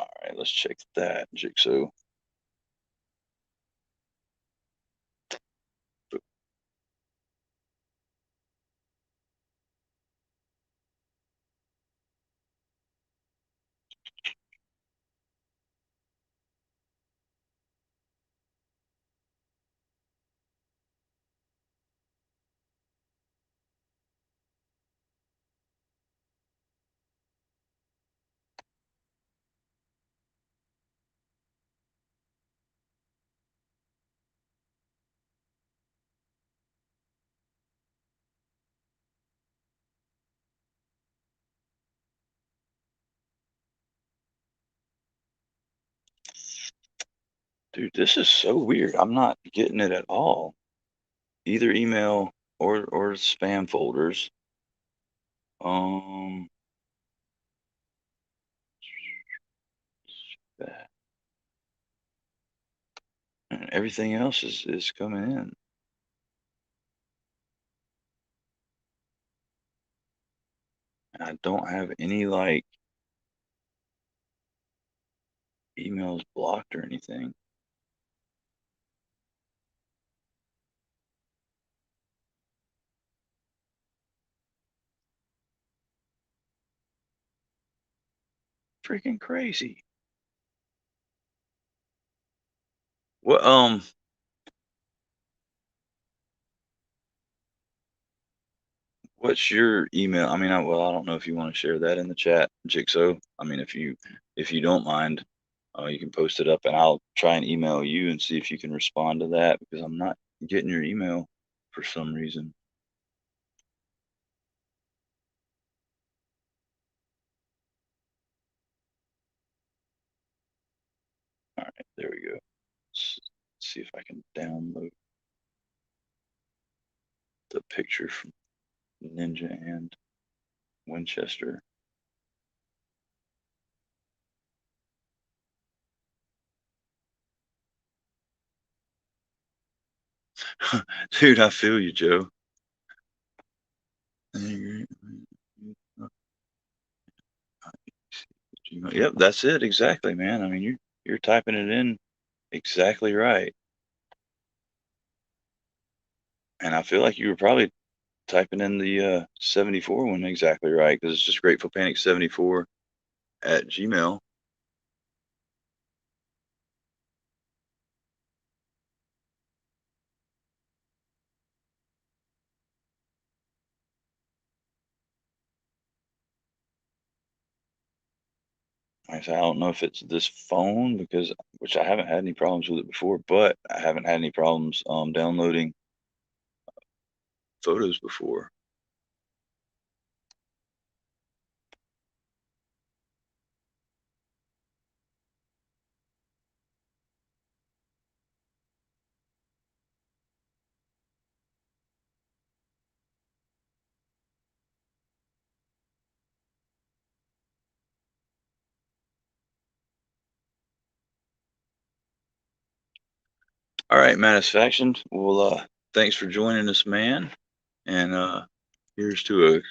All right, let's check that Jigsaw. Dude, this is so weird. I'm not getting it at all. Either email or spam folders. Um, that- and everything else is coming in. And I don't have any like emails blocked or anything. Freaking crazy. What what's your email? I mean, I don't know if you want to share that in the chat, Jigsaw. I mean, if you don't mind, you can post it up, and I'll try and email you and see if you can respond to that because I'm not getting your email for some reason. All right, there we go. Let's see if I can download the picture from Ninja and Winchester. Dude, I feel you, Joe. Yep, that's it exactly, man. I mean, you're typing it in exactly right. And I feel like you were probably typing in the 74 one exactly right because it's just Grateful Panic 74 at Gmail. Like I said, I don't know if it's this phone because which I haven't had any problems with it before, but I haven't had any problems downloading photos before. All right, Mattisfaction. Well, thanks for joining us, man. And Here's to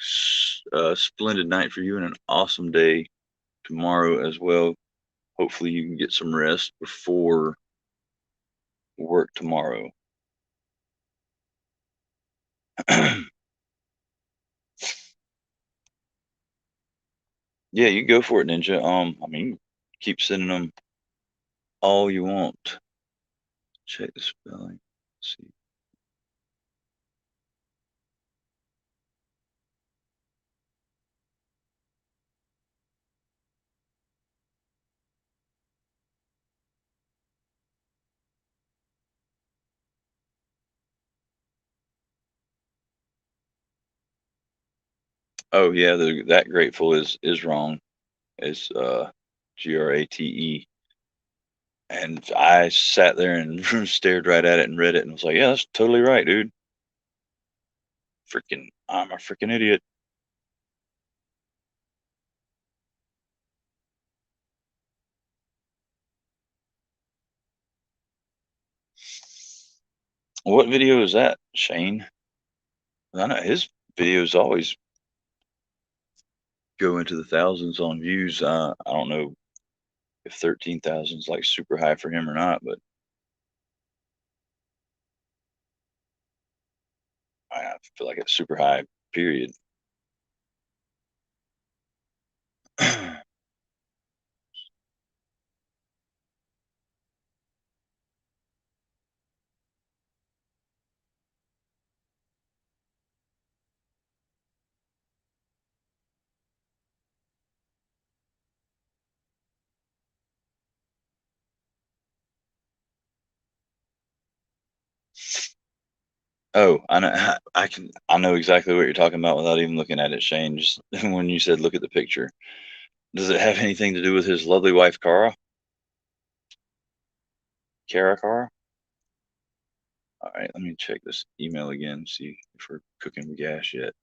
a splendid night for you and an awesome day tomorrow as well. Hopefully, you can get some rest before work tomorrow. Yeah, you go for it, Ninja. I mean, keep sending them all you want. Check the spelling. Let's see. Oh yeah, that grateful is wrong. It's GRATE. And I sat there and stared right at it and read it and was like, yeah, that's totally right, dude. I'm a freaking idiot. What video is that, Shane? I know his videos always go into the thousands on views. I don't know if 13,000 is like super high for him or not, but I feel like it's super high, period. Oh, I know. I know exactly what you're talking about without even looking at it, Shane. Just when you said look at the picture, does it have anything to do with his lovely wife, Cara? Cara? All right, let me check this email again, see if we're cooking with gas yet.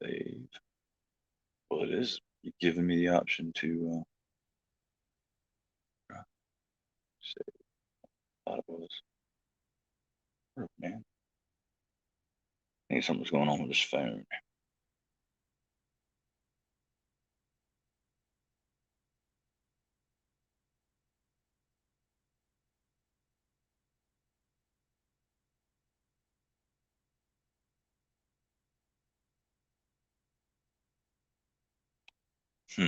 Save. Well, it is giving me the option to save. Thought it was. Oh, man, I think something's going on with this phone. Hmm.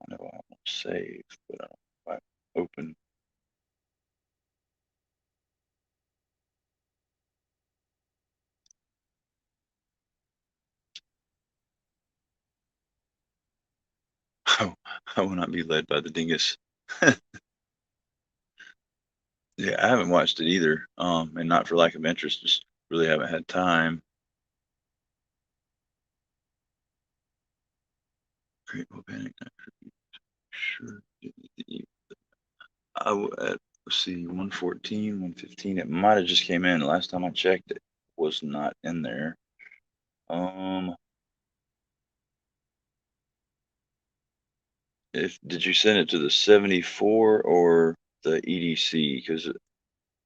I know I won't save, but I don't know if I open. I will not be led by the dingus. Yeah, I haven't watched it either. And not for lack of interest, just really haven't had time. Great Panic. Sure. Let's see, 114, 115. It might have just came in. Last time I checked, it was not in there. Um, if did you send it to the 74 or the EDC? Because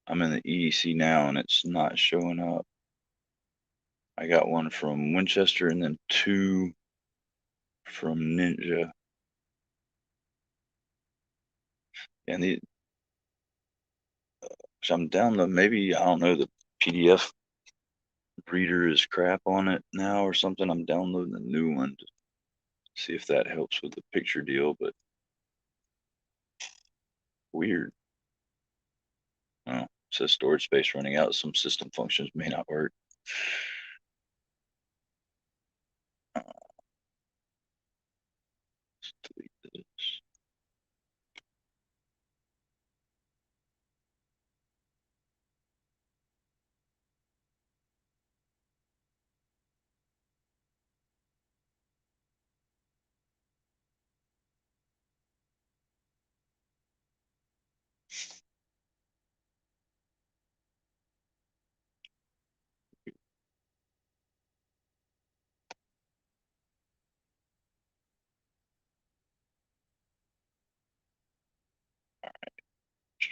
I'm in the EDC now and it's not showing up. I got one from Winchester and then two from Ninja. And so I'm downloading. Maybe I don't know, the PDF reader is crap on it now or something. I'm downloading a new one to see if that helps with the picture deal. But weird. Oh, it says storage space running out. Some system functions may not work. Uh, let's delete this.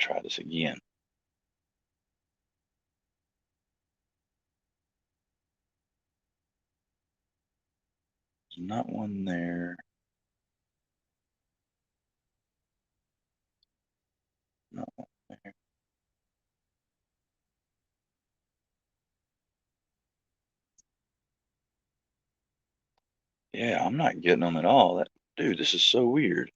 try this again. There's not one there. Not one there. Yeah, I'm not getting them at all. Dude, this is so weird.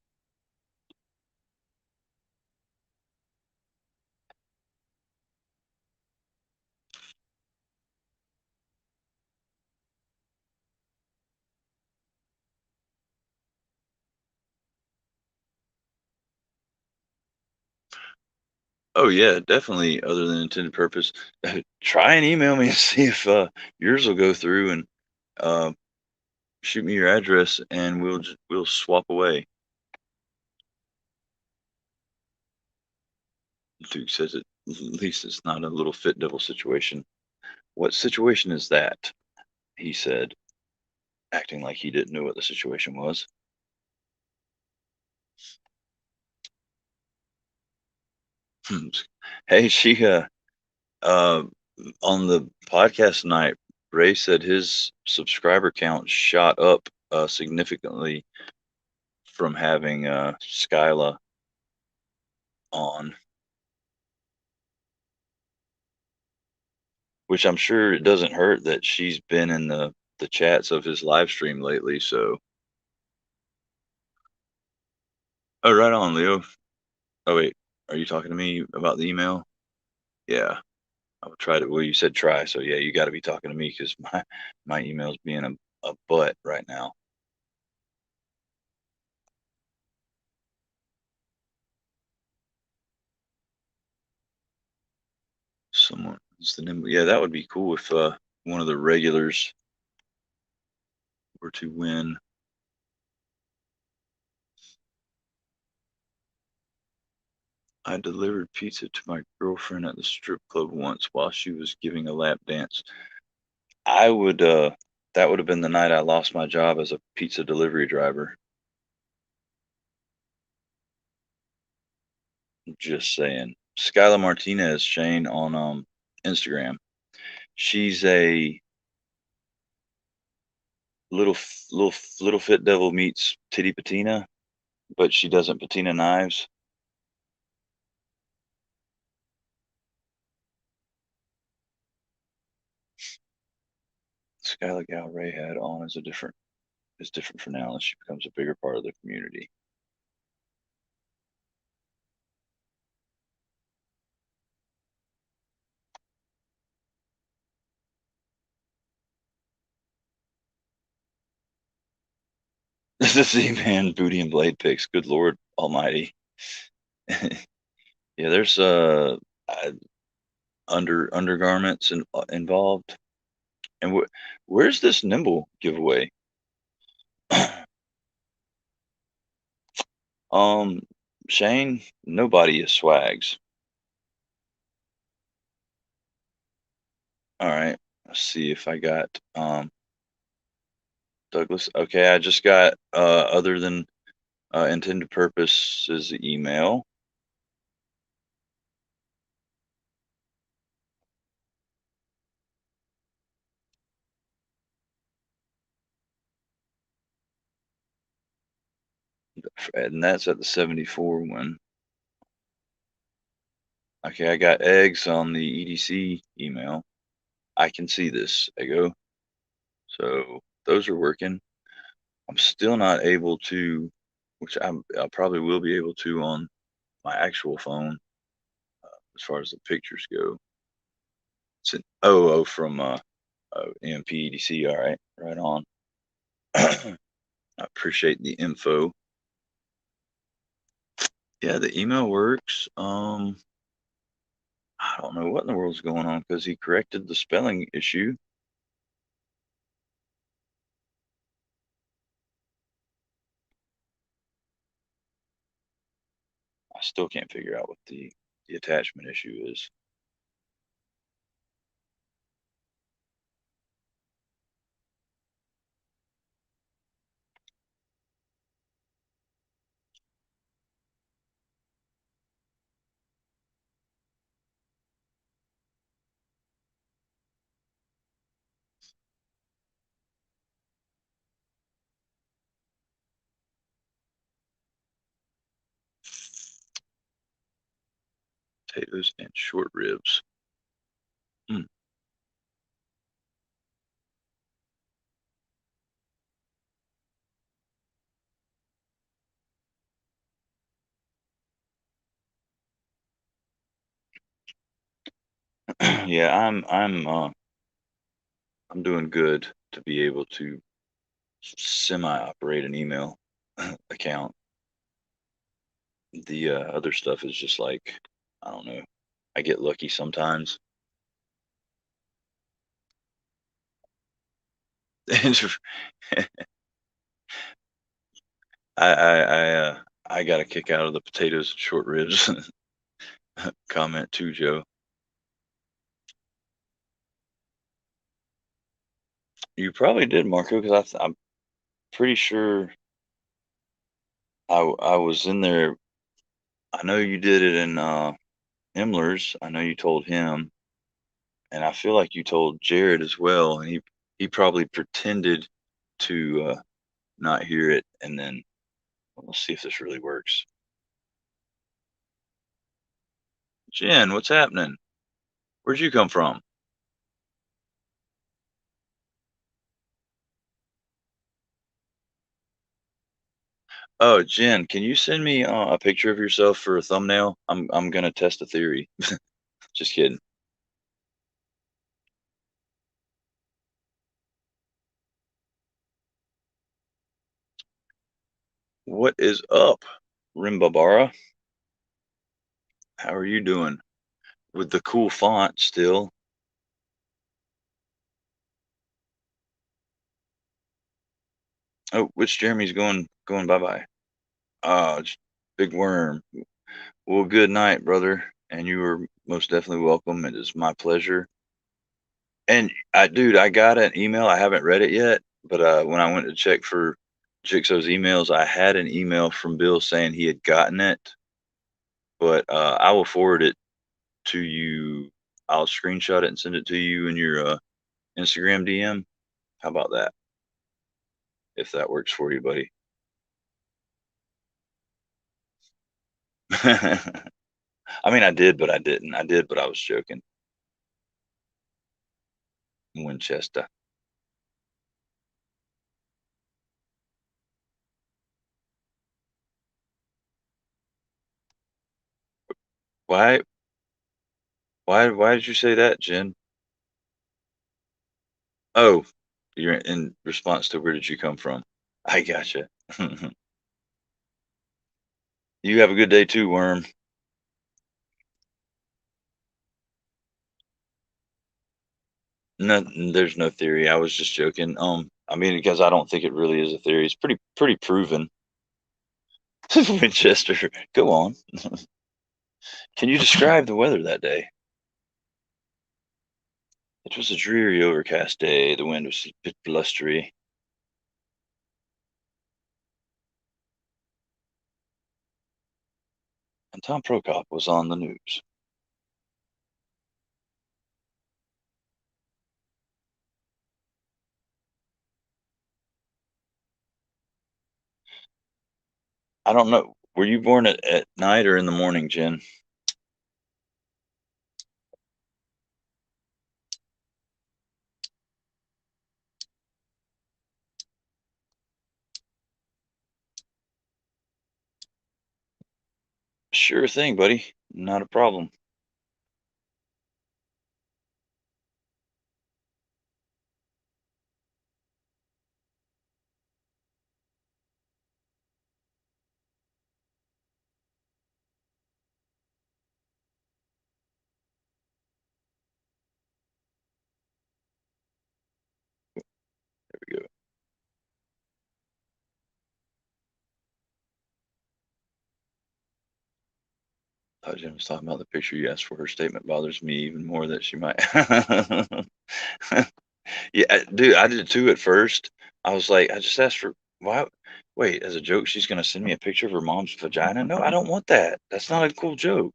Oh yeah, definitely. Other than intended purpose, try and email me and see if yours will go through, and uh, shoot me your address, and we'll swap away. Duke says it. At least it's not a little fit devil situation. What situation is that? He said, acting like he didn't know what the situation was. Hey, she uh on the podcast tonight, Ray said his subscriber count shot up significantly from having Skyla on, which I'm sure it doesn't hurt that she's been in the chats of his live stream lately. So, oh, right on, Leo. Oh wait, are you talking to me about the email? Yeah, I would try to. Well, you said try, so yeah, you got to be talking to me because my email's being a butt right now. Someone is the name. Yeah, that would be cool if one of the regulars were to win. I delivered pizza to my girlfriend at the strip club once while she was giving a lap dance. I would that would have been the night I lost my job as a pizza delivery driver. Just saying. Skyla Martinez, Shane, on Instagram. She's a little fit devil meets titty patina, but she doesn't patina knives. Skyla Gal Ray had on is different for now as she becomes a bigger part of the community. This is Z-Man booty and blade picks. Good Lord Almighty. Yeah, there's undergarments involved. And where's this nimble giveaway? um, Shane, nobody is swags. All right, let's see if I got Douglas. Okay, I just got other than intended purposes email. And that's at the 74 one. Okay, I got eggs on the EDC email. I can see this, Ego. So those are working. I'm still not able to, which I probably will be able to on my actual phone as far as the pictures go. It's an OO from MPEDC. All right, right on. I appreciate the info. Yeah, the email works. I don't know what in the world's going on because he corrected the spelling issue. I still can't figure out what the attachment issue is. Potatoes and short ribs. Mm. Yeah, I'm doing good to be able to semi-operate an email account. The other stuff is just like, I don't know. I get lucky sometimes. I got a kick out of the potatoes and short ribs comment too, Joe. You probably did, Marco, because I'm pretty sure I was in there. I know you did it in Himmler's. I know you told him, and I feel like you told Jared as well, and he probably pretended to not hear it, and then we'll see if this really works. Jen, what's happening? Where'd you come from? Oh, Jen, can you send me a picture of yourself for a thumbnail? I'm gonna test a theory. Just kidding. What is up, Rimbabara? How are you doing? With the cool font still. Oh, which Jeremy's going bye bye. Big worm. Well, good night, brother. And you are most definitely welcome. It is my pleasure. And dude, I got an email. I haven't read it yet, but when I went to check for Jigsaw's emails, I had an email from Bill saying he had gotten it. But I will forward it to you. I'll screenshot it and send it to you in your Instagram DM. How about that? If that works for you, buddy. I mean, I did, but I didn't. I did, but I was joking. Winchester. Why? Why did you say that, Jen? Oh, you're in response to where did you come from? I gotcha. You have a good day too, Worm. No, there's no theory. I was just joking. I mean, because I don't think it really is a theory. It's pretty proven. Winchester, go on. Can you describe the weather that day? It was a dreary, overcast day. The wind was a bit blustery. And Tom Prokop was on the news. I don't know. Were you born at night or in the morning, Jen? Sure thing, buddy. Not a problem. There we go. Thought Jen was talking about the picture you asked for. Her statement bothers me even more that she might. Yeah, dude, I did too at first. I was like, I just asked for why. Wait, as a joke, she's gonna send me a picture of her mom's vagina. No, I don't want that. That's not a cool joke.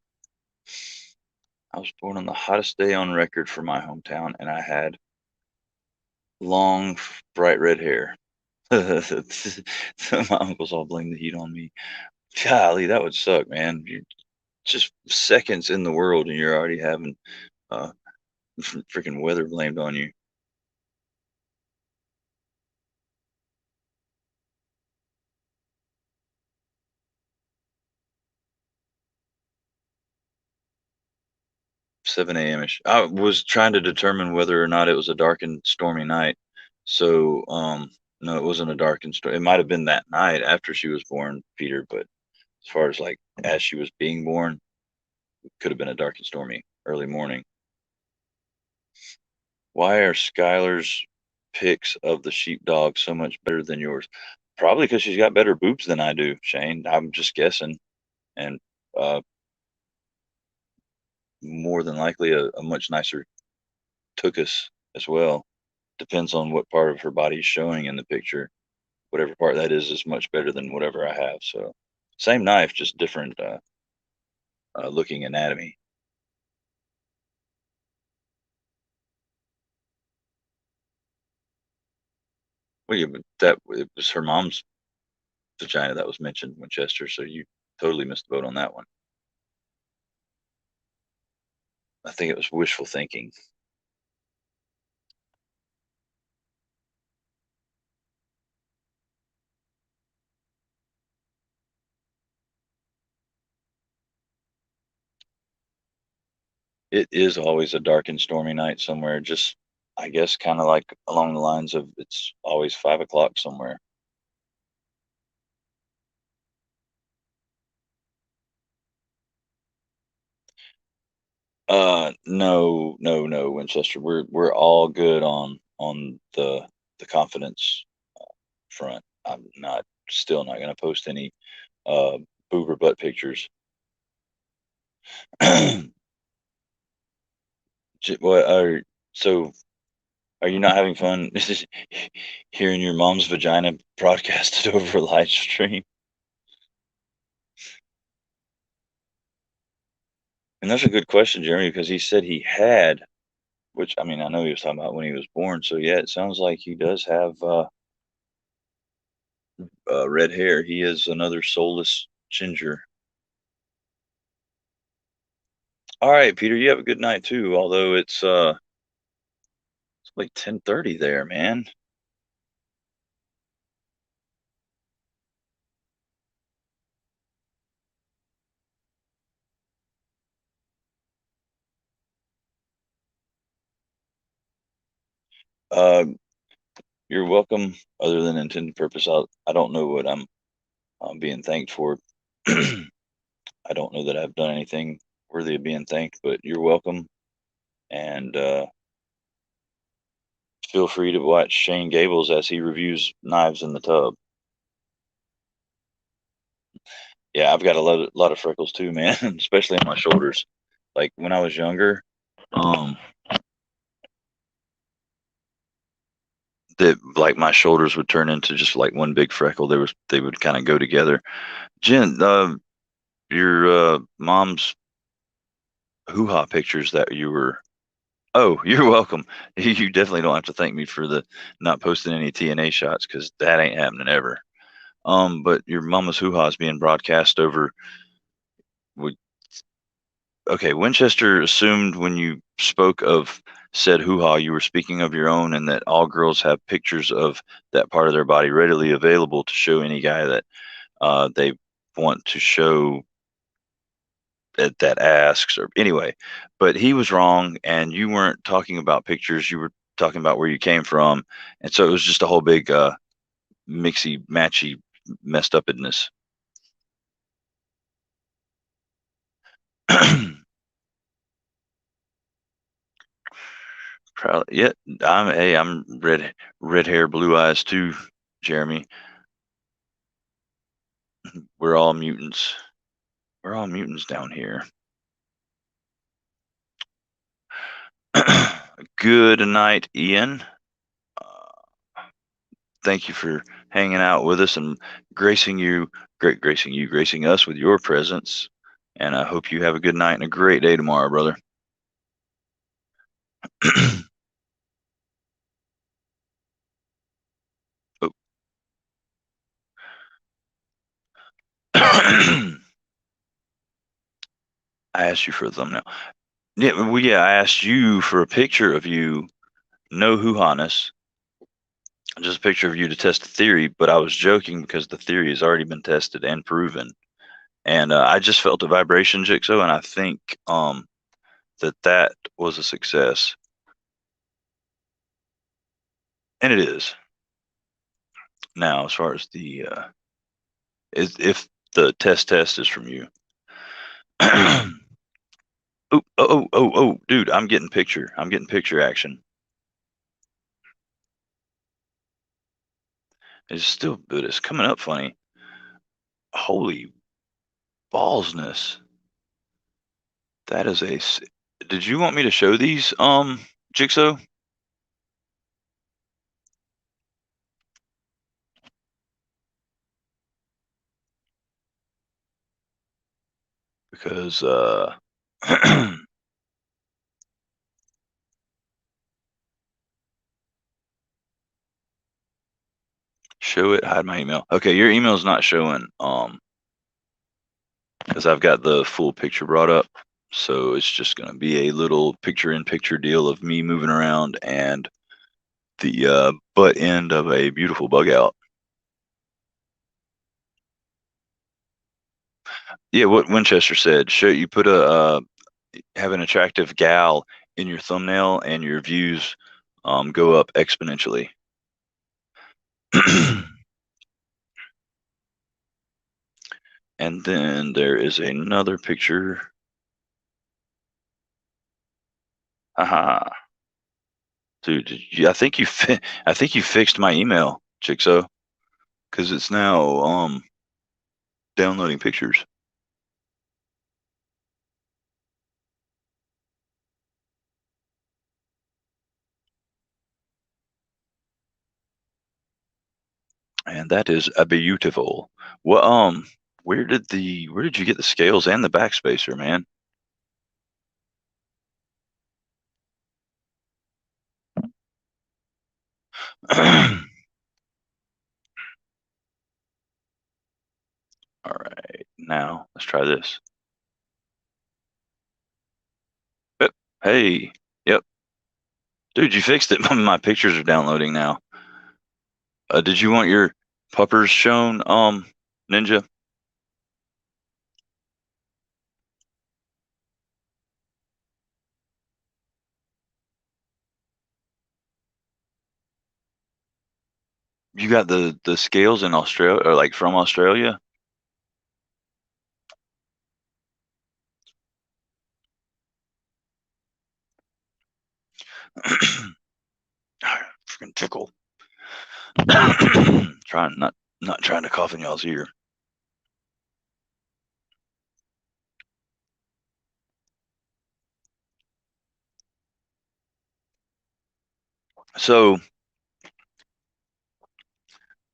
I was born on the hottest day on record for my hometown, and I had long, bright red hair. My uncles all blame the heat on me. Golly, that would suck, man. just seconds in the world, and you're already having uh, freaking weather blamed on you. 7 a.m. ish. I was trying to determine whether or not it was a dark and stormy night. So, no, it wasn't a dark and stormy. It might have been that night after she was born, Peter. But as far as like as she was being born, it could have been a dark and stormy early morning. Why are Skylar's pics of the sheepdog so much better than yours? Probably because she's got better boobs than I do, Shane. I'm just guessing, and uh, more than likely a much nicer tuchus as well. Depends on what part of her body is showing in the picture. Whatever part that is much better than whatever I have. So, same knife, just different looking anatomy. Well, yeah, but that it was her mom's vagina that was mentioned, Winchester. So you totally missed the boat on that one. I think it was wishful thinking. It is always a dark and stormy night somewhere. Just, I guess, kind of like along the lines of it's always 5 o'clock somewhere. No, no, no, Winchester. We're all good on the confidence front. I'm not still not going to post any uh boob or butt pictures. What are so? Are you not having fun? This is hearing your mom's vagina broadcasted over a live stream, and that's a good question, Jeremy, because he said he had, which I mean, I know he was talking about when he was born. So yeah, it sounds like he does have red hair. He is another soulless ginger. All right, Peter, you have a good night too. Although it's like 10:30 there, man. Uh, you're welcome. Other than intended purpose, I don't know what I'm being thanked for. I don't know that I've done anything worthy of being thanked, but you're welcome. And feel free to watch Shane Gables as he reviews knives in the tub. Yeah, I've got a lot of freckles too, man, especially on my shoulders. Like when I was younger, um, that like my shoulders would turn into just like one big freckle. They would kind of go together. Jen, your mom's hoo ha pictures that you were. Oh, you're welcome. You definitely don't have to thank me for the not posting any TNA shots because that ain't happening ever. But your mama's hoo ha is being broadcast over. would- Okay, Winchester assumed when you spoke of said hoo ha, you were speaking of your own, and that all girls have pictures of that part of their body readily available to show any guy that they want to show that asks, or anyway. But he was wrong, and you weren't talking about pictures. You were talking about where you came from, and so it was just a whole big mixy matchy messed upness. Proud, yeah. I'm red hair, blue eyes too, Jeremy. We're all mutants. We're all mutants down here. Good night, Ian. Thank you for hanging out with us and gracing us with your presence. And I hope you have a good night and a great day tomorrow, brother. I asked you for a thumbnail. Yeah, well, yeah, I asked you for a picture of you, no hoo-ha-ness, just a picture of you to test the theory. But I was joking because the theory has already been tested and proven. And I just felt a vibration, Jigsaw, and I think that was a success. And it is. Now, as far as the if the test is from you. Oh, dude, I'm getting picture. I'm getting picture action. It's still, but it's coming up funny. Holy ballsness. That is did you want me to show these, Jigsaw? Because, show it, hide my email. Okay, your email's not showing, because I've got the full picture brought up. So it's just going to be a little picture-in-picture deal of me moving around and the butt end of a beautiful bug out. Yeah, what Winchester said. Show you put a have an attractive gal in your thumbnail, and your views go up exponentially. And then there is another picture. Haha. Dude, I think I think you fixed my email, Jigsaw, because it's now downloading pictures. And that is a beautiful. Well, where did you get the scales and the backspacer, man? All right, now let's try this. Yep. Hey, yep, dude, you fixed it. My pictures are downloading now. Did you want your puppers shown, Ninja? You got the scales in Australia, or like from Australia? Freaking tickle. Trying not trying to cough in y'all's ear. So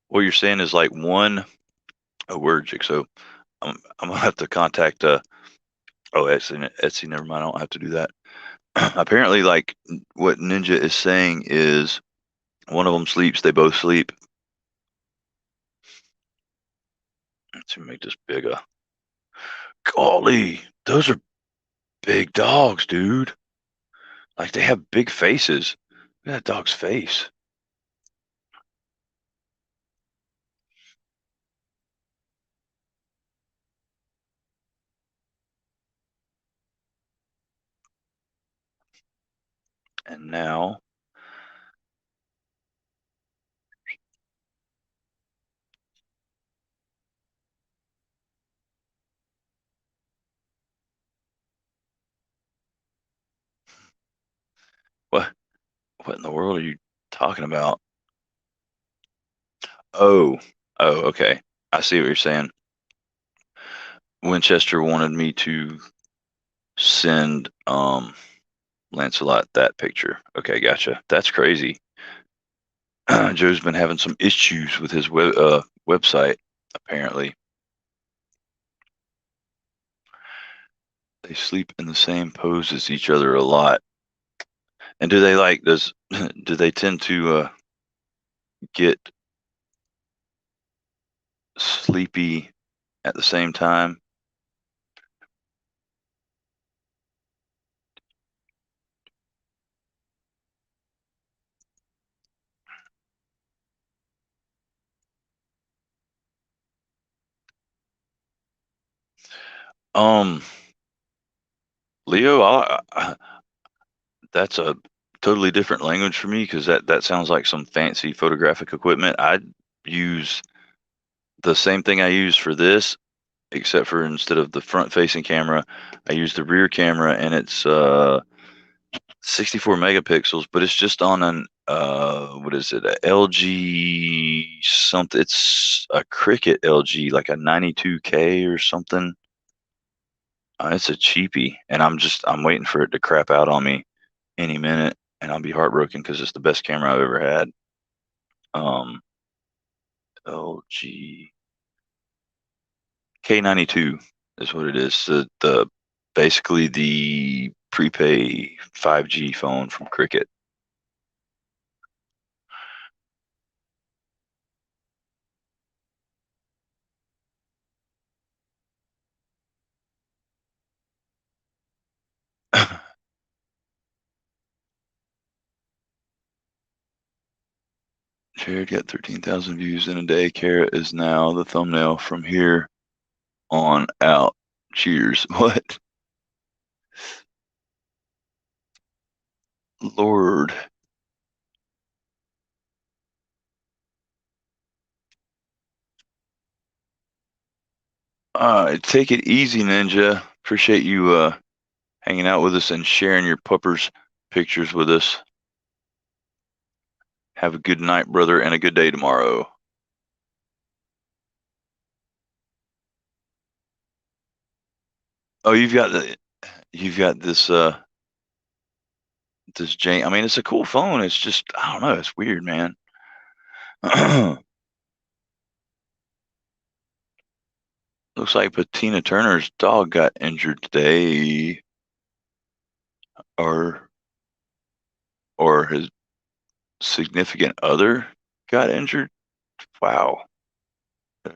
what you're saying is like a word, so I'm gonna have to contact oh, Etsy, never mind, I don't have to do that. Apparently, like, what Ninja is saying is one of them sleeps, they both sleep. Let's make this bigger. Golly, those are big dogs, dude. Like, they have big faces. Look at that dog's face. And now, what what in the world are you talking about? Oh, okay. I see what you're saying. Winchester wanted me to send Lancelot that picture. Okay, gotcha. That's crazy. Joe's been having some issues with his website, apparently. They sleep in the same pose as each other a lot. And do they do they tend to get sleepy at the same time? Um, Leo, that's a totally different language for me because that sounds like some fancy photographic equipment. I use the same thing I use for this, except for instead of the front-facing camera, I use the rear camera, and it's 64 megapixels, but it's just on an what is it? A LG something. It's a Cricket LG, like a 92K or something. It's a cheapie, and I'm waiting for it to crap out on me any minute, and I'll be heartbroken because it's the best camera I've ever had. Um, LG K92 is what it is. The basically the prepay 5G phone from Cricket. Jared got 13,000 views in a day. Carrot is now the thumbnail from here on out. Cheers. What? Lord. Take it easy, Ninja. Appreciate you hanging out with us and sharing your puppers pictures with us. Have a good night, brother, and a good day tomorrow. Oh, you've got this Jane. I mean, it's a cool phone. It's just I don't know. It's weird, man. Looks like Patina Turner's dog got injured today, or his significant other got injured. Wow.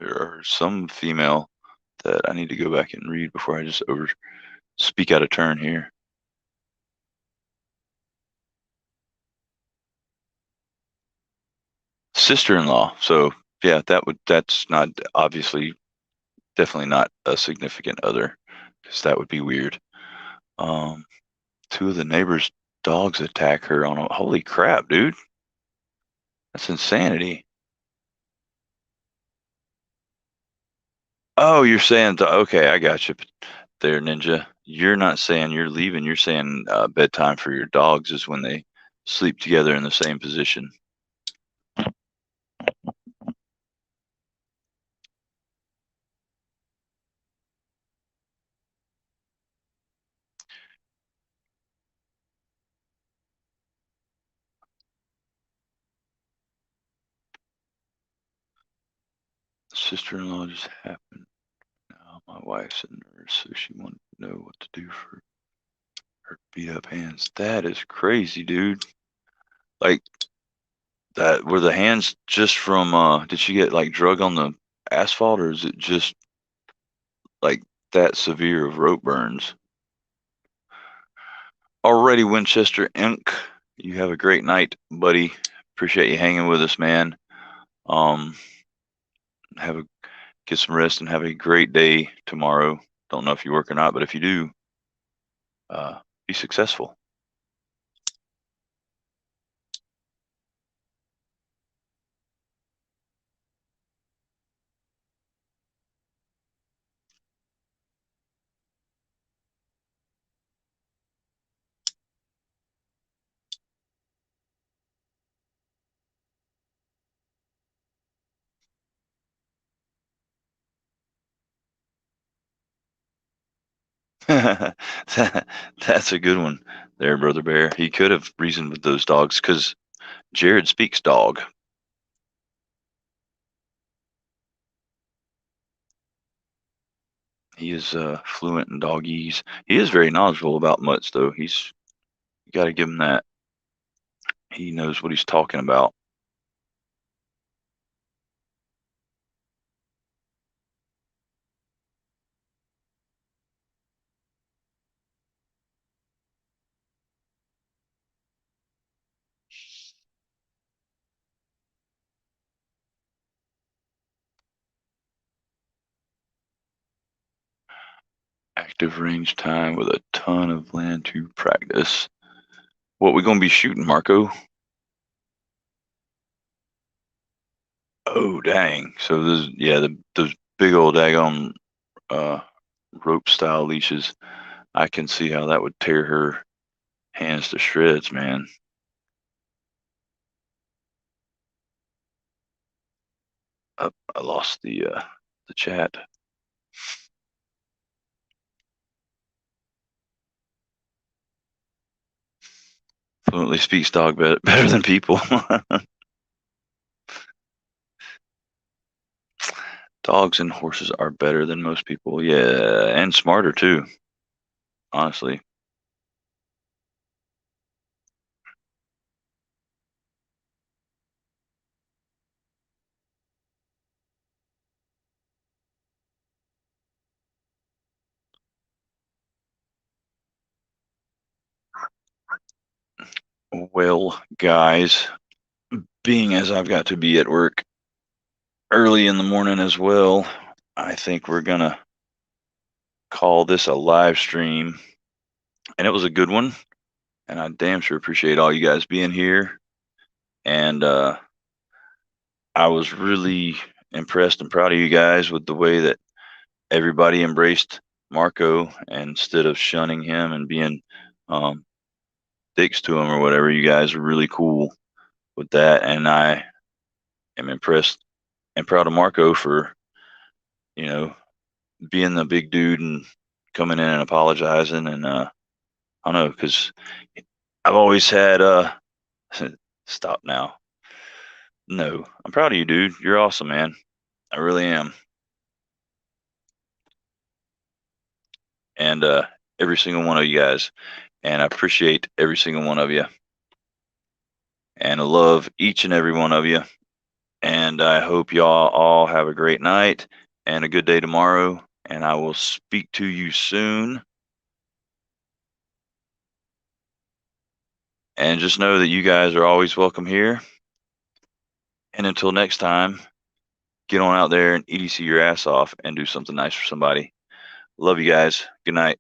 Or some female that I need to go back and read before I just over speak out of turn here. Sister-in-law. So yeah, that's not obviously definitely not a significant other because that would be weird. Um, Two of the neighbors' dogs attack her on a holy crap, dude. That's insanity. Oh, you're saying okay, I got you there, Ninja. You're not saying you're leaving. You're saying bedtime for your dogs is when they sleep together in the same position. Sister-in-law just happened. Now my wife's a nurse, so she wanted to know what to do for her beat up hands. That is crazy, dude. Like that were the hands just from did she get like drug on the asphalt, or is it just like that severe of rope burns? Alrighty, Winchester Inc. You have a great night, buddy. Appreciate you hanging with us, man. Um, have a get some rest and have a great day tomorrow. Don't know if you work or not, but if you do, be successful. That's a good one there, Brother Bear. He could have reasoned with those dogs because Jared speaks dog. He is fluent in doggies. He is very knowledgeable about mutts, though. You got to give him that. He knows what he's talking about. Active range time with a ton of land to practice. What we gonna be shooting, Marco? Oh dang! So those big old daggone uh, rope style leashes. I can see how that would tear her hands to shreds, man. I lost the chat. Fluently speaks dog better than people. Dogs and horses are better than most people. Yeah, and smarter too, honestly. Well, guys, being as I've got to be at work early in the morning as well, I think we're gonna call this a live stream. And it was a good one. And I damn sure appreciate all you guys being here. And I was really impressed and proud of you guys with the way that everybody embraced Marco, and instead of shunning him and being um, dicks to him or whatever. You guys are really cool with that, and I am impressed and proud of Marco for you know being the big dude and coming in and apologizing. And I don't know, because I've always had stop now. No, I'm proud of you, dude. You're awesome, man. I really am. And every single one of you guys, and I appreciate every single one of you, and I love each and every one of you. And I hope y'all all have a great night and a good day tomorrow. And I will speak to you soon. And just know that you guys are always welcome here. And until next time, get on out there and EDC your ass off and do something nice for somebody. Love you guys. Good night.